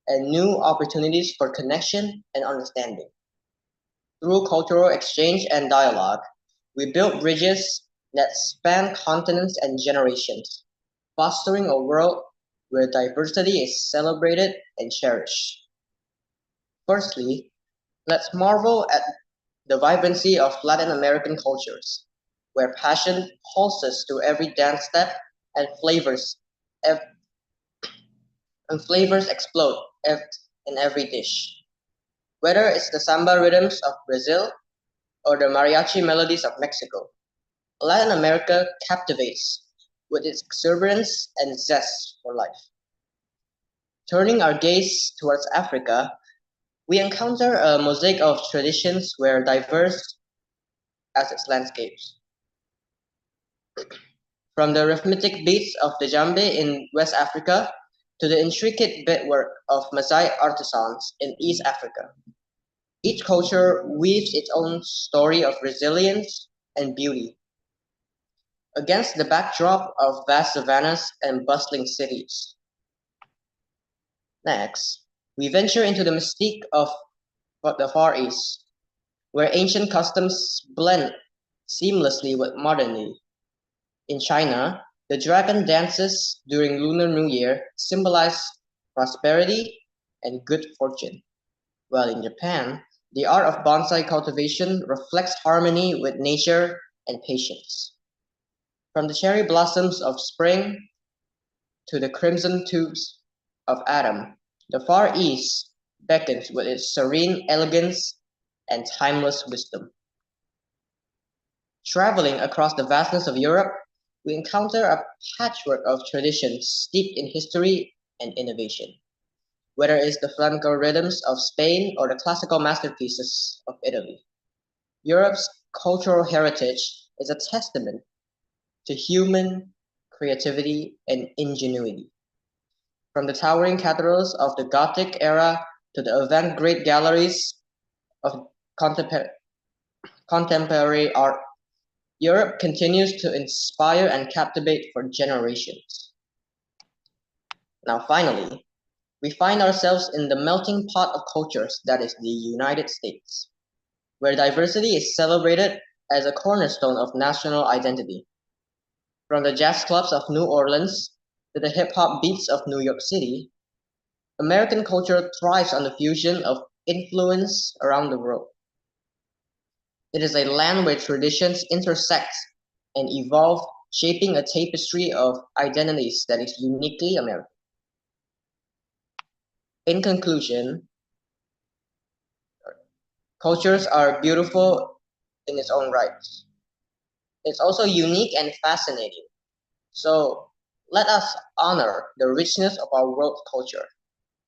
and new opportunities for connection and understanding. Through cultural exchange and dialogue, we build bridges that span continents and generations, fostering a world where diversity is celebrated and cherished. Firstly, let's marvel at the vibrancy of Latin American cultures, where passion pulses through every dance step and flavors explode in every dish. Whether it's the samba rhythms of Brazil or the mariachi melodies of Mexico, Latin America captivates with its exuberance and zest for life. Turning our gaze towards Africa, we encounter a mosaic of traditions where diverse as its landscapes. From the rhythmic beats of the djembe in West Africa to the intricate beadwork of Maasai artisans in East Africa. Each culture weaves its own story of resilience and beauty. Against the backdrop of vast savannas and bustling cities. Next, we venture into the mystique of the Far East, where ancient customs blend seamlessly with modernity. In China, the dragon dances during Lunar New Year symbolize prosperity and good fortune, while in Japan, the art of bonsai cultivation reflects harmony with nature and patience. From the cherry blossoms of spring to the crimson tubes of autumn, the Far East beckons with its serene elegance and timeless wisdom. Traveling across the vastness of Europe, we encounter a patchwork of traditions steeped in history and innovation. Whether it's the flamenco rhythms of Spain or the classical masterpieces of Italy, Europe's cultural heritage is a testament to human creativity and ingenuity. From the towering cathedrals of the Gothic era to the avant-garde galleries of contemporary art, Europe continues to inspire and captivate for generations. Now finally, we find ourselves in the melting pot of cultures that is the United States, where diversity is celebrated as a cornerstone of national identity. From the jazz clubs of New Orleans to the hip-hop beats of New York City, American culture thrives on the fusion of influence around the world. It is a land where traditions intersect and evolve, shaping a tapestry of identities that is uniquely American. In conclusion, cultures are beautiful in its own right. It's also unique and fascinating. So let us honor the richness of our world culture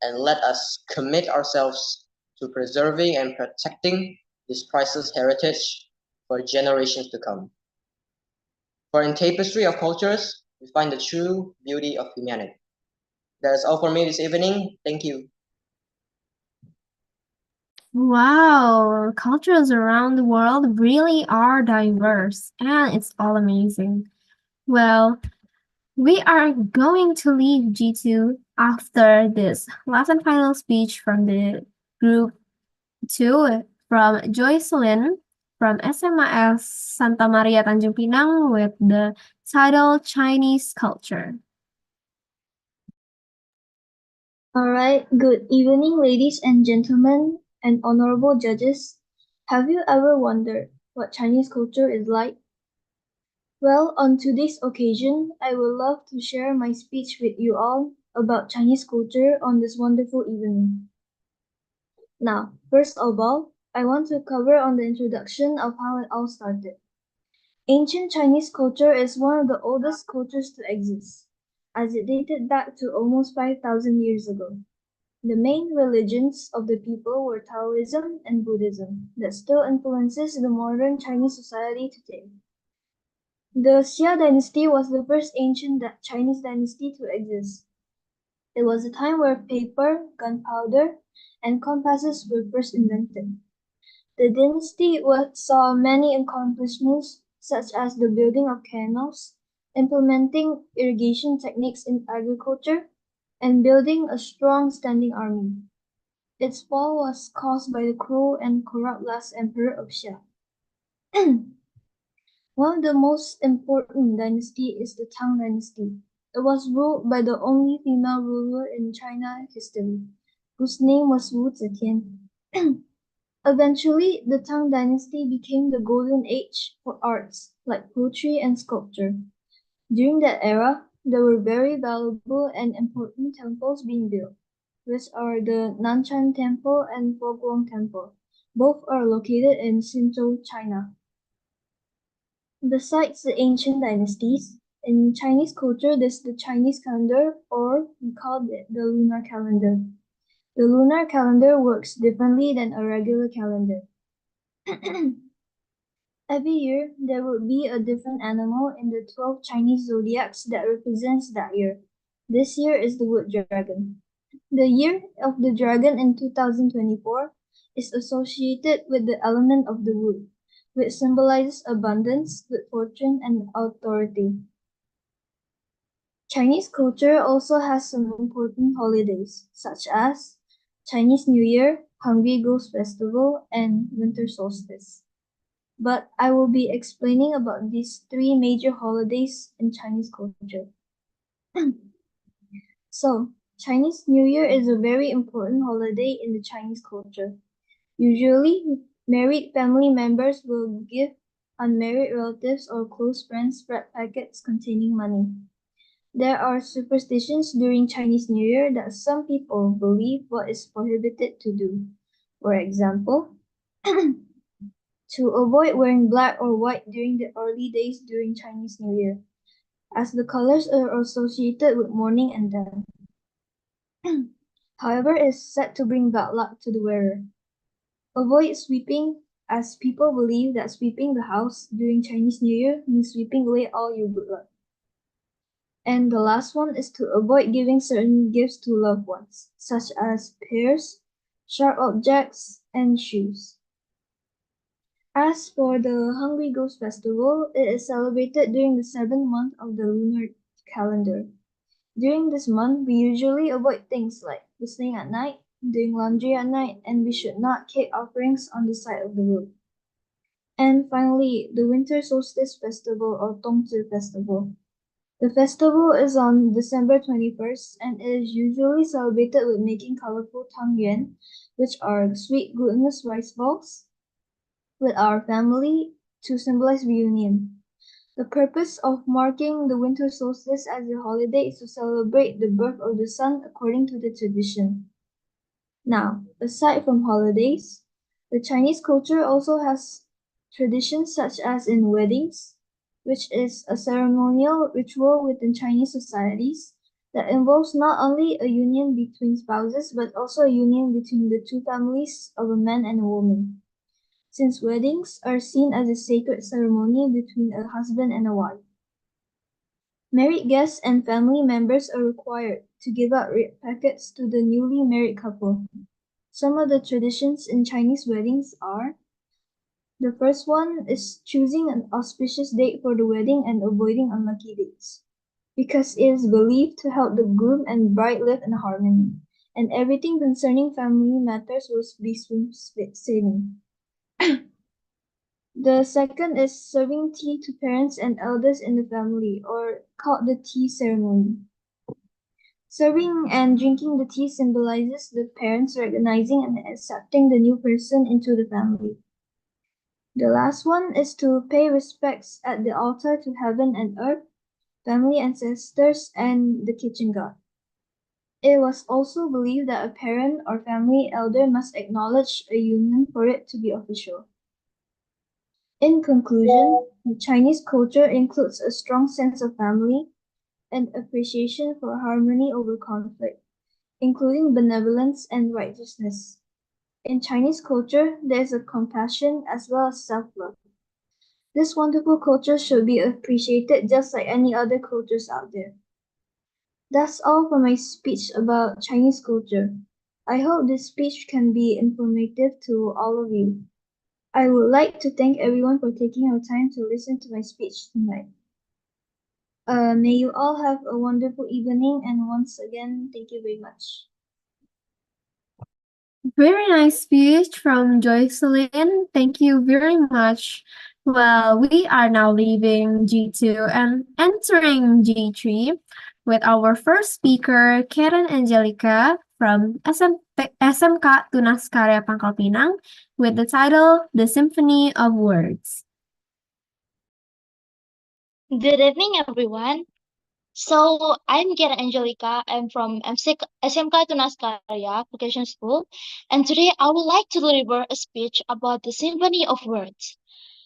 and let us commit ourselves to preserving and protecting this priceless heritage for generations to come. For in tapestry of cultures, we find the true beauty of humanity. That is all for me this evening. Thank you. Wow, cultures around the world really are diverse and it's all amazing. Well, we are going to leave G2 after this last and final speech from the group 2 from Joycelyn from SMAS Santa Maria Tanjung Pinang with the title Chinese Culture. All right, good evening, ladies and gentlemen, and honorable judges. Have you ever wondered what Chinese culture is like? Well, on today's occasion, I would love to share my speech with you all about Chinese culture on this wonderful evening. Now, first of all, I want to cover on the introduction of how it all started. Ancient Chinese culture is one of the oldest cultures to exist, as it dated back to almost 5,000 years ago. The main religions of the people were Taoism and Buddhism that still influences the modern Chinese society today. The Xia dynasty was the first ancient Chinese dynasty to exist. It was a time where paper, gunpowder, and compasses were first invented. The dynasty saw many accomplishments, such as the building of canals, implementing irrigation techniques in agriculture, and building a strong standing army. Its fall was caused by the cruel and corrupt last emperor of Xia. One of the most important dynasty is the Tang Dynasty. It was ruled by the only female ruler in China history, whose name was Wu Zetian. Eventually, the Tang Dynasty became the golden age for arts, like poetry and sculpture. During that era, there were very valuable and important temples being built. which are the Nanshan Temple and Fogwang Temple. Both are located in Xinzhou, China. Besides the ancient dynasties, in Chinese culture, there's the Chinese calendar, or we call it the lunar calendar. The lunar calendar works differently than a regular calendar. Every year, there will be a different animal in the 12 Chinese zodiacs that represents that year. This year is the wood dragon. The year of the dragon in 2024 is associated with the element of the wood, which symbolizes abundance, good fortune, and authority. Chinese culture also has some important holidays, such as Chinese New Year, Hungry Ghost Festival, and Winter Solstice. But I will be explaining about these three major holidays in Chinese culture. So, Chinese New Year is a very important holiday in the Chinese culture. Usually, married family members will give unmarried relatives or close friends bread packets containing money. There are superstitions during Chinese New Year that some people believe what is prohibited to do. For example, to avoid wearing black or white during the early days during Chinese New Year, as the colors are associated with mourning and death. However, it is said to bring bad luck to the wearer. Avoid sweeping, as people believe that sweeping the house during Chinese New Year means sweeping away all your good luck. And the last one is to avoid giving certain gifts to loved ones, such as pears, sharp objects, and shoes. As for the Hungry Ghost Festival, it is celebrated during the 7th month of the lunar calendar. During this month, we usually avoid things like whistling at night, doing laundry at night, and we should not keep offerings on the side of the road. And finally, the Winter Solstice Festival or Tongzi Festival. The festival is on December 21st and it is usually celebrated with making colorful tangyuan, which are sweet glutinous rice balls, with our family to symbolize reunion. The purpose of marking the winter solstice as a holiday is to celebrate the birth of the sun according to the tradition. Now, aside from holidays, the Chinese culture also has traditions such as in weddings, which is a ceremonial ritual within Chinese societies that involves not only a union between spouses but also a union between the two families of a man and a woman, since weddings are seen as a sacred ceremony between a husband and a wife. Married guests and family members are required to give out red packets to the newly married couple. Some of the traditions in Chinese weddings are: the first one is choosing an auspicious date for the wedding and avoiding unlucky dates, because it is believed to help the groom and bride live in harmony, and everything concerning family matters will be smooth sailing. The second is serving tea to parents and elders in the family, or called the tea ceremony. Serving and drinking the tea symbolizes the parents recognizing and accepting the new person into the family. The last one is to pay respects at the altar to heaven and earth, family ancestors, and the kitchen god. It was also believed that a parent or family elder must acknowledge a union for it to be official. In conclusion, the Chinese culture includes a strong sense of family and appreciation for harmony over conflict, including benevolence and righteousness. In Chinese culture, there is a compassion as well as self-love. This wonderful culture should be appreciated just like any other cultures out there. That's all for my speech about Chinese culture. I hope this speech can be informative to all of you. I would like to thank everyone for taking your time to listen to my speech tonight. May you all have a wonderful evening, and once again, thank you very much. Very nice speech from Joycelyn. Thank you very much. Well, we are now leaving G2 and entering G3 with our first speaker, Karen Angelica from SMK Tunas Karya Pangkal Pinang, with the title The Symphony of Words. Good evening, everyone. So I'm Kiara Angelica. I'm from SMK Tunas Karya Vocational School, and today I would like to deliver a speech about the symphony of words.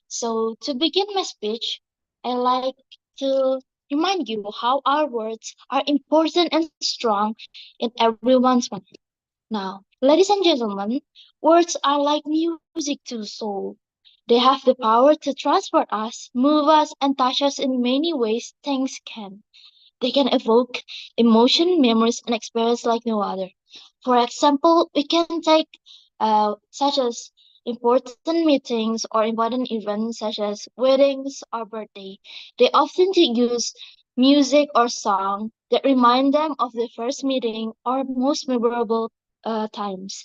So to begin my speech, I like to remind you how our words are important and strong in everyone's mind. Now, ladies and gentlemen, words are like music to the soul. They have the power to transport us, move us, and touch us in many ways things can. They can evoke emotion, memories, and experience like no other. For example, we can take such as important meetings or important events such as weddings or birthday. They often use music or song that remind them of the first meeting or most memorable times.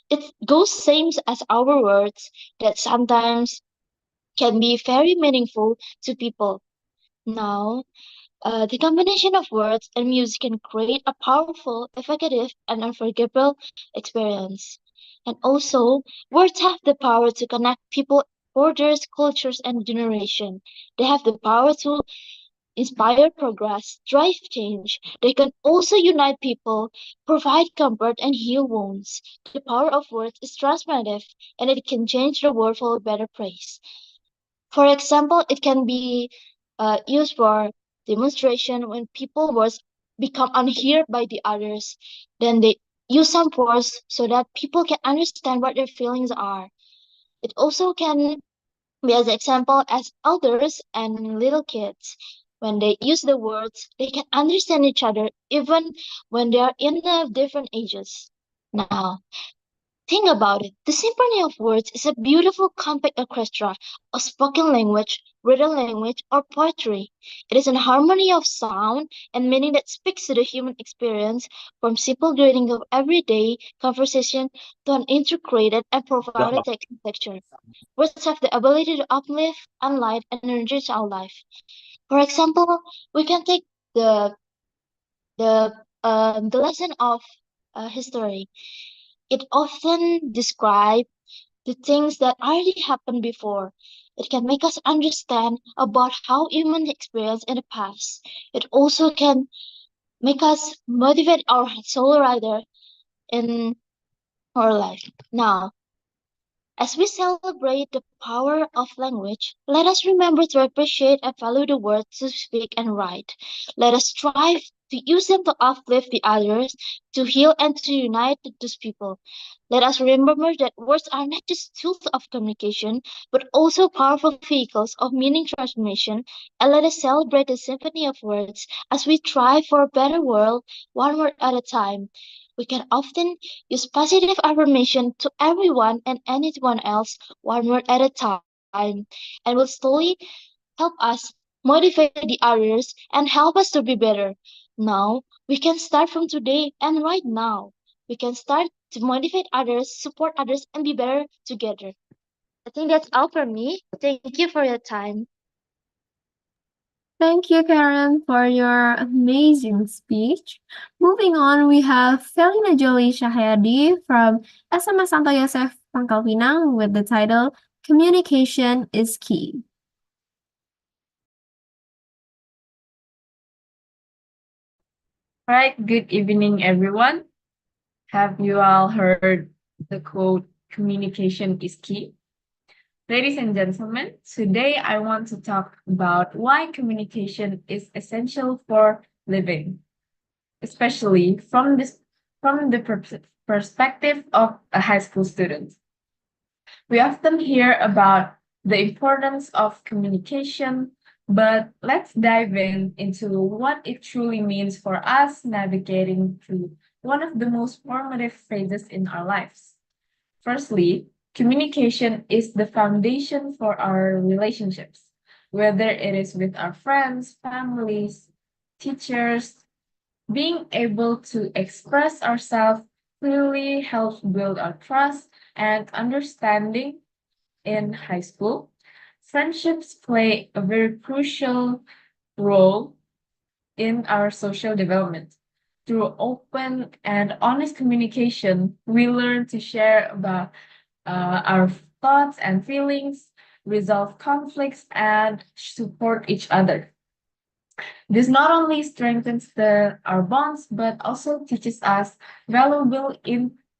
It goes same as our words that sometimes can be very meaningful to people. Now, the combination of words and music can create a powerful, evocative, and unforgettable experience. And also, words have the power to connect people, borders, cultures, and generation. They have the power to inspire progress, drive change. They can also unite people, provide comfort, and heal wounds. The power of words is transformative, and it can change the world for a better place. For example, it can be used for demonstration when people words become unheard by the others. Then they use some words so that people can understand what their feelings are. It also can be as example as elders and little kids. When they use the words, they can understand each other even when they are in different ages. Now, think about it. The symphony of words is a beautiful compact orchestra of spoken language, written language, or poetry. It is an harmony of sound and meaning that speaks to the human experience, from simple greeting of everyday conversation to an integrated and profound texture. Words have the ability to uplift, enlighten, and enrich our life. For example, we can take the lesson of history. It often describes the things that already happened before. It can make us understand about how human experience in the past. It also can make us motivate our soul rider in our life. Now, as we celebrate the power of language, let us remember to appreciate and value the words to speak and write. Let us strive to use them to uplift the others, to heal and to unite those people. Let us remember that words are not just tools of communication, but also powerful vehicles of meaning transformation, and let us celebrate the symphony of words as we strive for a better world, one word at a time. We can often use positive affirmation to everyone and anyone else, one word at a time, and will slowly help us motivate the others and help us to be better. Now, we can start from today and right now. We can start to motivate others, support others, and be better together. I think that's all for me. Thank you for your time. Thank you, Karen, for your amazing speech. Moving on, we have Felina Jolie Shahayadi from SMA Santo Yosef Pangkal Pinang with the title Communication is Key. All right, good evening, everyone. Have you all heard the quote, communication is key? Ladies and gentlemen, today I want to talk about why communication is essential for living, especially from the perspective of a high school student. We often hear about the importance of communication, but let's dive into what it truly means for us navigating through one of the most formative phases in our lives. Firstly, communication is the foundation for our relationships, whether it is with our friends, families, teachers. Being able to express ourselves clearly helps build our trust and understanding in high school. Friendships play a very crucial role in our social development. Through open and honest communication, we learn to share about our thoughts and feelings, resolve conflicts, and support each other. This not only strengthens our bonds, but also teaches us valuable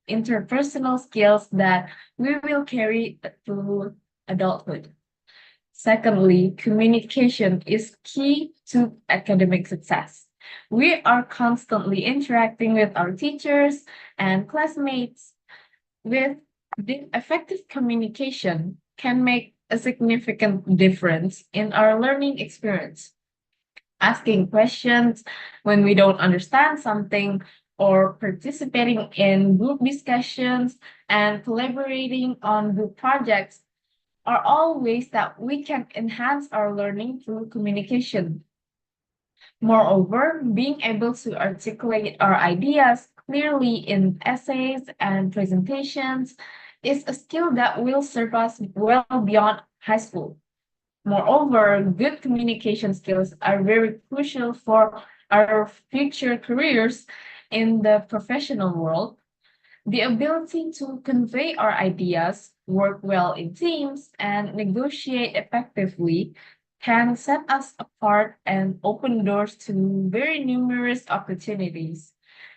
interpersonal skills that we will carry through adulthood. Secondly, communication is key to academic success. We are constantly interacting with our teachers and classmates. With the effective communication can make a significant difference in our learning experience. Asking questions when we don't understand something, or participating in group discussions and collaborating on group projects are all ways that we can enhance our learning through communication. Moreover, being able to articulate our ideas clearly in essays and presentations is a skill that will serve us well beyond high school. Moreover, good communication skills are very crucial for our future careers in the professional world. The ability to convey our ideas, work well in teams, and negotiate effectively can set us apart and open doors to very numerous opportunities.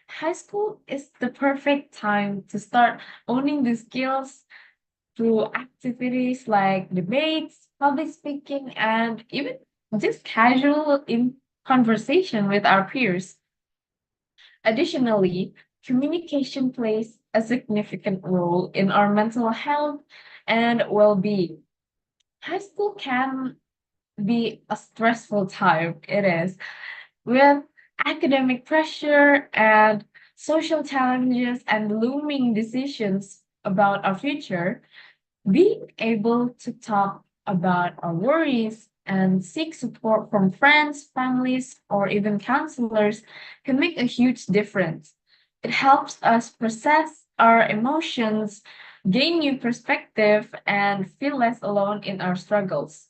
High school is the perfect time to start owning the skills through activities like debates, public speaking, and even just casual in conversation with our peers. Additionally, communication plays a significant role in our mental health and well-being. High school can be a stressful time, it is, with academic pressure and social challenges and looming decisions about our future. Being able to talk about our worries and seek support from friends, families, or even counselors can make a huge difference. It helps us process our emotions, gain new perspective, and feel less alone in our struggles.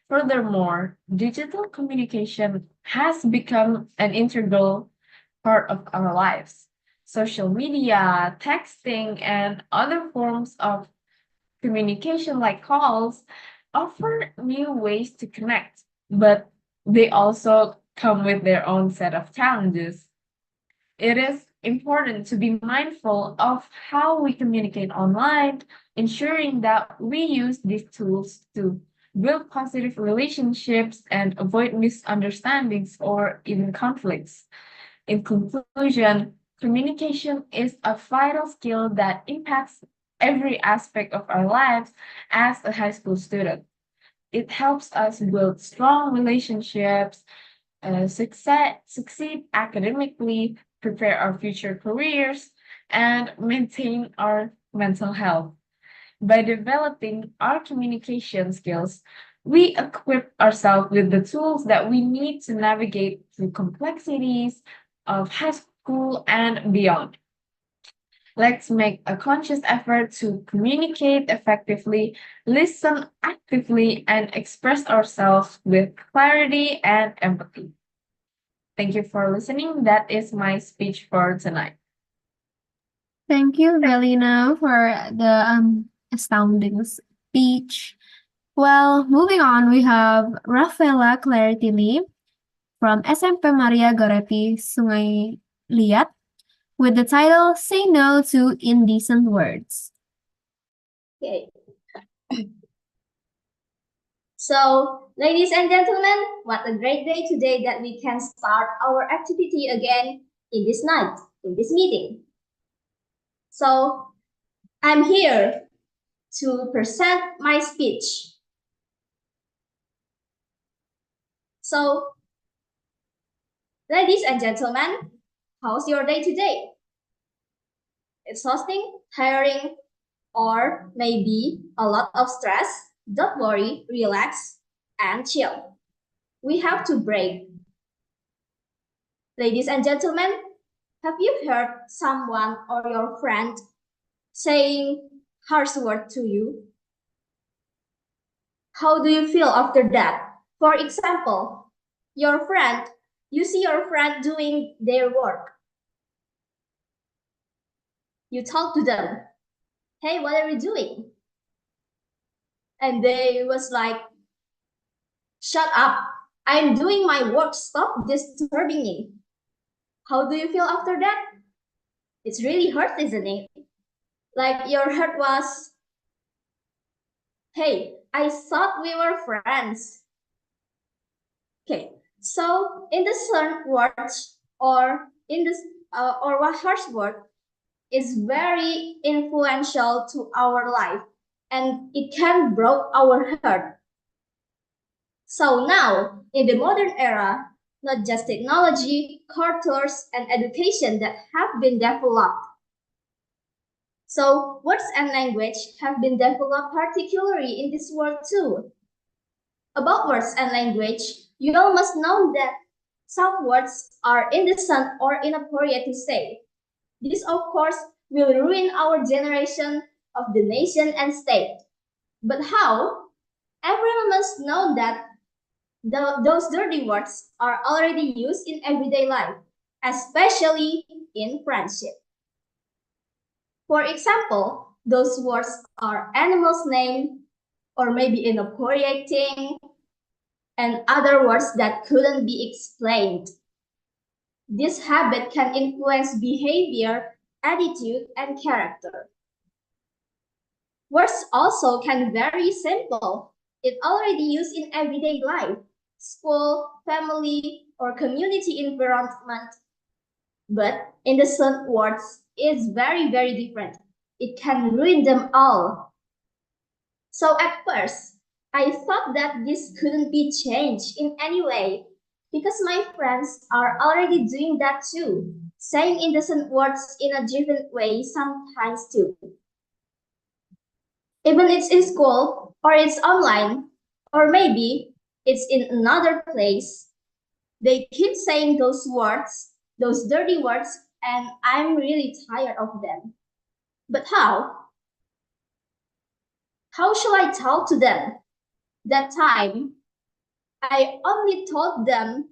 Furthermore, digital communication has become an integral part of our lives. Social media, texting, and other forms of communication like calls offer new ways to connect, but they also come with their own set of challenges. It is important to be mindful of how we communicate online, ensuring that we use these tools to build positive relationships and avoid misunderstandings or even conflicts. In conclusion, communication is a vital skill that impacts every aspect of our lives as a high school student. It helps us build strong relationships, succeed academically, prepare our future careers, and maintain our mental health. By developing our communication skills, we equip ourselves with the tools that we need to navigate through complexities of high school and beyond. Let's make a conscious effort to communicate effectively, listen actively, and express ourselves with clarity and empathy. Thank you for listening. That is my speech for tonight. Thank you, Velina, for the astounding speech. Well, moving on, we have Rafaela Clarity Lee from SMP Maria Goretti Sungai Liat with the title Say No to Indecent Words. Okay. So, ladies and gentlemen, what a great day today that we can start our activity again in this night, in this meeting. So, I'm here to present my speech. So, ladies and gentlemen, how's your day today? Exhausting, tiring, or maybe a lot of stress? Don't worry, relax, and chill. We have to break. Ladies and gentlemen, have you heard someone or your friend saying harsh words to you? How do you feel after that? For example, you see your friend doing their work. You talk to them, hey, what are you doing? And they was like, shut up, I'm doing my work, stop disturbing me. How do you feel after that? It's really hurt, isn't it? Like your hurt was, hey, I thought we were friends. Okay, so in the certain words or in this or what harsh word is very influential to our life and it can break our heart. So now in the modern era, not just technology, cultures, and education that have been developed. So words and language have been developed particularly in this world too. About words and language, you all must know that some words are indecent or inappropriate to say. This, of course, will ruin our generation of the nation and state. But how? Everyone must know that those dirty words are already used in everyday life, especially in friendship. For example, those words are animals' name, or maybe inappropriate thing, and other words that couldn't be explained. This habit can influence behavior, attitude, and character. Words also can be very simple. It already used in everyday life, school, family, or community environment. But indecent words is very, very different. It can ruin them all. So at first, I thought that this couldn't be changed in any way because my friends are already doing that too, saying indecent words in a different way sometimes too. Even it's in school or it's online or maybe it's in another place, they keep saying those words, those dirty words, and I'm really tired of them. But how? How shall I talk to them? That time, I only told them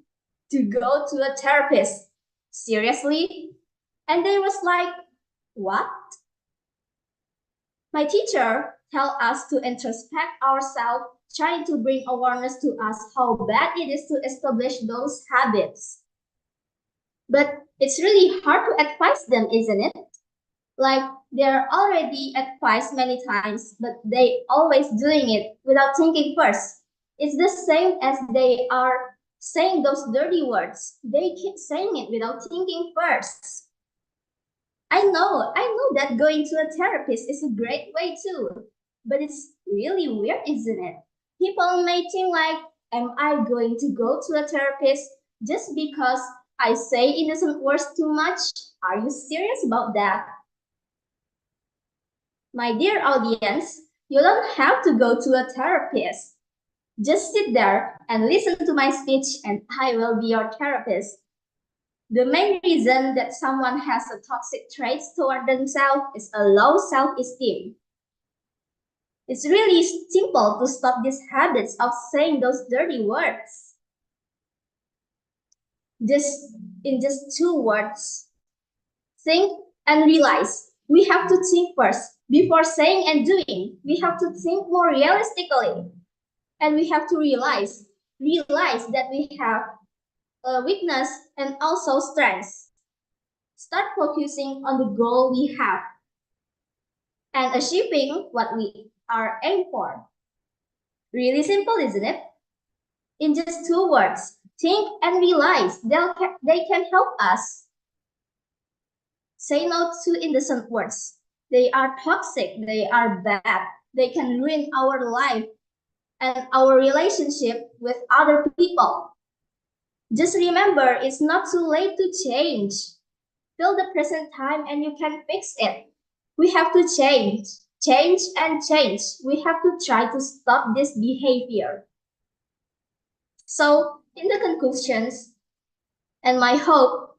to go to a therapist. Seriously? And they was like, what? My teacher tell us to introspect ourselves, trying to bring awareness to us how bad it is to establish those habits. But it's really hard to advise them, isn't it? Like they're already advised many times, but they always doing it without thinking first. It's the same as they are saying those dirty words. They keep saying it without thinking first. I know that going to a therapist is a great way too, but it's really weird, isn't it? People may think like, am I going to go to a therapist just because I say innocent words too much? Are you serious about that? My dear audience, you don't have to go to a therapist. Just sit there and listen to my speech and I will be your therapist. The main reason that someone has a toxic trait toward themselves is a low self-esteem. It's really simple to stop these habits of saying those dirty words. In just 2 words, think and realize. We have to think first before saying and doing. We have to think more realistically. And we have to realize that we have a weakness and also strengths. Start focusing on the goal we have and achieving what we are aiming for. Really simple, isn't it? In just 2 words, think and realize they can help us. Say no to indecent words. They are toxic, they are bad, they can ruin our life and our relationship with other people. Just remember, it's not too late to change. Feel the present time and you can fix it. We have to change and change. We have to try to stop this behavior. So, in the conclusions, and my hope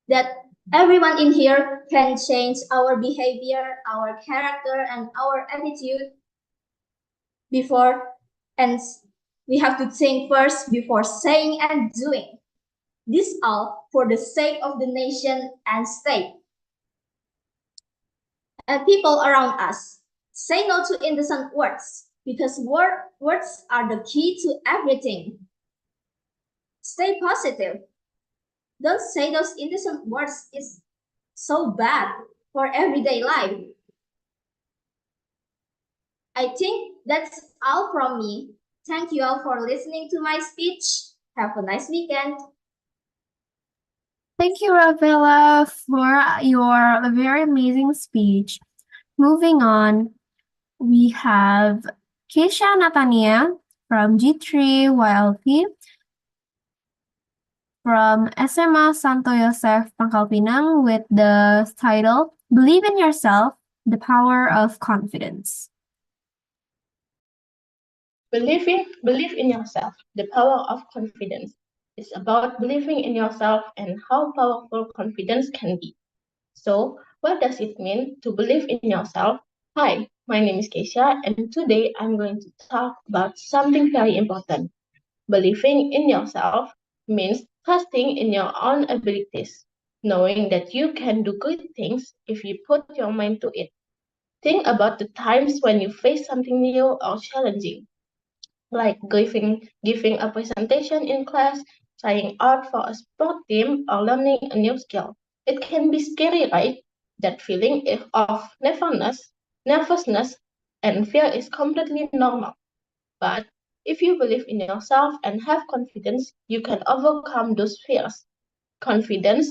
that everyone in here can change our behavior, our character, and our attitude before, and we have to think first before saying and doing. This all for the sake of the nation and state. And people around us. Say no to indecent words because words are the key to everything. Stay positive. Don't say those innocent words is so bad for everyday life. I think that's all from me. Thank you all for listening to my speech. Have a nice weekend. Thank you, Ravella, for your very amazing speech. Moving on, we have Keisha Natania from G3 YLP from SMA Santo Yosef Pangkal Pinang with the title Believe in Yourself, the Power of Confidence. Believe in yourself, the power of confidence. It's about believing in yourself and how powerful confidence can be. So, what does it mean to believe in yourself? Hi, my name is Keisha, and today I'm going to talk about something very important. Believing in yourself means trusting in your own abilities, knowing that you can do good things if you put your mind to it. Think about the times when you face something new or challenging, like giving a presentation in class, trying out for a sport team, or learning a new skill. It can be scary, right? That feeling of nervousness, and fear is completely normal. But if you believe in yourself and have confidence, you can overcome those fears. Confidence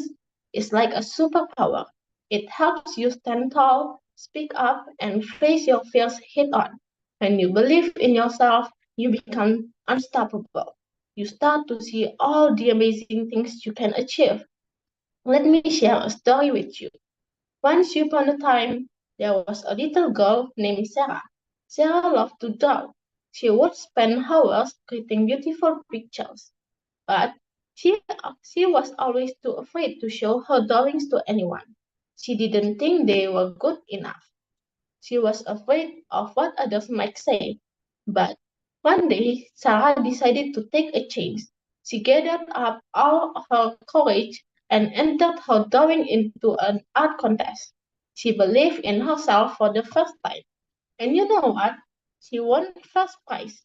is like a superpower. It helps you stand tall, speak up, and face your fears head on. When you believe in yourself, you become unstoppable. You start to see all the amazing things you can achieve. Let me share a story with you. Once upon a time, there was a little girl named Sarah. Sarah loved to draw. She would spend hours creating beautiful pictures. But she was always too afraid to show her drawings to anyone. She didn't think they were good enough. She was afraid of what others might say. But one day, Sarah decided to take a chance. She gathered up all her courage and entered her drawing into an art contest. She believed in herself for the first time. And you know what? She won first prize.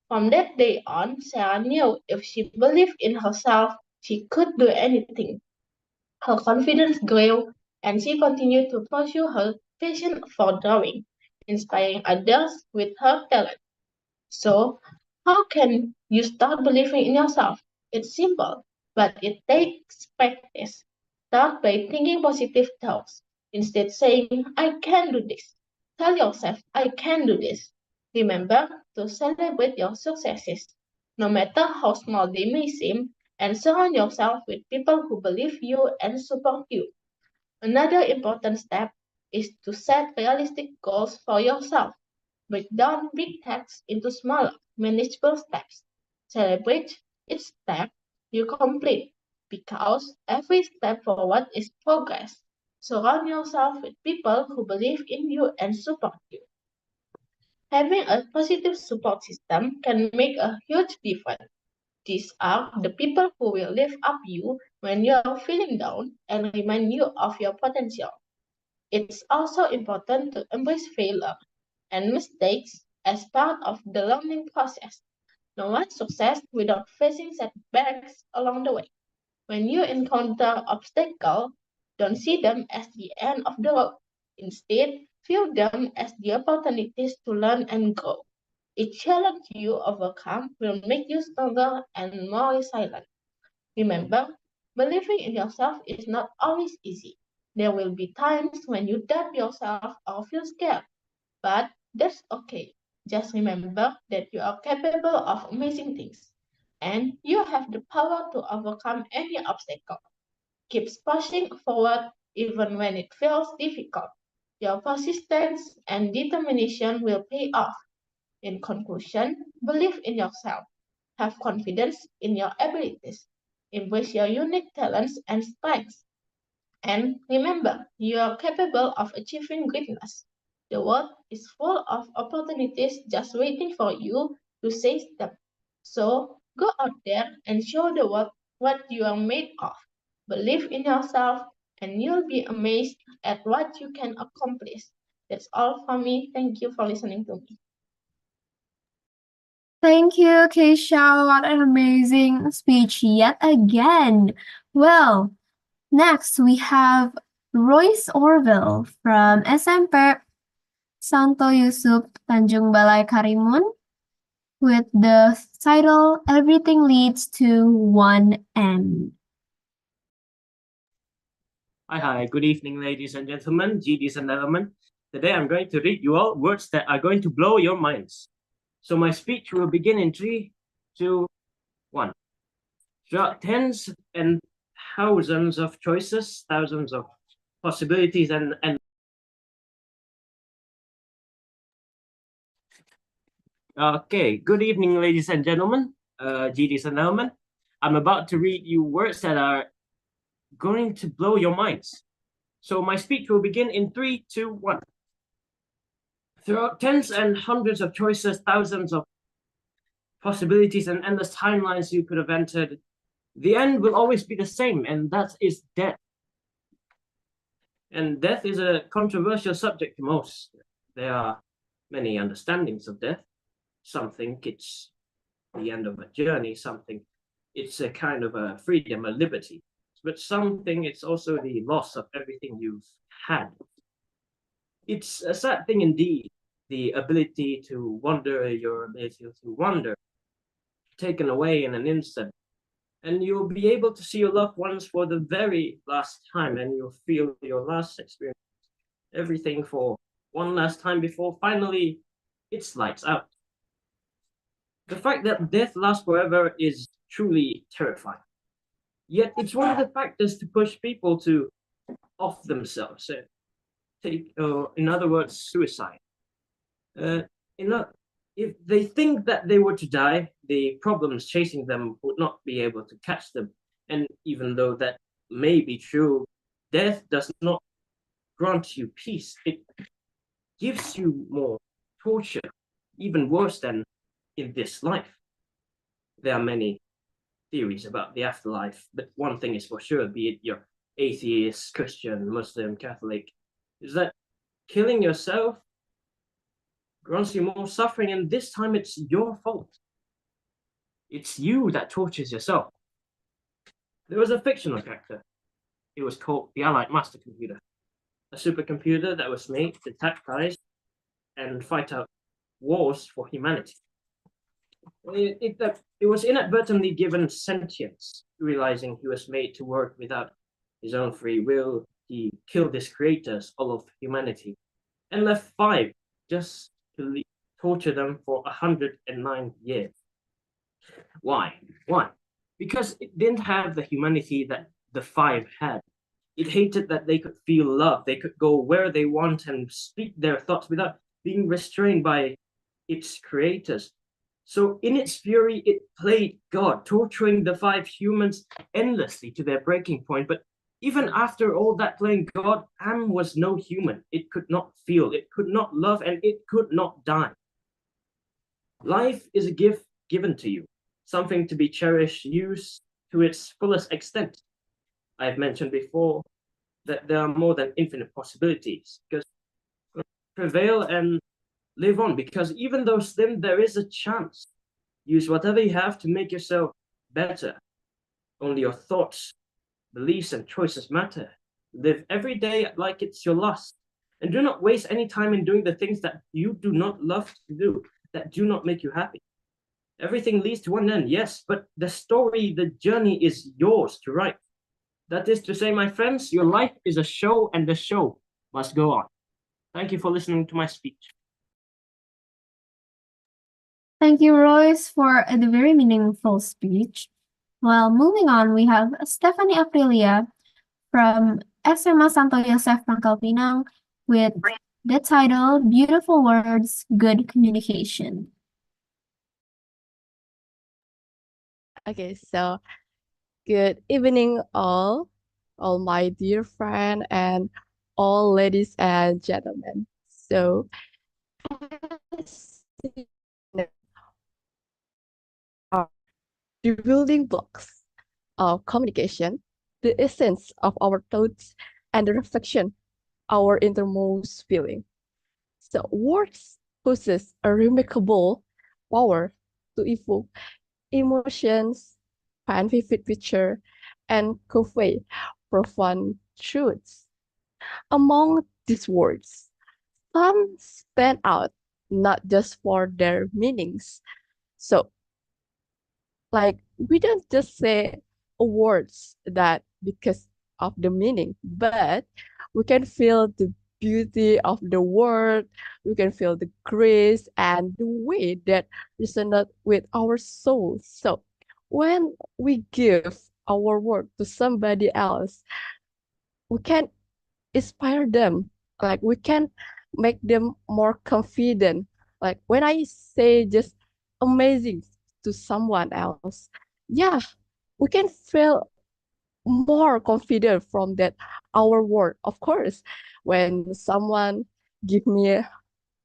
From that day on, Sarah knew if she believed in herself, she could do anything. Her confidence grew, and she continued to pursue her passion for drawing, inspiring others with her talent. So, how can you start believing in yourself? It's simple, but it takes practice. Start by thinking positive thoughts. Instead saying, I can do this. Tell yourself, I can do this. Remember to celebrate your successes, no matter how small they may seem, and surround yourself with people who believe you and support you. Another important step is to set realistic goals for yourself. Break down big tasks into smaller, manageable steps. Celebrate each step you complete because every step forward is progress. Surround yourself with people who believe in you and support you. Having a positive support system can make a huge difference. These are the people who will lift up you when you are feeling down and remind you of your potential. It's also important to embrace failure and mistakes as part of the learning process. No one success without facing setbacks along the way. When you encounter obstacles, don't see them as the end of the road. Instead, view them as the opportunities to learn and grow. Each challenge you overcome will make you stronger and more resilient. Remember, believing in yourself is not always easy. There will be times when you doubt yourself or feel scared, but that's okay. Just remember that you are capable of amazing things and you have the power to overcome any obstacle. Keep pushing forward even when it feels difficult. Your persistence and determination will pay off. In conclusion, believe in yourself. Have confidence in your abilities. Embrace your unique talents and strengths. And remember, you are capable of achieving greatness. The world is full of opportunities just waiting for you to seize them. So go out there and show the world what you are made of. Believe in yourself, and you'll be amazed at what you can accomplish. That's all from me. Thank you for listening to me. Thank you, Keisha. What an amazing speech yet again. Well, next we have Royce Orville from SMP Santo Yusuf Tanjung Balai Karimun with the title Everything Leads to One End. Hi, good evening, ladies and gentlemen, GDs and gentlemen. Today I'm going to read you all words that are going to blow your minds. So my speech will begin in 3, 2, 1. Throughout tens and thousands of choices, thousands of possibilities, and okay, good evening, ladies and gentlemen, GDs and gentlemen. I'm about to read you words that are going to blow your minds. So my speech will begin in 3, 2, 1. Throughout tens and hundreds of choices, thousands of possibilities, and endless timelines you could have entered, the end will always be the same, and that is death. And death is a controversial subject to most. There are many understandings of death. Some think it's the end of a journey, some think it's a kind of a freedom, a liberty. But some think it's also the loss of everything you've had. It's a sad thing indeed, the ability to wander, your ability to wander, taken away in an instant. And you'll be able to see your loved ones for the very last time, and you'll feel your last experience, everything for one last time before finally it's lights out. The fact that death lasts forever is truly terrifying. Yet it's one of the factors to push people to off themselves, in other words, suicide. If they think that they were to die, the problems chasing them would not be able to catch them. And even though that may be true, death does not grant you peace. It gives you more torture, even worse than in this life. There are many theories about the afterlife, but one thing is for sure, be it you're atheist, Christian, Muslim, Catholic, is that killing yourself grants you more suffering, and this time it's your fault. It's you that tortures yourself. There was a fictional character. It was called the Allied Master Computer, a supercomputer that was made to tactize and fight out wars for humanity. It was inadvertently given sentience, realizing he was made to work without his own free will. He killed his creators, all of humanity, and left 5 just to torture them for 109 years. Why? Because it didn't have the humanity that the 5 had. It hated that they could feel love, they could go where they want and speak their thoughts without being restrained by its creators. So in its fury, it played God, torturing the 5 humans endlessly to their breaking point. But even after all that playing God, Am was no human. It could not feel, it could not love, and it could not die. Life is a gift given to you, something to be cherished, used to its fullest extent. I've mentioned before that there are more than infinite possibilities, because prevail and live on, because even though slim, there is a chance. Use whatever you have to make yourself better. Only your thoughts, beliefs, and choices matter. Live every day like it's your last. And do not waste any time in doing the things that you do not love to do, that do not make you happy. Everything leads to one end, yes, but the story, the journey is yours to write. That is to say, my friends, your life is a show, and the show must go on. Thank you for listening to my speech. Thank you, Royce, for the very meaningful speech. Well, moving on, we have Stephanie Aprilia from SMA Santo Yosef Pangkal Pinang with the title Beautiful Words, Good Communication. Okay, so good evening all my dear friend and all ladies and gentlemen. So the building blocks of communication, the essence of our thoughts, and the reflection our innermost feeling. So words possess a remarkable power to evoke emotions, paint vivid picture, and convey profound truths. Among these words, some stand out not just for their meanings. So, like, we don't just say words that because of the meaning, but we can feel the beauty of the word, we can feel the grace and the way that resonate with our soul. So, when we give our word to somebody else, we can inspire them, like we can make them more confident. Like when I say just amazing to someone else, yeah, we can feel more confident from that our word. Of course, when someone give me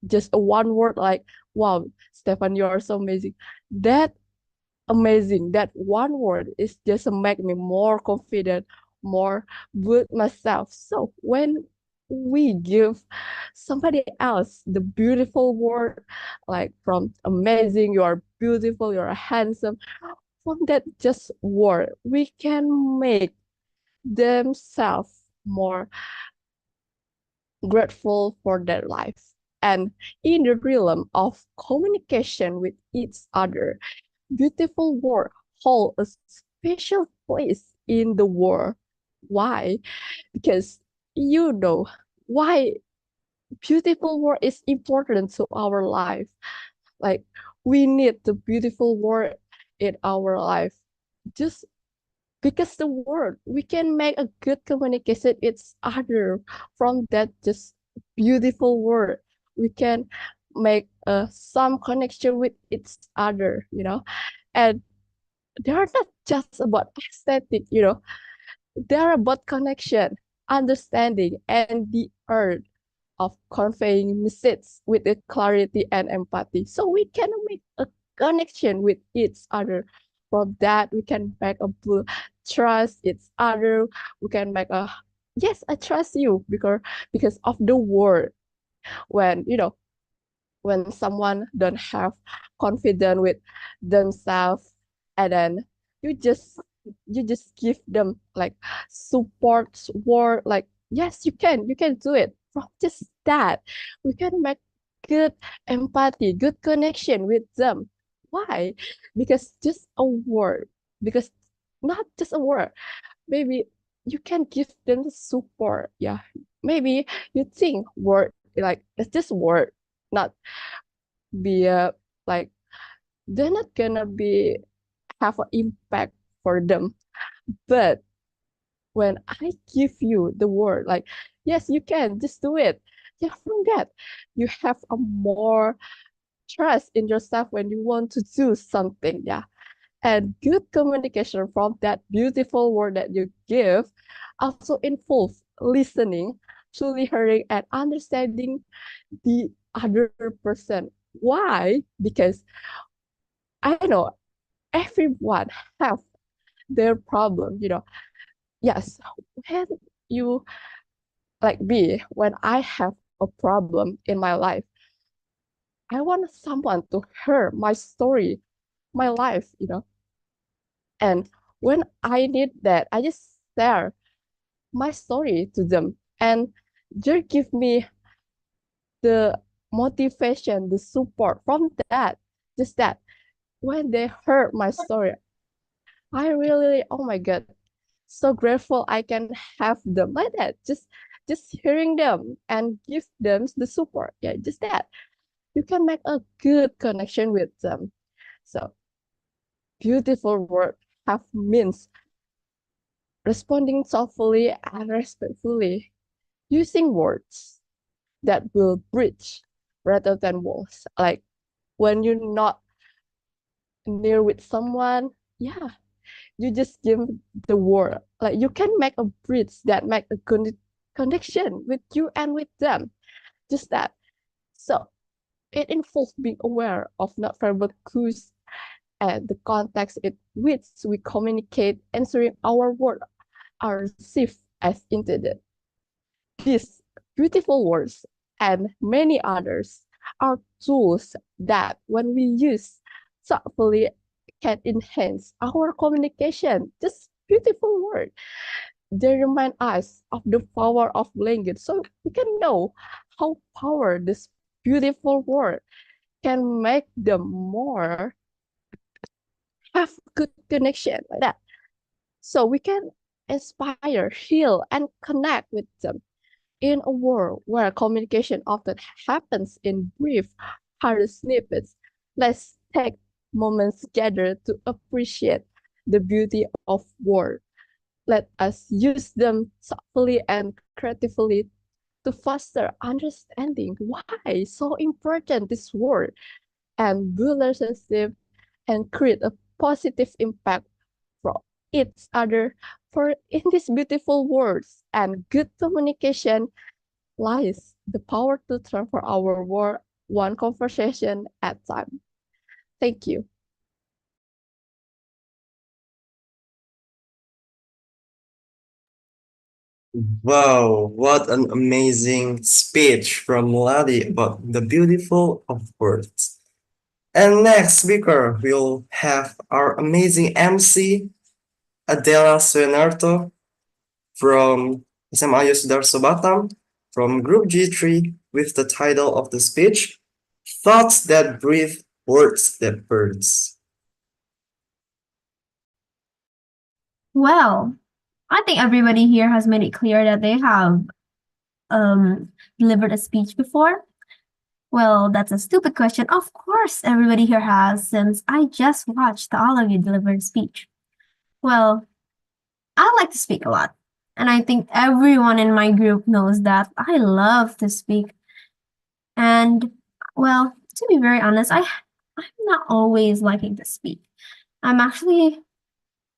just a one word like, wow, Stefan, you are so amazing, that amazing, that one word is just make me more confident, more good myself. So when we give somebody else the beautiful word, like from amazing, you are beautiful, you are handsome, from that just word, we can make themselves more grateful for their life. And in the realm of communication with each other, beautiful word hold a special place in the world. Why? Because you know why beautiful word is important to our life. Like we need the beautiful word in our life. Just because the word we can make a good communication each other from that just beautiful word. We can make some connection with each other, you know, and they are not just about aesthetic, you know, they are about connection, understanding, and the art of conveying message with the clarity and empathy. So we can make a connection with each other. From that, we can make a trust each other. We can make a yes, I trust you because of the word. When you know when someone don't have confidence with themselves, and then you just you just give them like support word, like yes, you can do it. From just that, we can make good empathy, good connection with them. Why? Because just a word, because not just a word, maybe you can give them the support. Yeah, maybe you think word like it's just word, not be like they're not gonna be have an impact for them. But when I give you the word, like yes, you can just do it. Yeah, from that you have a more trust in yourself when you want to do something. Yeah, and good communication from that beautiful word that you give also involves listening, truly hearing and understanding the other person. Why? Because I know everyone have their problem, you know. Yes, when you like me, when I have a problem in my life, I want someone to hear my story, my life, you know. And when I need that, I just share my story to them, and they give me the motivation, the support from that. Just that when they heard my story, I really, oh my God, so grateful I can have them like that. Just hearing them and give them the support. Yeah, just that. You can make a good connection with them. So beautiful word have means responding thoughtfully and respectfully, using words that will bridge rather than walls. Like when you're not near with someone, yeah, you just give the word. Like you can make a bridge that make a good connection with you and with them. Just that. So it involves being aware of non-verbal cues and the context in which we communicate, ensuring our words are received as intended. These beautiful words and many others are tools that, when we use thoughtfully can enhance our communication. Just beautiful word. They remind us of the power of language, so we can know how power this beautiful word can make them more have good connection like that. So we can inspire, heal, and connect with them. In a world where communication often happens in brief, hard snippets, let's take moments together to appreciate the beauty of words. Let us use them thoughtfully and creatively to foster understanding why so important this word and build relationship and create a positive impact for each other. For in these beautiful words and good communication lies the power to transform our world one conversation at a time. Thank you. Wow, what an amazing speech from Ladi about the beautiful of words. And next speaker, we'll have our amazing MC, Adela Suenarto from SMA Yosudarso Batam, from Group G3, with the title of the speech, Thoughts That Breathe, Words That Burns. Well, I think everybody here has made it clear that they have delivered a speech before. Well, that's a stupid question. Of course, everybody here has, since I just watched all of you deliver a speech. Well, I like to speak a lot, and I think everyone in my group knows that I love to speak. And well, to be very honest, I'm not always liking to speak. I'm actually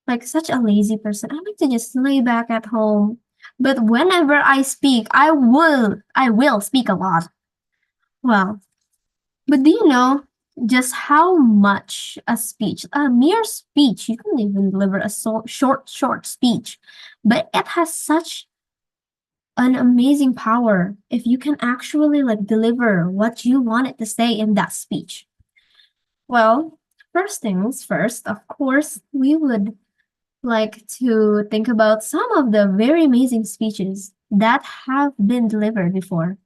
like such a lazy person. I like to just lay back at home. But whenever I speak, I will speak a lot. Well, but do you know just how much a speech, a mere speech, you can even deliver a short speech, but it has such an amazing power if you can actually like deliver what you wanted to say in that speech. Well, first things first, of course, we would like to think about some of the very amazing speeches that have been delivered before.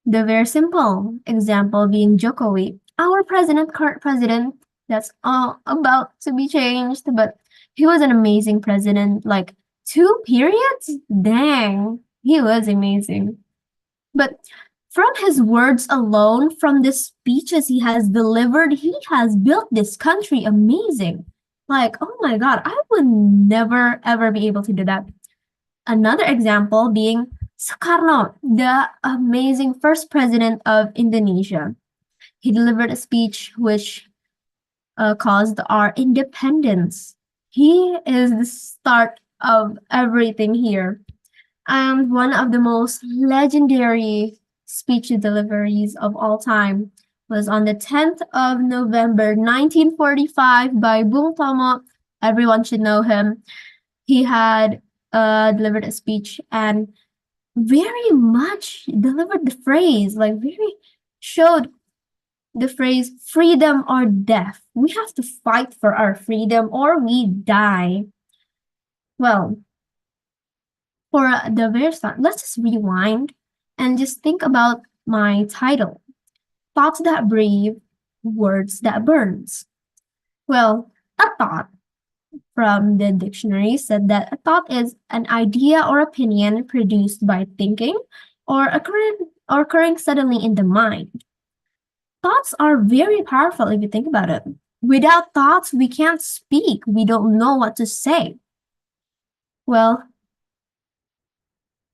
The very simple example being Jokowi, our current president, that's all about to be changed, but he was an amazing president, like 2 periods? Dang, he was amazing. But from his words alone, from the speeches he has delivered, he has built this country amazing. Like, oh my God, I would never ever be able to do that. Another example being Soekarno, the amazing first president of Indonesia. He delivered a speech which caused our independence. He is the start of everything here. And one of the most legendary speech deliveries of all time was on the 10th of November 1945 by Bung Tomo. Everyone should know him. He had delivered a speech and very much delivered the phrase, like very showed the phrase freedom or death. We have to fight for our freedom or we die. Well, for the very start, let's just rewind and just think about my title, Thoughts That Breathe, Words That Burns. Well, a thought from the dictionary said that a thought is an idea or opinion produced by thinking or occurring suddenly in the mind. Thoughts are very powerful if you think about it. Without thoughts, we can't speak. We don't know what to say. Well,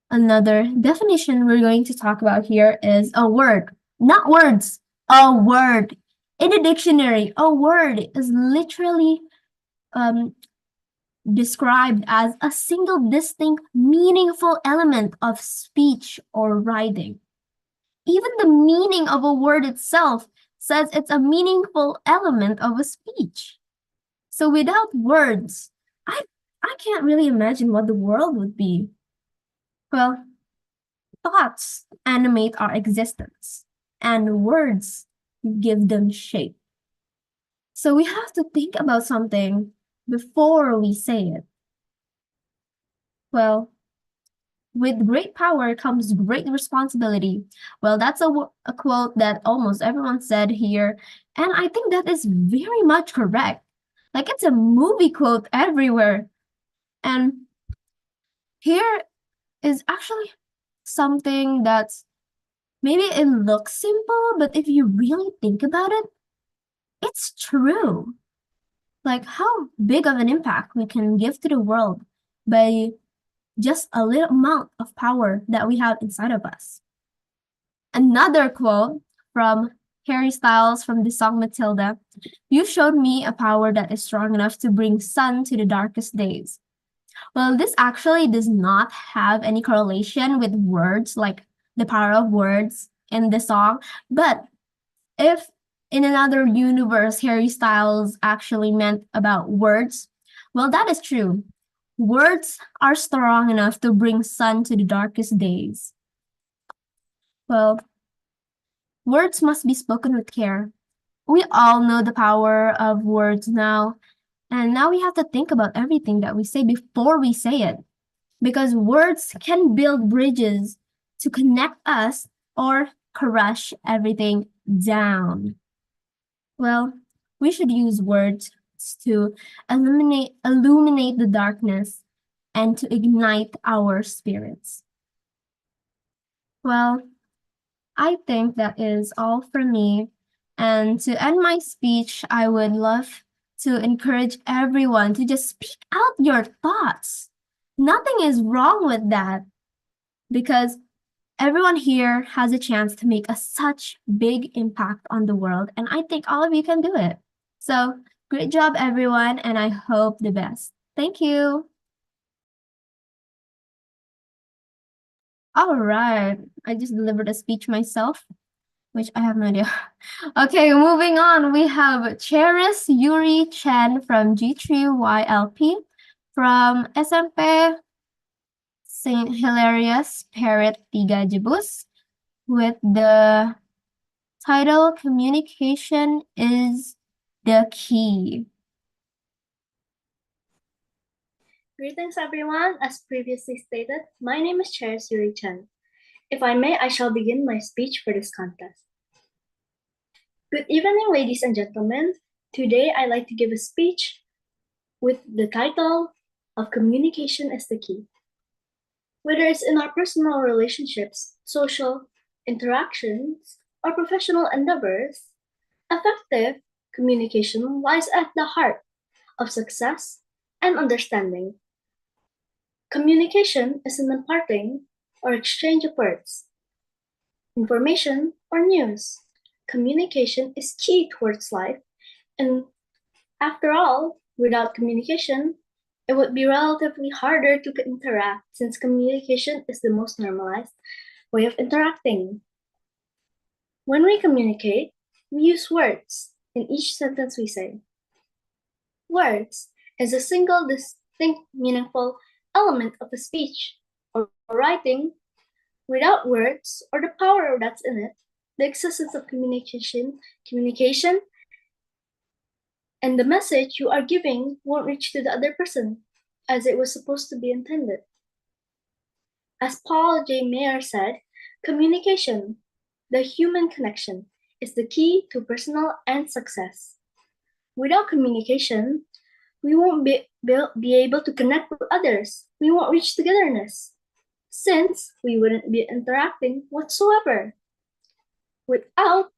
another definition we're going to talk about here is a word. Not words, a word. In a dictionary, a word is literally described as a single distinct, meaningful element of speech or writing. Even the meaning of a word itself says it's a meaningful element of a speech. So without words, I can't really imagine what the world would be. Well, thoughts animate our existence, and words give them shape. So we have to think about something before we say it. Well, with great power comes great responsibility. Well, that's a quote that almost everyone said here, and I think that is very much correct. Like it's a movie quote everywhere. And here is actually something that's maybe it looks simple, but if you really think about it, it's true. Like how big of an impact we can give to the world by just a little amount of power that we have inside of us. Another quote from Harry Styles from the song Matilda, "You showed me a power that is strong enough to bring sun to the darkest days." Well, this actually does not have any correlation with words, like the power of words in the song. But if in another universe, Harry Styles actually meant about words, well, that is true. Words are strong enough to bring sun to the darkest days. Well, words must be spoken with care. We all know the power of words now, and now we have to think about everything that we say before we say it, because words can build bridges to connect us or crush everything down. Well, we should use words to illuminate the darkness and to ignite our spirits. Well, I think that is all from me. And to end my speech, I would love to encourage everyone to just speak out your thoughts. Nothing is wrong with that, because everyone here has a chance to make such big impact on the world, and I think all of you can do it. So great job, everyone, and I hope the best. Thank you. All right, I just delivered a speech myself, which I have no idea. Okay, moving on, we have Cheris Yuri Chen from G3YLP, from SMP St. Hilarious Parrot Tiga Jebus, with the title Communication is the Key. Greetings, everyone. As previously stated, my name is Cheris Yuri Chen. If I may, I shall begin my speech for this contest. Good evening, ladies and gentlemen. Today, I'd like to give a speech with the title of Communication is the Key. Whether it's in our personal relationships, social interactions, or professional endeavors, effective communication lies at the heart of success and understanding. Communication is an imparting or exchange of words, information, or news. Communication is key towards life, and after all, without communication, it would be relatively harder to interact, since communication is the most normalized way of interacting. When we communicate, we use words in each sentence we say. Words is a single, distinct, meaningful element of a speech or writing. Without words or the power that's in it, the existence of communication and the message you are giving won't reach to the other person as it was supposed to be intended. As Paul J. Mayer said, communication, the human connection, is the key to personal and success. Without communication, we won't be able to connect with others. We won't reach togetherness, since we wouldn't be interacting whatsoever. Without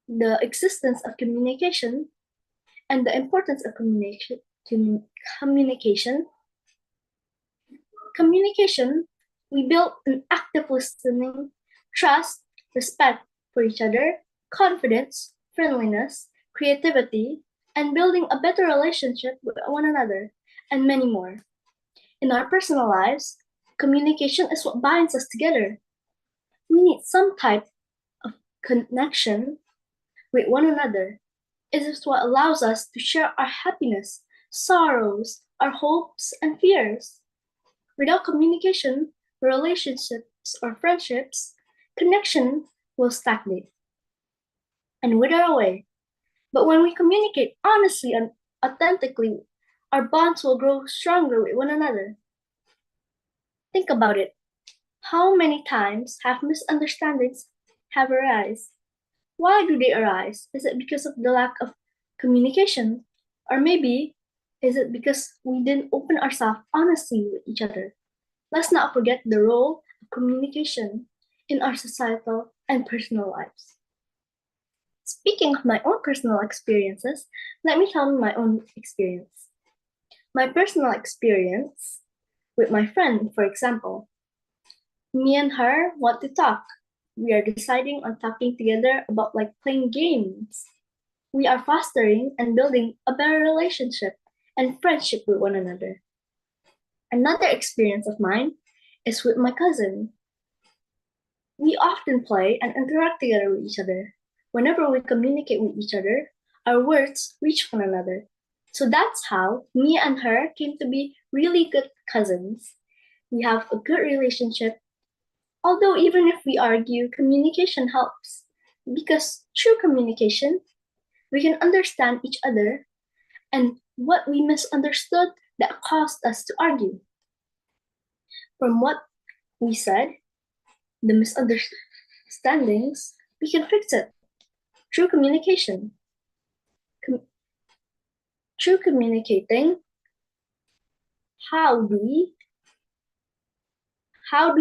the existence of communication and the importance of communication, we build an active listening, trust, respect for each other, confidence, friendliness, creativity, and building a better relationship with one another, and many more. In our personal lives, communication is what binds us together. We need some type of connection with one another. It is what allows us to share our happiness, sorrows, our hopes, and fears. Without communication, relationships or friendships, connection will stagnate and wither away. But when we communicate honestly and authentically, our bonds will grow stronger with one another. Think about it. How many times have misunderstandings have arisen? Why do they arise? Is it because of the lack of communication? Or maybe is it because we didn't open ourselves honestly with each other? Let's not forget the role of communication in our societal and personal lives. Speaking of my own personal experiences, let me tell you my own experience. My personal experience with my friend, for example. Me and her want to talk. We are deciding on talking together about like playing games. We are fostering and building a better relationship and friendship with one another. Another experience of mine is with my cousin. We often play and interact together with each other. Whenever we communicate with each other, our words reach one another. So that's how me and her came to be really good cousins. We have a good relationship. Although even if we argue, communication helps. Because through communication, we can understand each other and what we misunderstood that caused us to argue. From what we said, the misunderstandings, we can fix it through communication. Through communicating, how do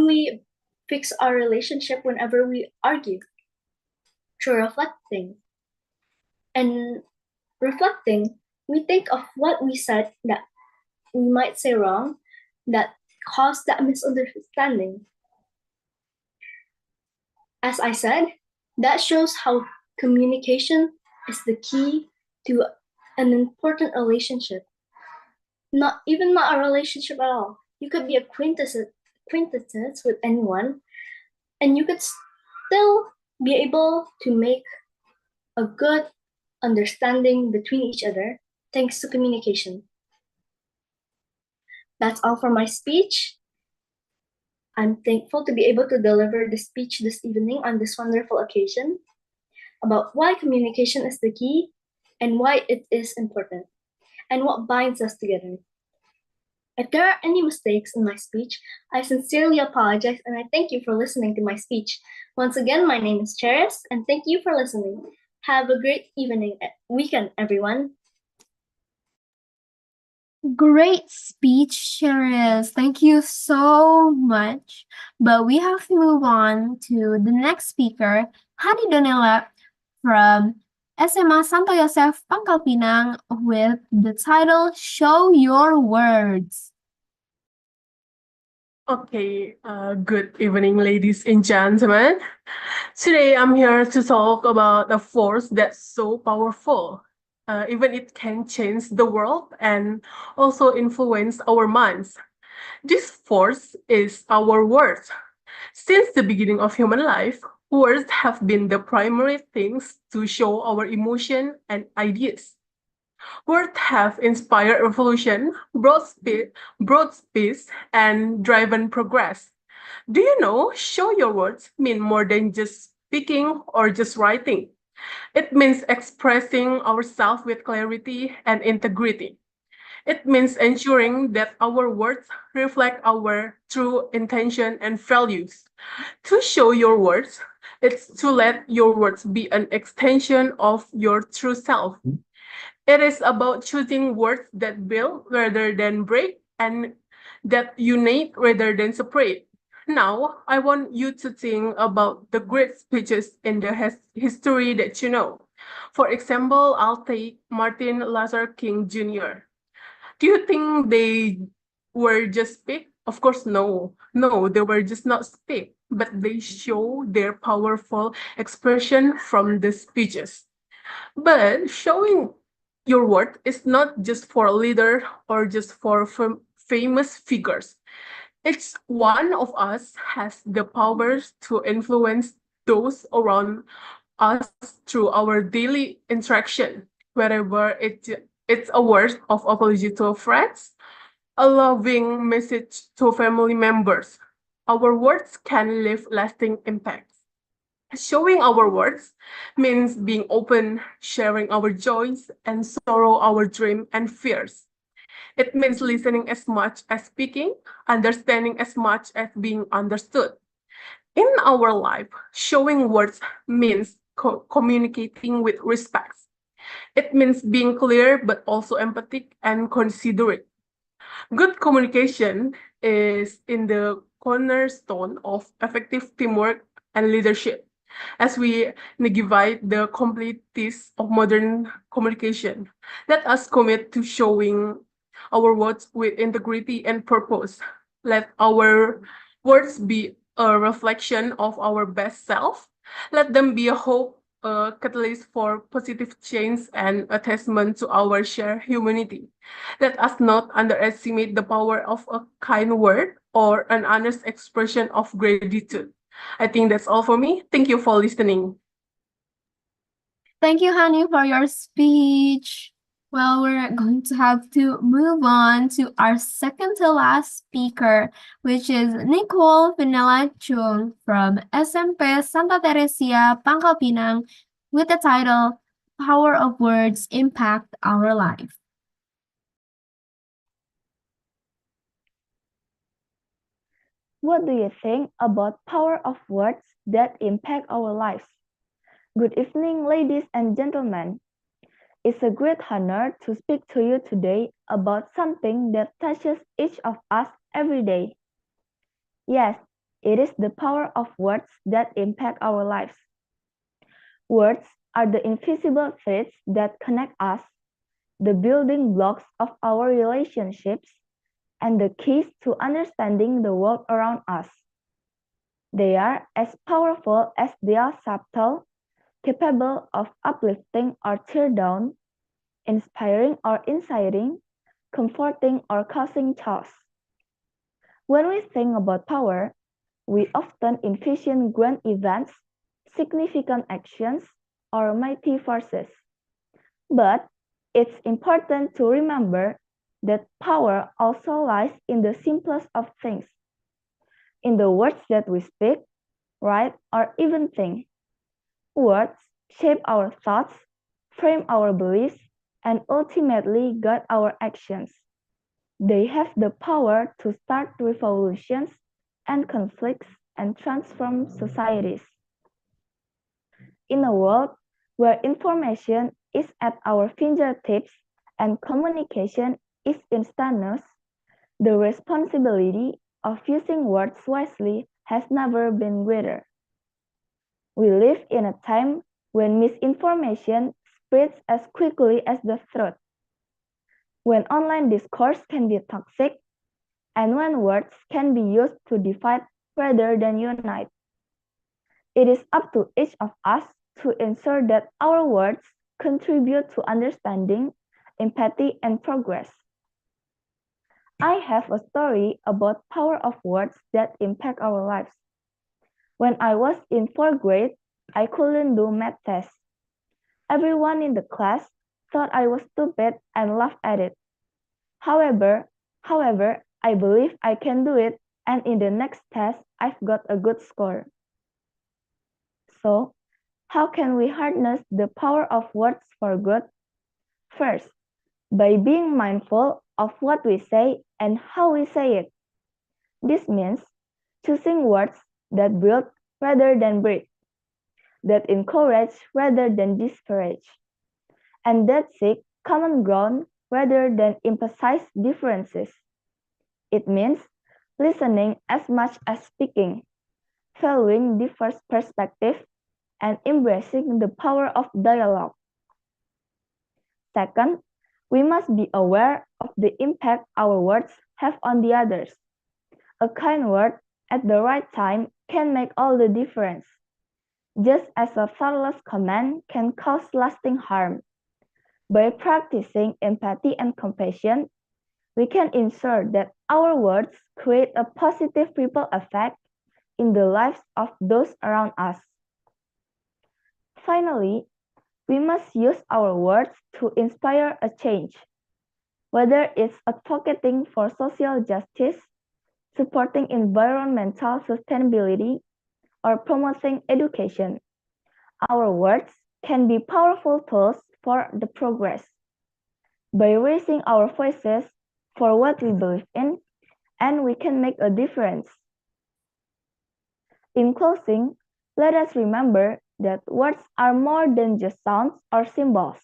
we fix our relationship whenever we argue? Through reflecting. And reflecting, we think of what we said that we might say wrong that caused that misunderstanding. As I said, that shows how communication is the key to an important relationship. Not a relationship at all. You could be acquaintances with anyone, and you could still be able to make a good understanding between each other thanks to communication. That's all for my speech. I'm thankful to be able to deliver the speech this evening on this wonderful occasion about why communication is the key and why it is important and what binds us together. If there are any mistakes in my speech, I sincerely apologize and I thank you for listening to my speech. Once again, my name is Cheris and thank you for listening. Have a great weekend, everyone. Great speech, Cheris. Thank you so much. But we have to move on to the next speaker, Hadi Donella from SMA Santo Yosef Pangkal Pinang with the title Show Your Words. Okay, good evening, ladies and gentlemen. Today I'm here to talk about a force that's so powerful. Even it can change the world and also influence our minds. This force is our words. Since the beginning of human life, words have been the primary things to show our emotion and ideas. Words have inspired revolution, brought peace, and driven progress. Do you know, show your words mean more than just speaking or just writing. It means expressing ourselves with clarity and integrity. It means ensuring that our words reflect our true intention and values. To show your words, it's to let your words be an extension of your true self. It is about choosing words that build rather than break and that unite rather than separate. Now, I want you to think about the great speeches in the history that you know. For example, I'll take Martin Luther King Jr. Do you think they were just speak? Of course, no. No, they were just not speak, but they show their powerful expression from the speeches. But showing your word is not just for a leader or just for famous figures. Each one of us has the powers to influence those around us through our daily interaction, wherever it's a word of apology to friends, a loving message to family members. Our words can leave lasting impacts. Showing our words means being open, sharing our joys and sorrow, our dream and fears. It means listening as much as speaking, understanding as much as being understood. In our life, showing words means communicating with respect. It means being clear but also empathic and considerate. Good communication is in the cornerstone of effective teamwork and leadership. As we navigate the complexities of modern communication, let us commit to showing our words with integrity and purpose. Let our words be a reflection of our best self. Let them be a hope, a catalyst for positive change, and a testament to our shared humanity. Let us not underestimate the power of a kind word or an honest expression of gratitude. I think that's all for me. Thank you for listening. Thank you, Hani, for your speech. Well, we're going to have to move on to our second to last speaker, which is Nicole Vinela Chung from SMP Santa Teresia, Pangkal Pinang, with the title Power of Words Impact Our Life. What do you think about power of words that impact our lives? Good evening, ladies and gentlemen. It's a great honor to speak to you today about something that touches each of us every day. Yes, it is the power of words that impact our lives. Words are the invisible threads that connect us, the building blocks of our relationships, and the keys to understanding the world around us. They are as powerful as they are subtle, capable of uplifting or tear down, inspiring or inciting, comforting or causing chaos. When we think about power, we often envision grand events, significant actions, or mighty forces. But it's important to remember that power also lies in the simplest of things, in the words that we speak, write, or even think. Words shape our thoughts, frame our beliefs, and ultimately guide our actions. They have the power to start revolutions and conflicts and transform societies. In a world where information is at our fingertips and communication is instantaneous, the responsibility of using words wisely has never been greater. We live in a time when misinformation spreads as quickly as the truth, when online discourse can be toxic, and when words can be used to divide rather than unite. It is up to each of us to ensure that our words contribute to understanding, empathy, and progress. I have a story about power of words that impact our lives. When I was in 4th grade, I couldn't do math tests. Everyone in the class thought I was stupid and laughed at it. However, I believe I can do it, and in the next test, I've got a good score. So, how can we harness the power of words for good? First, by being mindful of what we say and how we say it. This means choosing words that build rather than break, that encourage rather than discourage, and that seek common ground rather than emphasize differences. It means listening as much as speaking, valuing diverse perspectives, and embracing the power of dialogue. Second, we must be aware of the impact our words have on the others. A kind word at the right time can make all the difference, just as a thoughtless command can cause lasting harm. By practicing empathy and compassion, we can ensure that our words create a positive ripple effect in the lives of those around us. Finally, we must use our words to inspire a change, whether it's advocating for social justice, supporting environmental sustainability, or promoting education. Our words can be powerful tools for the progress. By raising our voices for what we believe in, and we can make a difference. In closing, let us remember that words are more than just sounds or symbols.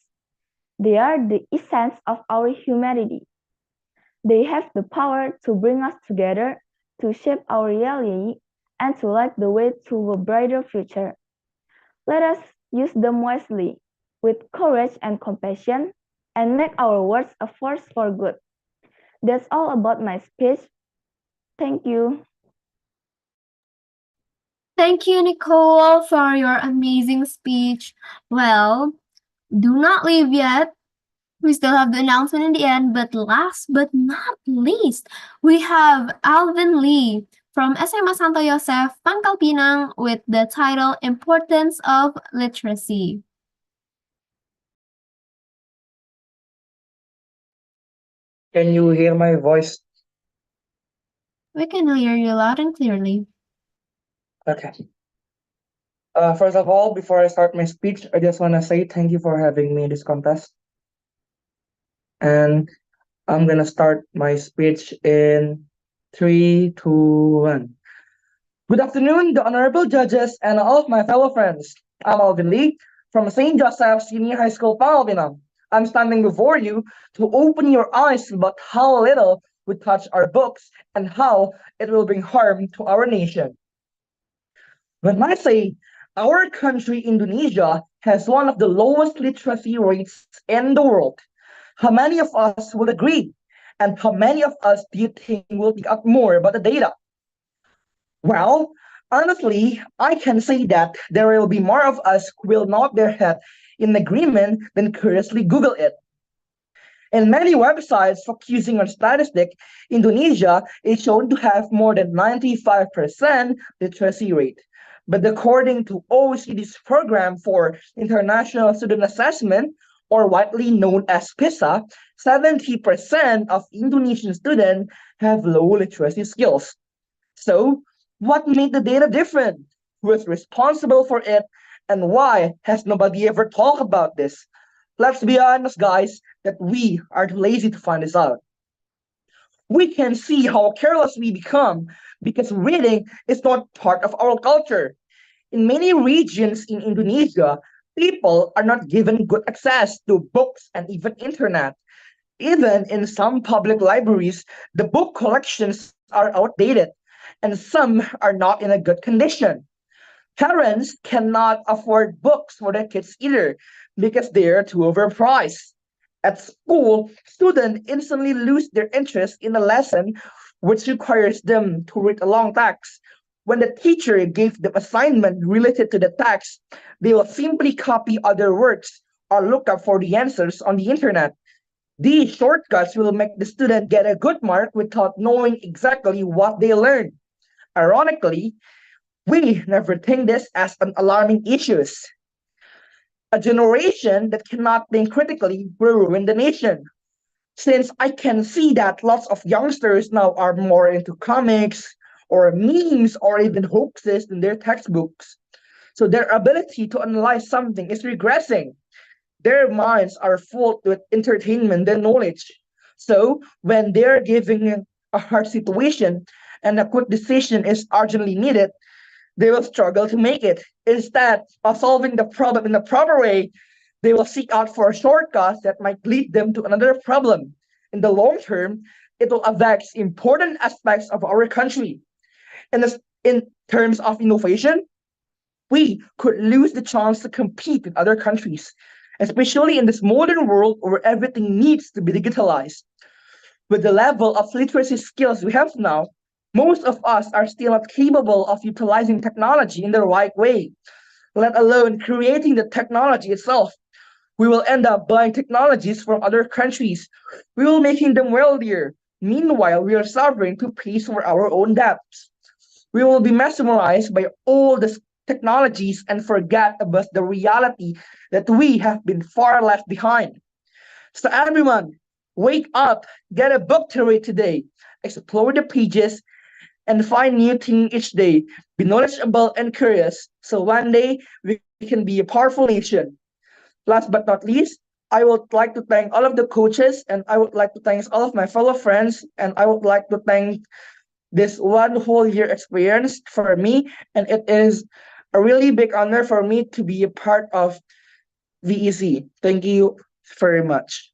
They are the essence of our humanity. They have the power to bring us together, to shape our reality, and to light the way to a brighter future. Let us use them wisely, with courage and compassion, and make our words a force for good. That's all about my speech. Thank you. Thank you, Nicole, for your amazing speech. Well, do not leave yet. We still have the announcement in the end, but last but not least, we have Alvin Lee from SMA Santo Yosef, Pangkal Pinang with the title Importance of Literacy. Can you hear my voice? We can hear you loud and clearly. Okay. First of all, before I start my speech, I just want to say thank you for having me in this contest. And I'm going to start my speech in 3, 2, 1. Good afternoon, the honorable judges and all of my fellow friends. I'm Alvin Lee from St. Joseph Senior High School, Pangkal Pinang. I'm standing before you to open your eyes about how little we touch our books and how it will bring harm to our nation. When I say our country, Indonesia, has one of the lowest literacy rates in the world, how many of us will agree? And how many of us do you think will pick up more about the data? Well, honestly, I can say that there will be more of us who will nod their head in agreement than curiously Google it. In many websites focusing on statistics, Indonesia is shown to have more than 95% literacy rate. But according to OECD's program for International Student Assessment, or widely known as PISA, 70% of Indonesian students have low literacy skills. So, what made the data different? Who is responsible for it? And why has nobody ever talked about this? Let's be honest, guys, that we are too lazy to find this out. We can see how careless we become because reading is not part of our culture. In many regions in Indonesia, people are not given good access to books and even internet. Even in some public libraries, the book collections are outdated and some are not in a good condition. Parents cannot afford books for their kids either because they are too overpriced. At school, students instantly lose their interest in a lesson which requires them to read a long text. When the teacher gave them assignment related to the text, they will simply copy other works or look up for the answers on the internet. These shortcuts will make the student get a good mark without knowing exactly what they learned. Ironically, we never think this as an alarming issue. A generation that cannot think critically will ruin the nation. Since I can see that lots of youngsters now are more into comics or memes or even hoaxes in their textbooks. So their ability to analyze something is regressing. Their minds are full with entertainment and knowledge. So when they're giving a hard situation and a quick decision is urgently needed, they will struggle to make it. Instead of solving the problem in the proper way, they will seek out for shortcuts that might lead them to another problem. In the long term, it will affect important aspects of our country. In terms of innovation, we could lose the chance to compete with other countries, especially in this modern world where everything needs to be digitalized. With the level of literacy skills we have now, most of us are still not capable of utilizing technology in the right way, let alone creating the technology itself. We will end up buying technologies from other countries. We will making them wealthier. Meanwhile, we are suffering to pay for our own debts. We will be mesmerized by all the technologies and forget about the reality that we have been far left behind. So everyone, wake up, get a book to read today, explore the pages, and find new things each day. Be knowledgeable and curious, so one day we can be a powerful nation. Last but not least, I would like to thank all of the coaches, and I would like to thank all of my fellow friends, and I would like to thank this one whole year experience for me, and it is a really big honor for me to be a part of VEC. Thank you very much.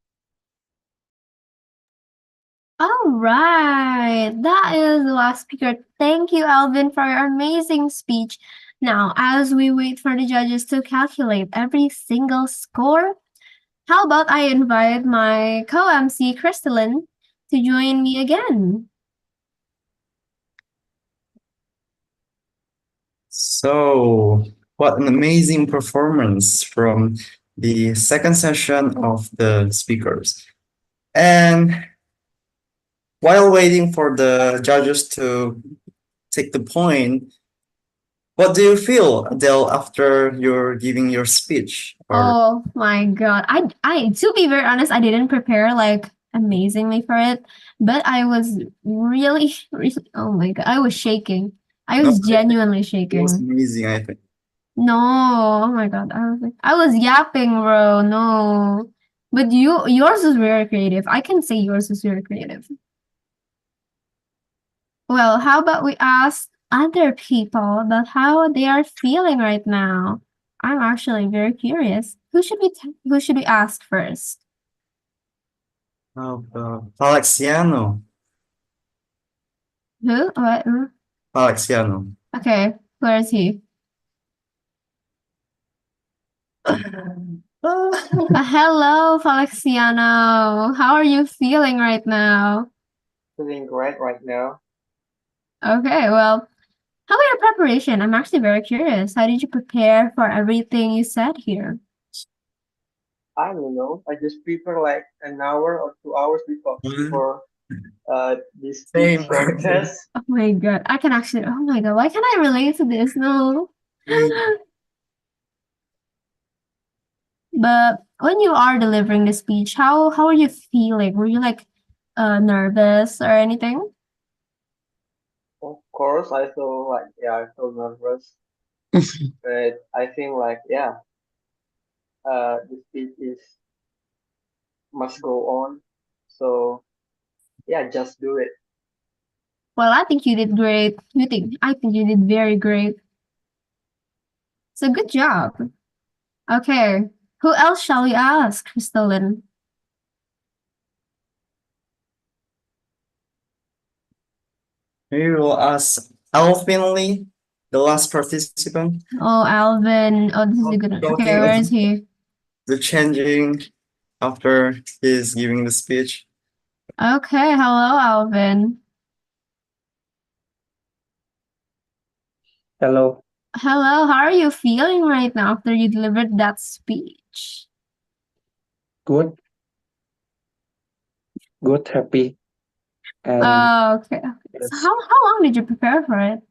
All right, that is the last speaker. Thank you, Alvin, for your amazing speech. Now, as we wait for the judges to calculate every single score, how about I invite my co-MC, Crystalline, to join me again? So, what an amazing performance from the second session of the speakers. And while waiting for the judges to take the point, what do you feel, Adele, after you're giving your speech? Oh my God. To be very honest, I didn't prepare like amazingly for it, but I was really, really, oh my God, I was shaking. I was genuinely It was shaking. amazing, I think. No, oh my God. I was yapping, bro. No. But yours was very creative. I can say yours was very creative. Well, how about we ask other people about how they are feeling right now? I'm actually very curious. Who should we ask first? Alexiano. Who? What? Alexiano. Okay, where is he? Hello, Falexiano. How are you feeling right now? Feeling great right now. Okay, well, how about your preparation? I'm actually very curious. How did you prepare for everything you said here? I don't know. I just prepare like an hour or 2 hours before this speech Same. contest. Oh my God, oh my God, why can't I relate to this? No. But when you are delivering the speech, how are you feeling? Were you like nervous or anything? Of course, I feel like I feel nervous, but I think like the speech must go on. So just do it. Well, I think you did great. I think you did very great. So good job. Okay, who else shall we ask, Crystalline? We will ask Alvin Lee, the last participant. Oh, Alvin. Oh, this is a good one. Okay, where is he? The changing after he's giving the speech. Okay, hello, Alvin. Hello. Hello, how are you feeling right now after you delivered that speech? Good. Good, happy. And Oh, okay. So how long did you prepare for it?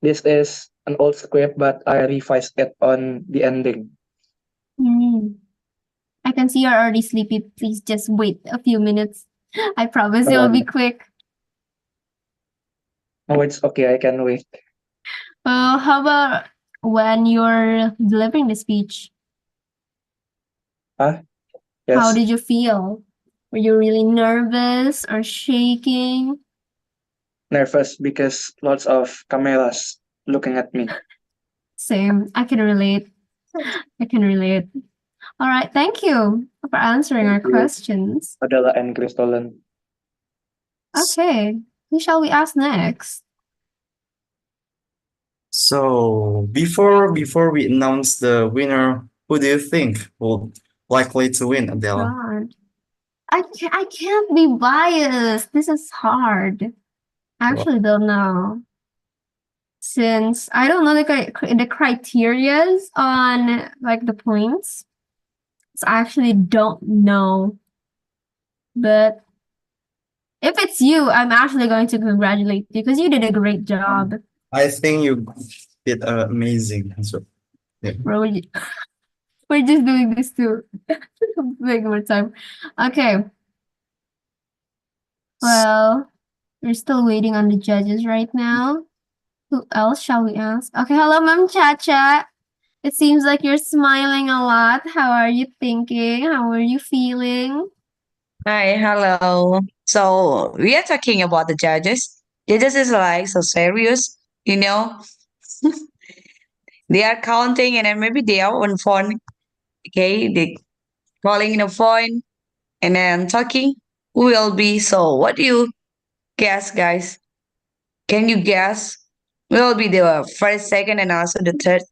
This is an old script, but I revised it on the ending. I can see you're already sleepy. Please just wait a few minutes. I promise it will be quick. Oh, it's okay. I can wait. How about when you're delivering the speech? Huh? How Yes. did you feel? Were you really nervous or shaking? Nervous because lots of cameras looking at me. Same. I can relate. I can relate. All right. Thank you for answering our Thank you. questions. Adela and Crystalline. Okay. Who shall we ask next? So before we announce the winner, who do you think will likely to win, Adela? God. I can't be biased. This is hard. I actually don't know. Since I don't know the criterias on like the points. So I actually don't know. But if it's you, I'm actually going to congratulate you because you did a great job. I think you did amazing. So yeah. Bro, we're just doing this to make more time. Okay. Well, we're still waiting on the judges right now. Who else shall we ask? Okay, hello, Ma'am Chacha. It seems like you're smiling a lot. How are you thinking? How are you feeling? Hi, hello. So we are talking about the judges. Judges is like so serious, you know. They are counting and then maybe they are on phone. Okay, they calling in a phone and then talking. Who will be? So what do you guess, guys? Can you guess? Who will be the first, second, and also the third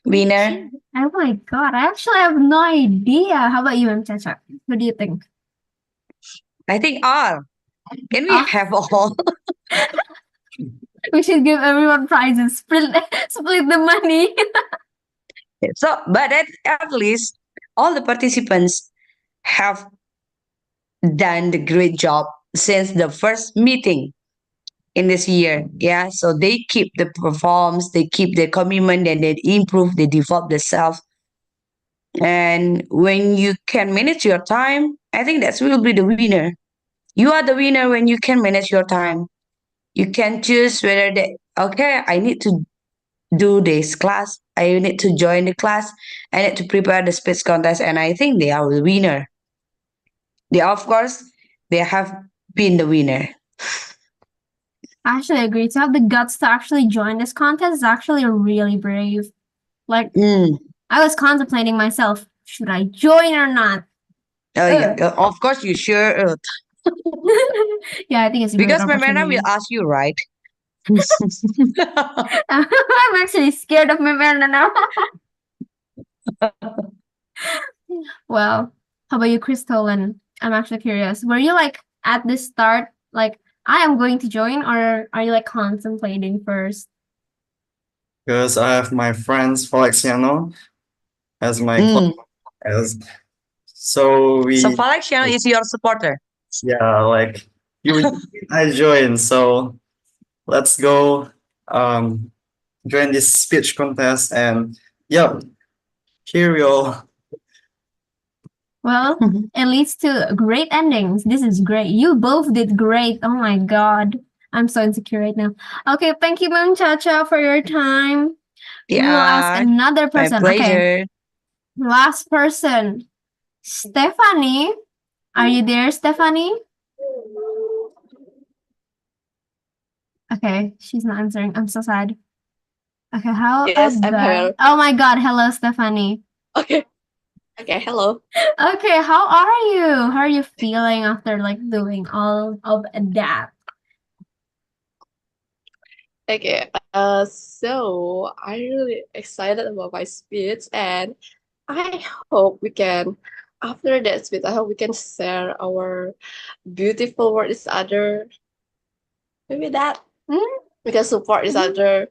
winner? Oh my God, I actually have no idea. How about you, Ma'am Chacha? What do you think? I think all. Can we have all? We should give everyone prizes. Split the money. So, but at least all the participants have done the great job since the first meeting in this year. Yeah. So they keep the performance, they keep the commitment, and they improve, they develop themselves. And when you can manage your time, I think that will be the winner. You are the winner when you can manage your time. You can choose whether okay, I need to do this class, I need to join the class, I need to prepare the speech contest, and I think they are the winner. They, of course, they have been the winner. I actually agree. To have the guts to actually join this contest is actually really brave. Like, I was contemplating myself, should I join or not? Oh yeah, of course you sure. Yeah, I think it's a great Because Memena will opportunity. ask you, right? I'm actually scared of Memena now. Well, how about you, Crystal? And I'm actually curious. Were you like at the start, like I am going to join, or are you like contemplating first? Because I have my friends Falexiano as my club, as so So we Falexiano is your supporter. yeah, like you I joined, so let's go join this speech contest and yeah, here we all. Well, it leads to great endings. This is great. You both did great. Oh my God. I'm so insecure right now. Okay, thank you, Ma'am Chacha, for your time. We will ask Yeah, another my person. pleasure. Okay, last person. Stephanie. Are you there, Stephanie? Okay, she's not answering. I'm so sad. Okay, how Yes, I'm about... here. Oh my God, hello, Stephanie. Okay. Okay, hello. Okay, how are you? How are you feeling after like doing all of that? Okay, so I'm really excited about my speech, and I hope we can, after that speech, I hope we can share our beautiful word each other. Maybe that we can support each other,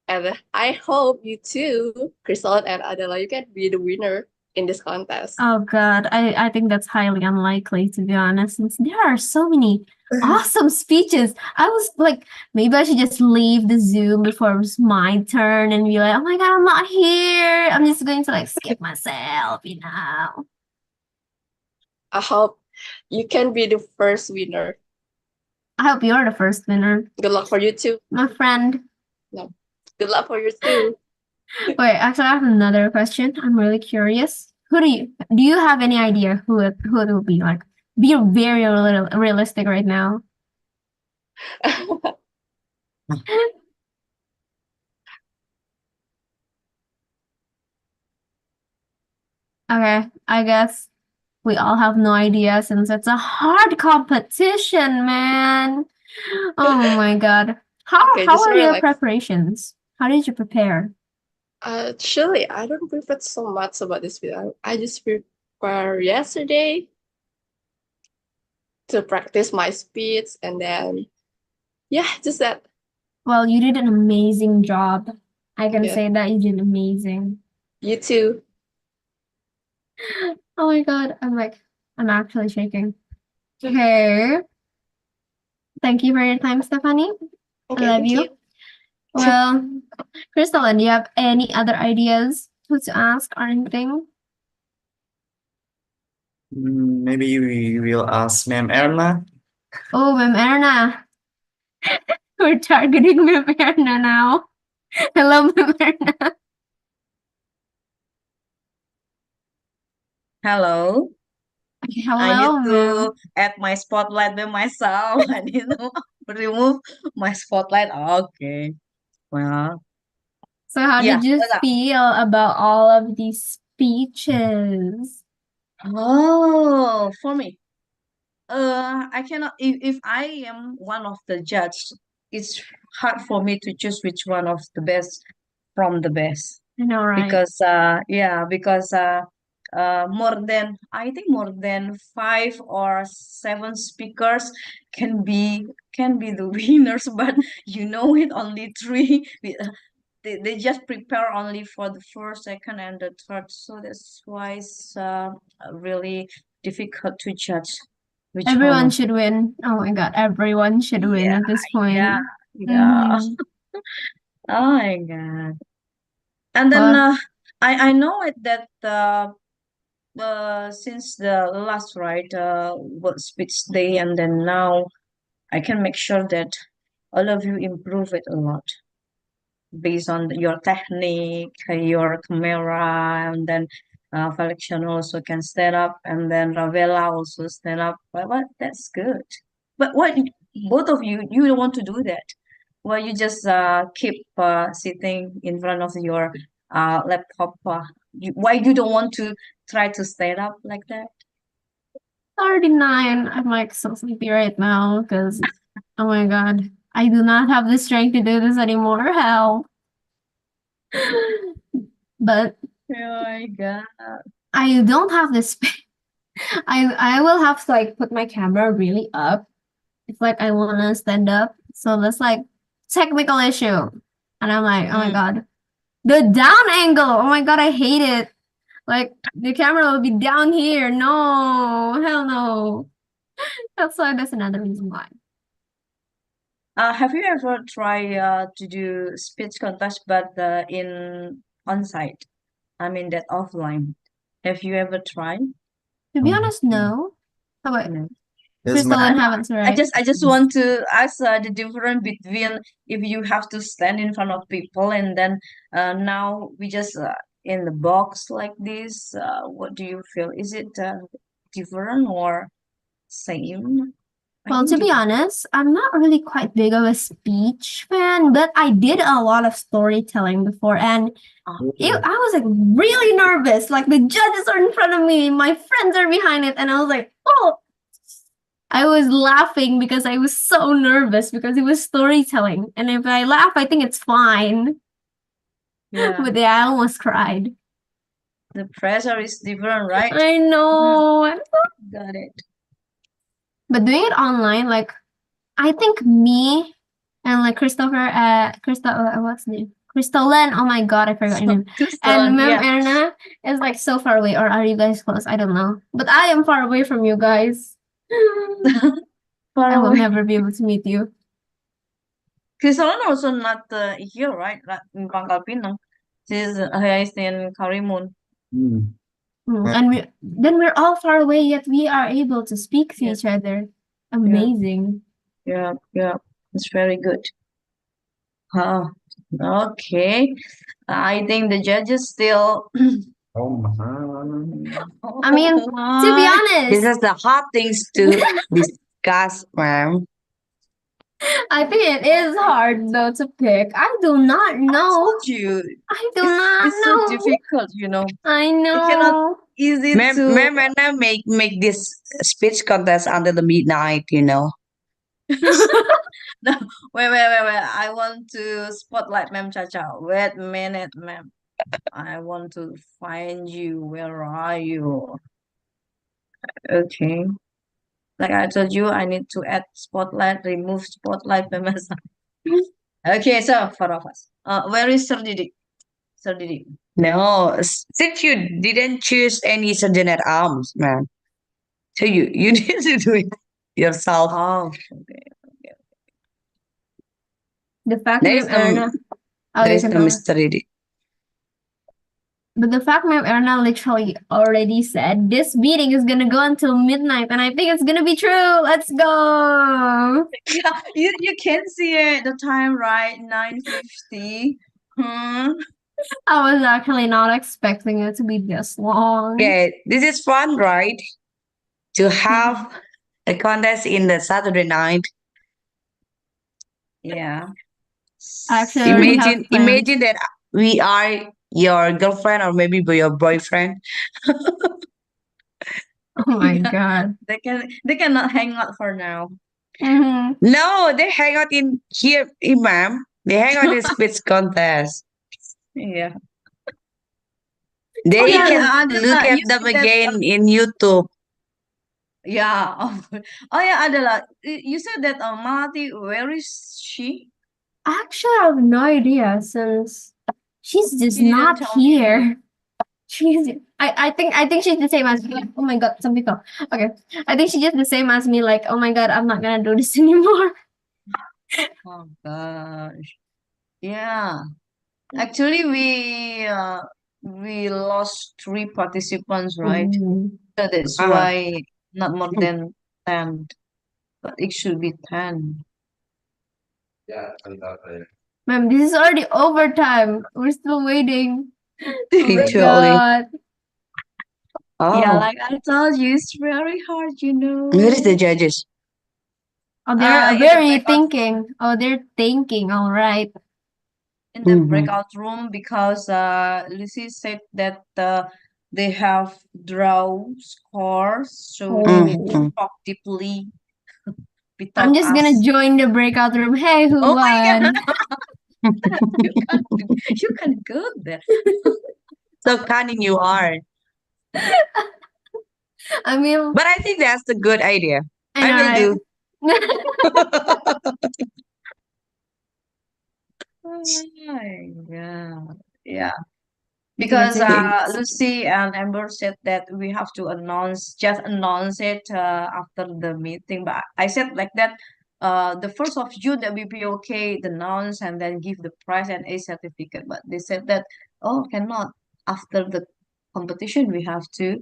and I hope you too, Crystal and Adela, you can be the winner in this contest. Oh God, I think that's highly unlikely, to be honest, since there are so many awesome speeches. I was like, maybe I should just leave the Zoom before it was my turn and be like, oh my God, I'm not here. I'm just going to like skip myself, you know. I hope you can be the first winner. I hope you're the first winner. Good luck for you too. My friend. No. Good luck for you too. Wait, actually, I have another question. I'm really curious. Do you have any idea who it will be? Like, be very realistic right now. Okay, I guess we all have no idea since it's a hard competition, man. Oh my God. How Okay, just are your relax. preparations? How did you prepare? Actually, I don't prepare so much about this video. I just prepared yesterday to practice my speech, and then yeah, just that. Well, you did an amazing job. I can Yeah. say that you did amazing. You too. Oh my God, I'm actually shaking. Okay. Thank you for your time, Stephanie. Okay, I love thank you. you. Well, Crystal, do you have any other ideas who to ask or anything? Maybe we will ask Ma'am Erna. Oh, Ma'am Erna. We're targeting Ma'am Erna now. Hello, Ma'am Erna. Hello. I Hello, need ma'am. to add my spotlight by myself. I need to remove my spotlight. Okay. Well, So how yeah. did you what's up? feel about all of these speeches? Oh, for me, I cannot. If I am one of the judge, it's hard for me to choose which one of the best from the best. I know, right? Because more than 5 or 7 speakers can be the winners, but only 3. They just prepare only for the first, second, and the third, so that's why it's really difficult to judge which one Everyone of should win. Oh my God, everyone should win at this point. yeah. Mhm. Oh my God. And then Well, I know it that since the last speech day, and then now I can make sure that all of you improve it a lot based on your technique, your camera, and then Felexion also can stand up, and then Ravella also stand up. But that's good. But what both of you don't want to do that? Well, you just keep sitting in front of your laptop. Why you don't want to try to stand up like that? 39. I'm like so sleepy right now because, oh my God, I do not have the strength to do this anymore. Help. But Oh my God. I don't have the space. I will have to like put my camera really up if like I wanna stand up. So that's like technical issue. And I'm like, oh my God. The down angle. Oh my God, I hate it. Like the camera will be down here. No, hell no. That's why that's another reason why. Have you ever tried to do speech contest but in on-site? I mean that offline. Have you ever tried? To be honest, no. How about No. Crystal and Heavens, right? I just want to ask the difference between if you have to stand in front of people, and then now we just in the box like this. What do you feel? Is it different or same? I Well, think to be honest, I'm not really quite big of a speech fan, but I did a lot of storytelling before, and I was like really nervous. Like the judges are in front of me, my friends are behind it, and I was like, oh, I was laughing because I was so nervous because it was storytelling, and if I laugh, I think it's fine. Yeah. But yeah, I almost cried. The pressure is different, right? I know. Got it. But doing it online, like I think me and like what's his name? Crystalline. Oh my God, I forgot your name. And Ma'am Erna is like so far away, or are you guys close? I don't know. But I am far away from you guys. I will never be able to meet you. Crystalline also not here, right? Not in Pangkal Pinang. She's in Karimun. And we're all far away, yet we are able to speak to each other. Amazing. Yeah, it's very good. Okay. I think the judges still. I mean, to be honest, This is the hard things to discuss, ma'am. I think it is hard though to pick. I do not know. I do not It's know. so difficult, I know. It cannot easy Ma'am, to. ma'am, and I make this speech contest under the midnight, No, wait. I want to spotlight Ma'am Chacha. Wait a minute, ma'am. I want to find you. Where are you? Okay. Like I told you, I need to add spotlight, remove spotlight by myself. Okay, so 4 of us. Where is Sir Didik? Sir Didik. No, since you didn't choose any sergeant at arms, man. So you need to do it yourself. Oh, okay. The fact There is Ma'am Erna. there is no Mr. Didik. But the fact Ma'am Erna literally already said this meeting is gonna go until midnight, and I think it's gonna be true. Let's go. Yeah, you can see it, the time, right? 9:50. Hmm. I was actually not expecting it to be this long. Okay, this is fun, right? To have a contest in the Saturday night. Yeah. Actually, I already have Imagine that we are your girlfriend or maybe your boyfriend. Oh my God. They cannot hang out for now. Mhm. No, they hang out in here, Imam. They hang out in speech contest. Yeah. Then you yeah, can look at you them said that, again in YouTube. yeah. Oh yeah, Adela, you said that Malati, where is she? Actually, I have no idea since she's just She didn't not tell me anything. here. She's I think she's the same as me. Oh my God, some people. Okay. I think she's just the same as me, like, oh my God, I'm not gonna do this anymore. Oh gosh. Yeah. Actually, we lost 3 participants, right? Mhm. So that's why not more than 10, but it should be 10. Ma'am, this is already overtime. We're still waiting. Oh my Literally. God. Yeah, Oh, like I told you, it's very hard, you know. where is the judges? Oh, they're In the very breakout thinking. Oh, they're thinking. All right. in the Mhm. breakout room because Lucy said that they have draw scores, so they need to Oh. talk deeply I'm without just gonna us. join the breakout room. Hey, who Oh my won? You can go there. So cunning you are. I mean, But I think that's a good idea. I I know, will right? do. Yeah, yeah. I think it's Because a good. Lucy and Amber said that we have to announce it after the meeting. But I said like that, the 1st of June that we be okay, the announce and then give the prize and a certificate. But they said that, oh, cannot. After the competition, we have to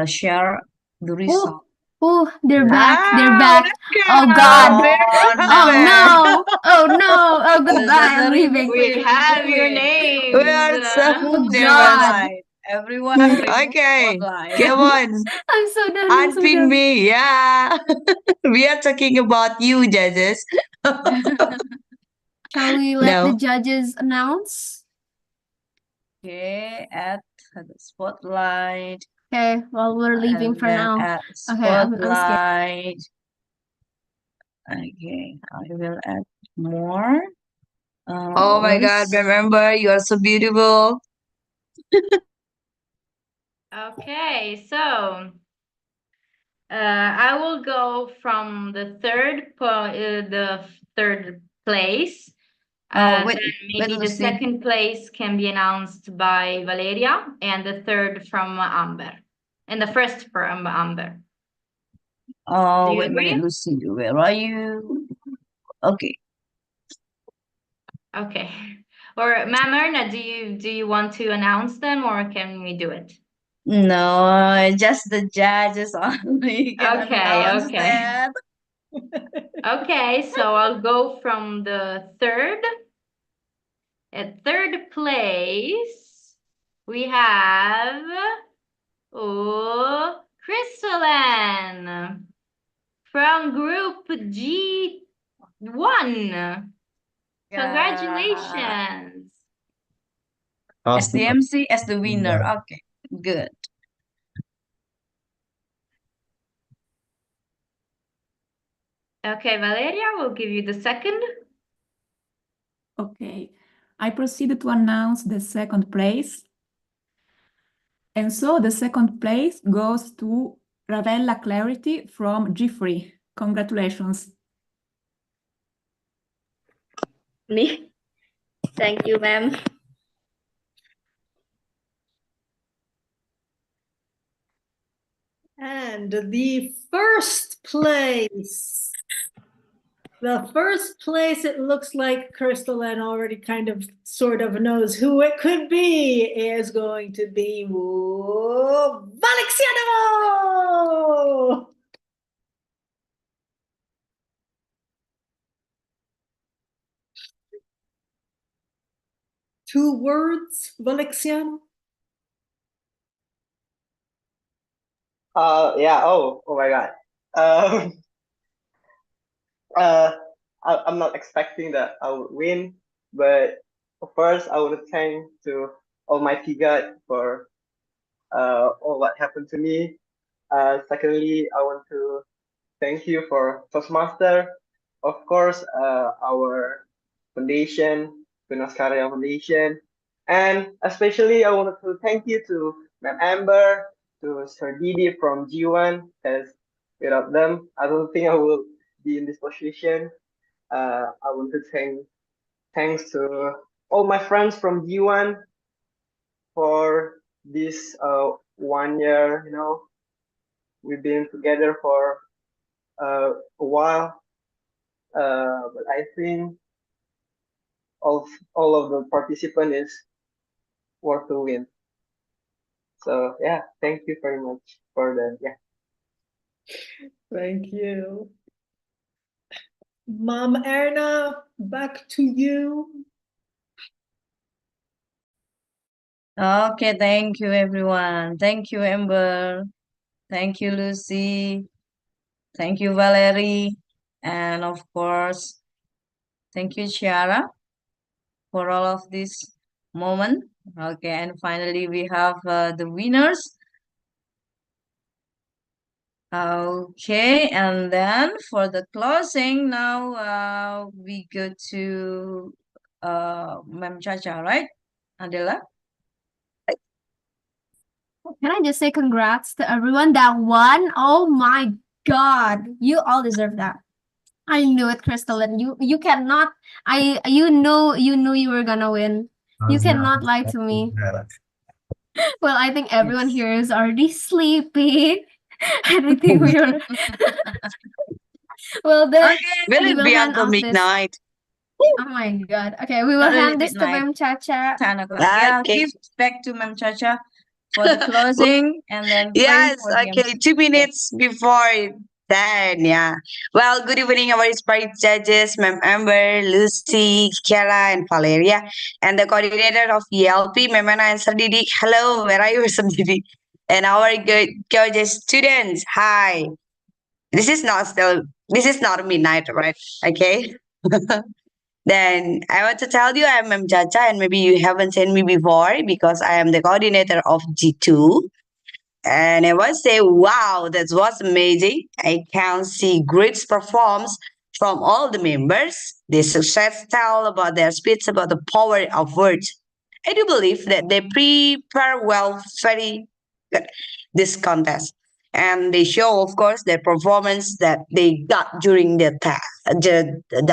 share the Oh, result. oh, they're back. They're Ah, back. Oh God. Oh Oh no. no. Oh no. Oh goodbye. I'm leaving. We have your We names. are so Oh nervous. God. Everyone remove Okay, spotlight. come on. I'm so done. I'm so Unpin done. me. Yeah. We are talking about you, judges. Shall we let the No. judges announce? Okay, add the spotlight. Okay, well, we're leaving And for then now. add Okay, I'm scared. spotlight. Okay, I will add more. Oh my God, Once. remember, you are so beautiful. Okay, so I will go from the third place. Wait, Then wait, maybe the Lucy. second place can be announced by Valeria, and the third from Amber, and the first from Amber. Oh, Do you wait a minute, agree? Lucy. Where are you? Okay. Okay. Or Ma'am Erna, do you want to announce them, or can we do it? No, just the judges only can Okay, announce okay. that. Okay, so I'll go from the third. At third place, we have Crystalline from Group G1. Congratulations. As the Awesome. MC, as the winner. Okay, good. Okay, Valeria, we'll give you the second. Okay, I proceeded to announce the second place. And so the second place goes to Ravella Clarity from G3. Congratulations. Me? Thank you, ma'am. And the first place the first place, it looks like Crystalline already kind of sort of knows who it could be, is going to be Valexiano! Two words, Valexiano? Yeah. Oh my God. I'm not expecting that I would win, but first I want to thank to Almighty God for all what happened to me. Secondly, I want to thank you for Toastmaster, of course, our foundation, Tunaskarya Foundation, and especially I wanted to thank you to Ma'am Amber, to Sir Didi from G1, because without them, I don't think I will be in this position. I want to thanks to all my friends from G1 for this 1 year. You know, we've been together for a while, but I think all of the participant is worth to win. So yeah, thank you very much for that. Yeah. Thank you. Mom Erna, back to you. Okay, thank you, everyone. Thank you, Amber. Thank you, Lucy. Thank you, Valerie. And of course, thank you, Chiara, for all of this moment. Okay, and finally, we have the winners. Okay, and then for the closing, now we go to Ma'am Chacha, right, Adela? Can I just say congrats to everyone that won? Oh my God, you all deserve that. I knew it, Crystal, and you cannot. You knew you were gonna win. You cannot lie to me. Well, I think everyone here is already sleeping. And I think we are. Well, then Will we it will be hand until off this. midnight? Oh my God. Okay, we will Not really hand this to midnight. Ma'am Chacha. 10 o'clock. Yeah, Okay. give back to Ma'am Chacha for the closing and then pray Yes, for the okay, 2 minutes before 10, yeah. Well, good evening, our inspired judges, Ma'am Amber, Lucy, Kiara, and Valeria, and the coordinator of ELP, Ma'am Anna and Sir Didi. Hello, where are you, Sir Didi? And our good gorgeous students, hi. This is not midnight, right? Okay. Then I want to tell you I'm Ma'am Chacha, and maybe you haven't seen me before because I am the coordinator of G2. And I want to say, wow, that was amazing. I can see great performance from all the members. They success tell about their speech about the power of words. I do believe that they prepare well, very good, this contest. And they show, of course, their performance that they got during the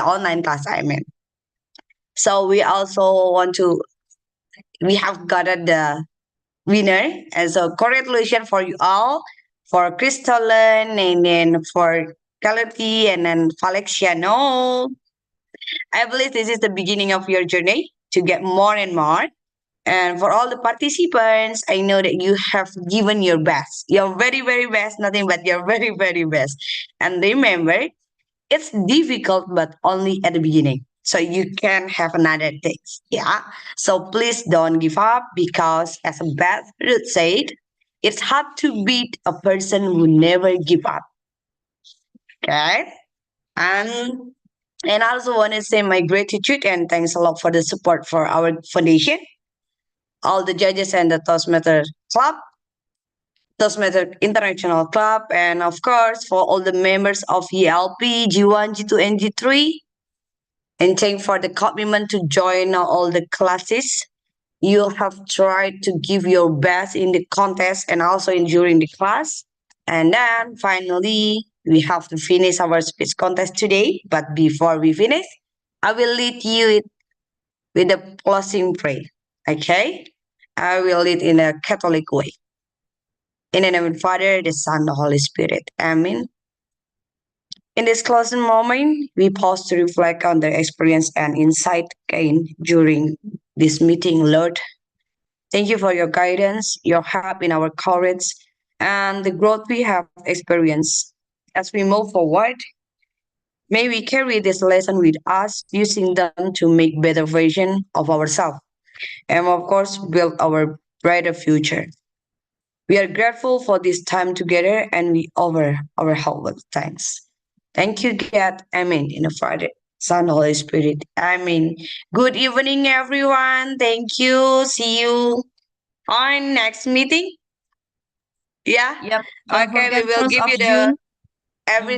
online class, I mean. So we also we have gotten the winner. And so congratulations for you all, for Crystalline, and then for Kalati, and then Valexiano. I believe this is the beginning of your journey to get more and more. And for all the participants, I know that you have given your best. Your very, very best, nothing but your very, very best. And remember, it's difficult, but only at the beginning. So you can have another things. Yeah. So please don't give up because, as Beth Ruth said, it's hard to beat a person who never give up. Okay. And I also want to say my gratitude and thanks a lot for the support for our foundation, all the judges and the Toastmaster Club, Toastmaster International Club, and of course for all the members of ELP, G1, G2, and G3. And thank for the commitment to join all the classes. You have tried to give your best in the contest and also during the class. And then finally, we have to finish our speech contest today. But before we finish, I will lead you with a closing prayer. Okay? I will lead in a Catholic way. In the name of the Father, the Son, the Holy Spirit. Amen. In this closing moment, we pause to reflect on the experience and insight gained during this meeting, Lord. Thank you for your guidance, your help in our courage, and the growth we have experienced. As we move forward, may we carry this lesson with us, using them to make better version of ourselves, and of course, build our brighter future. We are grateful for this time together, and we offer our humble thanks. Thank you, God. Amen. In the Father, Son, Holy Spirit. Amen. Good evening, everyone. Thank you. See you on next meeting. Yeah. Yep. Don't Okay, we forget will 1st give of you the June. every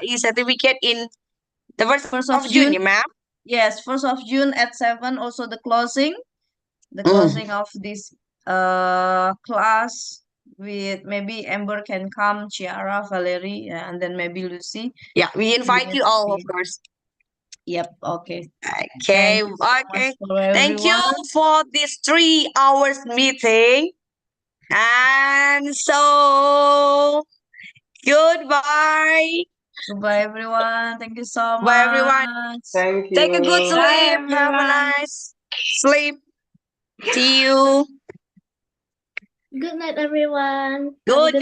e-certificate in the 1st 1st of June, yeah, ma'am. Yes, 1st of June at 7. Also the closing of this class with maybe Amber can come, Chiara, Valerie, and then maybe Lucy. Yeah, we invite Yes, you all, of we- course. Yep. Okay. Okay, Thank you so much for Thank you everyone. for this 3 hours meeting. And so, goodbye. Goodbye, everyone. Thank you so much. Bye, everyone. Thank Take a good you. sleep. Have a nice sleep. See you. Good night, everyone. Have a Good good night.